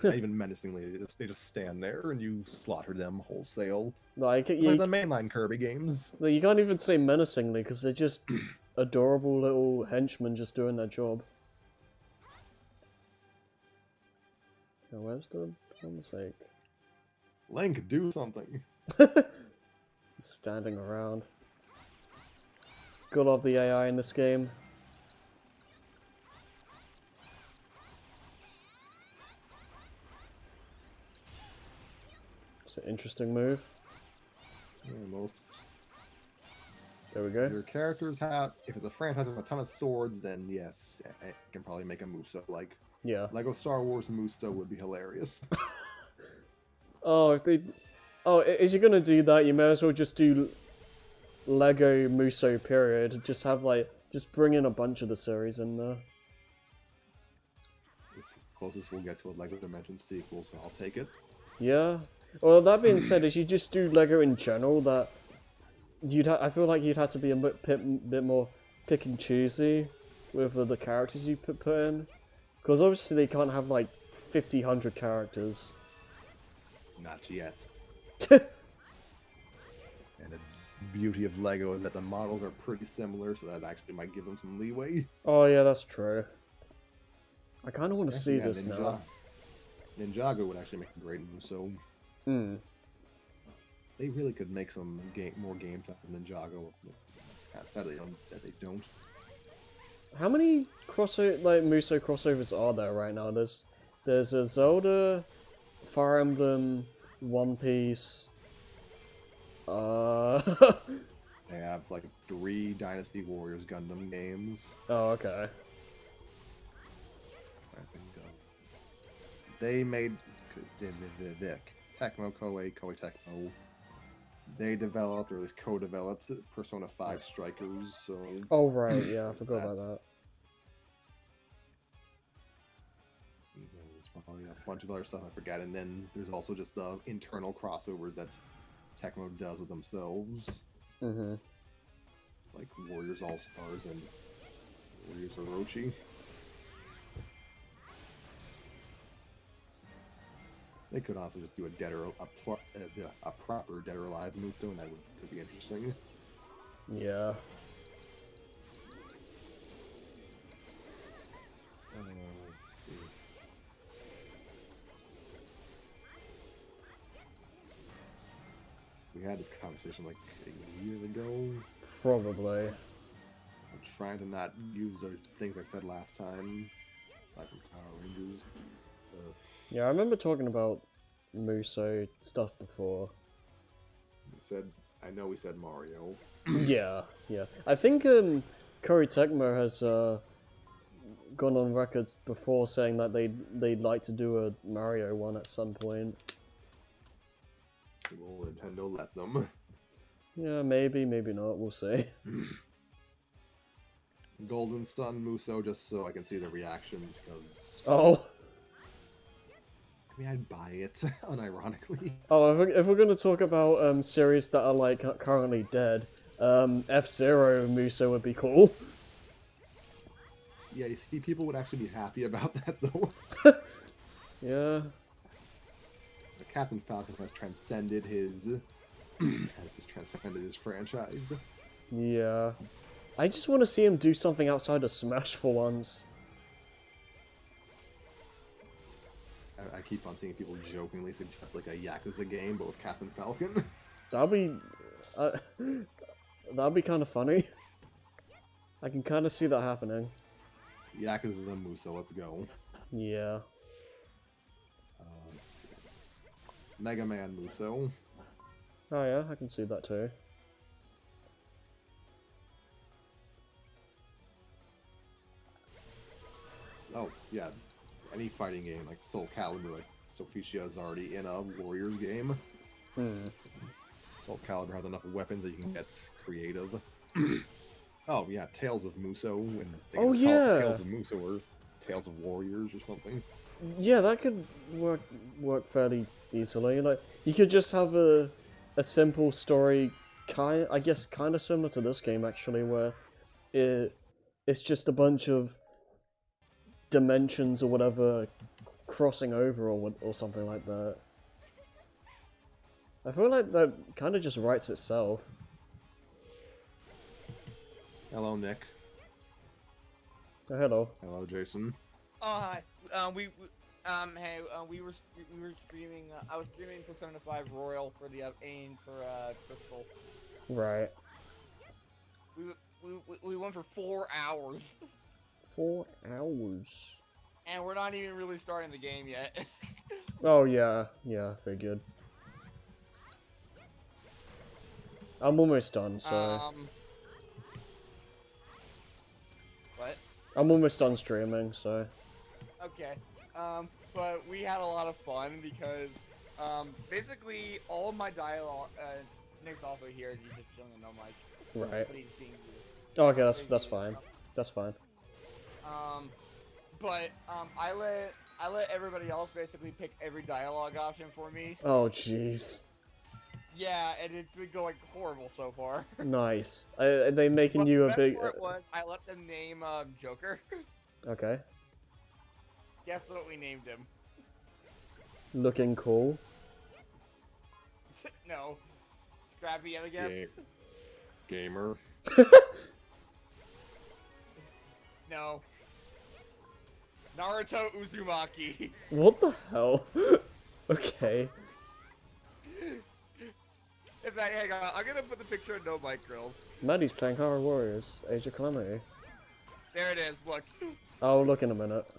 Not even menacingly, they just stand there and you slaughter them wholesale. Like, It's like the mainline Kirby games. you can't even say menacingly, because they're just adorable little henchmen just doing their job. Now, where's the mistake? Link, do something. Just standing around. Gotta love the AI in this game. It's an interesting move. Yeah, most There we go. your characters have, if it's a franchise with a ton of swords, then yes, it can probably make a Muso. Like, Yeah. Lego Star Wars Muso would be hilarious. Oh, if they... Oh, if you're gonna do that, you may as well just do Lego Muso period. Just have, like... Just bring in a bunch of the series in there. It's the closest we'll get to a Lego Dimensions sequel, so I'll take it. Yeah. Well, that being said, if you just do Lego in general, that... I feel like you'd have to be a bit more pick and choosy with the characters you put in. Because obviously they can't have, like, 100 characters. Not yet. And the beauty of Lego is that the models are pretty similar, so that actually might give them some leeway. Oh yeah, that's true. I kind of want to see Yeah, this now. Ninjago would actually make a great Muso. Hmm. They really could make some more games out of Ninjago. It's kind of sad that they don't. How many Muso crossovers are there right now? There's a Zelda, Fire Emblem, One Piece. They have like 3 Dynasty Warriors Gundam games. Oh, okay. I think they made Tecmo Koei Tecmo. They developed, or at least co-developed, Persona 5 Strikers. So Oh right, yeah, I forgot about that. there's probably a bunch of other stuff I forgot, and then there's also just the internal crossovers that Tecmo does with themselves, like Warriors All Stars and Warriors Orochi. They could also just do a proper Dead or Alive move, though, and that could be interesting. Yeah. Let's see. We had this conversation like a year ago. Probably. I'm trying to not use the things I said last time, aside from Power Rangers. Yeah, I remember talking about Muso stuff before. I know we said Mario. Yeah. I think Koei Tecmo has gone on record before saying that they'd like to do a Mario one at some point. Will Nintendo let them? Yeah, maybe not. We'll see. Golden Sun Muso, just so I can see the reaction, because Oh. I mean, I'd buy it, unironically. Oh, if we're gonna talk about series that are like currently dead, F-Zero Muso would be cool. Yeah, you see, people would actually be happy about that, though. Yeah. The Captain Falcon has transcended his franchise. Yeah. I just want to see him do something outside of Smash for once. I keep on seeing people jokingly suggest like a Yakuza game, but with Captain Falcon. That'd be kind of funny. I can kind of see that happening. Yakuza and Muso, let's go. Yeah. Let's see this. Mega Man Muso. Oh yeah, I can see that too. Oh yeah, any fighting game like Soul Calibur, like Sophicia is already in a Warriors game. Soul Calibur has enough weapons that you can get creative. Oh yeah, Tales of Muso. And Oh yeah, Tales of Muso or Tales of Warriors or something. Yeah, that could work fairly easily. Like you could just have a simple story, I guess kind of similar to this game actually, where it's just a bunch of dimensions or whatever crossing over or something like that. I feel like that kind of just writes itself. Hello, Nick. Oh, hello. Hello, Jason. Oh hi. We were streaming. I was streaming Persona 5 Royal for the aim for Crystal. Right. We went for 4 hours. 4 hours. And we're not even really starting the game yet. Oh yeah, figured. I'm almost done, so. What? I'm almost done streaming, so. Okay. But we had a lot of fun because, basically all of my dialogue. Nick's also here. He's just chilling no mic. Right. But he's being used. Oh, okay, that's fine. That's fine. I let everybody else basically pick every dialogue option for me. Oh, jeez. Yeah, and it's been going horrible so far. Nice. Are they making you a big? I let them name Joker. Okay. Guess what we named him? Looking cool. No. Scrappy, I guess. Gamer. No. Naruto Uzumaki. What the hell? Okay. In fact, hang on. I'm gonna put the picture of No Mic Girls. Maddie's playing Horror Warriors, Age of Calamity. There it is. Look. I'll look in a minute.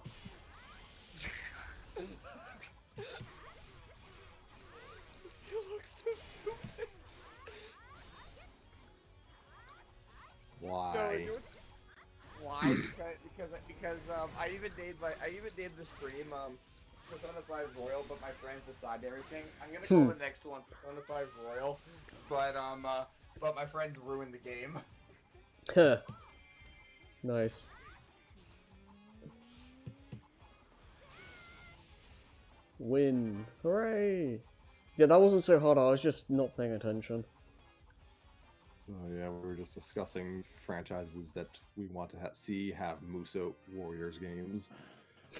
I even named the stream Persona 5 Royal, but my friends decide everything. I'm gonna call the next one Persona 5 Royal, but my friends ruined the game. Huh. Nice. Win. Hooray! Yeah, that wasn't so hard, I was just not paying attention. So yeah, we were just discussing franchises that we want to see have Muso Warriors games.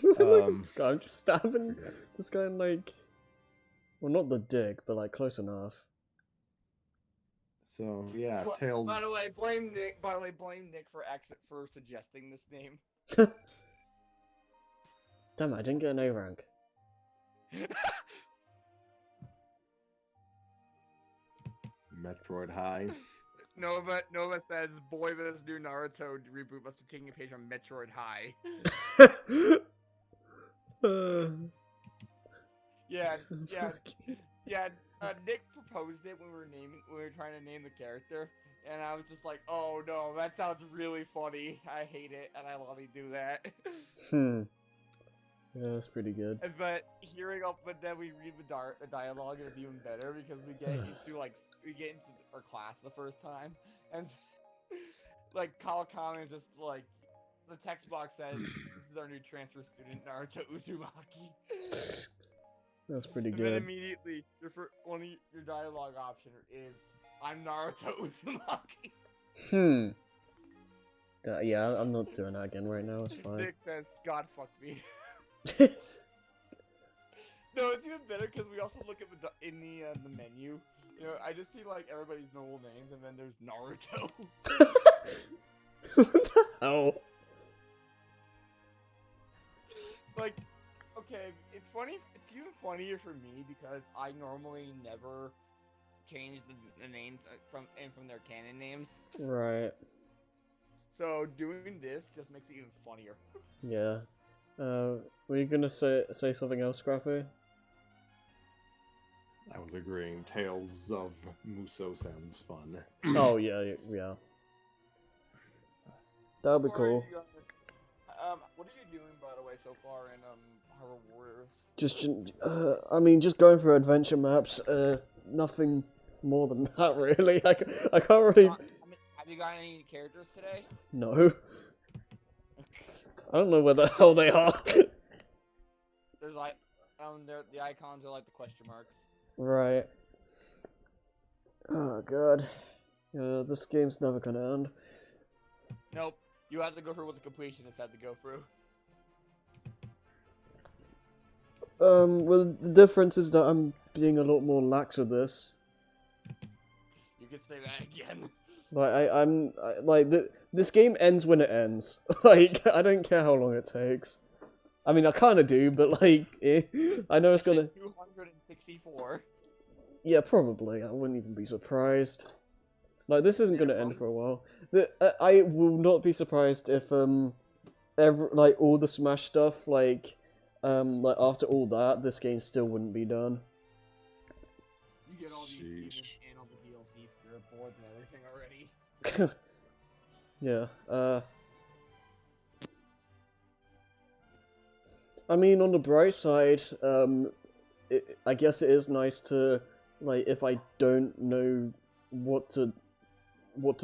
This guy, I'm just stabbing this guy in like... Well, not the dick, but like close enough. So yeah, Tails. By the way, blame Nick for suggesting this name. Damn it, I didn't get an A rank. Metroid High. Nova says, boy, this new Naruto reboot must be taking a page from Metroid High. Yeah. Nick proposed it when we were trying to name the character, and I was just like, oh no, that sounds really funny. I hate it, and I let me do that. Yeah, that's pretty good. But then we read the dialogue, and it's even better because we get into our class the first time, and like Kawakami is just like, the text box says, "This is our new transfer student, Naruto Uzumaki." That's pretty And good. then immediately, your dialogue option is, "I'm Naruto Uzumaki." Yeah, I'm not doing that again right now, it's fine. Nick says, "God fuck me." No, it's even better because we also look at in the menu. You know, I just see like everybody's normal names, and then there's Naruto. What the hell? Like, okay, it's funny. It's even funnier for me because I normally never change the names from their canon names. Right. So doing this just makes it even funnier. Yeah. Were you gonna say something else, Scrappy? I was agreeing. Tales of Muso sounds fun. Oh yeah. That'll be cool. What are you doing, by the way, so far in Hyrule Warriors? Just going through adventure maps. Nothing more than that, really. I can't really. Have you got any characters today? No. I don't know where the hell they are. There's like, the icons are like the question marks. Right. Oh god. Yeah, this game's never gonna end. Nope. You have to go through what the completionists had to go through. Well, the difference is that I'm being a lot more lax with this. You could say that again. Like, this game ends when it ends. Like, I don't care how long it takes. I mean, I kind of do, but like, I know it's gonna... 264. Yeah, probably. I wouldn't even be surprised. Like, this isn't gonna end for a while. I will not be surprised if, all the Smash stuff, like, after all that, this game still wouldn't be done. You get all the Sheesh. achievements and all the DLC spirit boards and everything already. Yeah, I mean, on the bright side, I guess it is nice to, like, if I don't know what to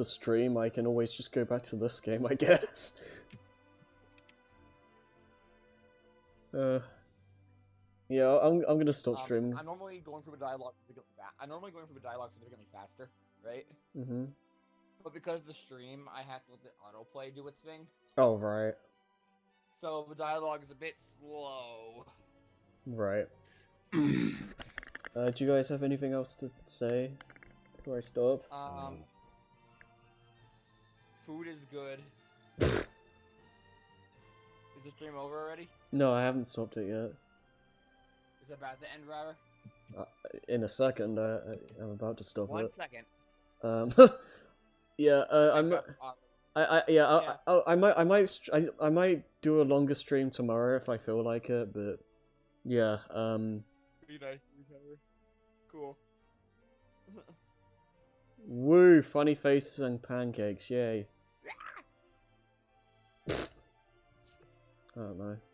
stream, I can always just go back to this game, I guess. Yeah, I'm gonna stop streaming. I'm normally going through a dialogue significantly faster, right? Mm-hmm. But because of the stream, I have to let the autoplay do its thing. Oh, right. So the dialogue is a bit slow. Right. Do you guys have anything else to say before I stop? Food is good. Is the stream over already? No, I haven't stopped it yet. Is it about to end, Robert? In a second, I'm about to stop it. 1 second. Yeah, I might do a longer stream tomorrow if I feel like it, but yeah, Be nice, recover. Cool. Woo, funny faces and pancakes, yay. I don't know.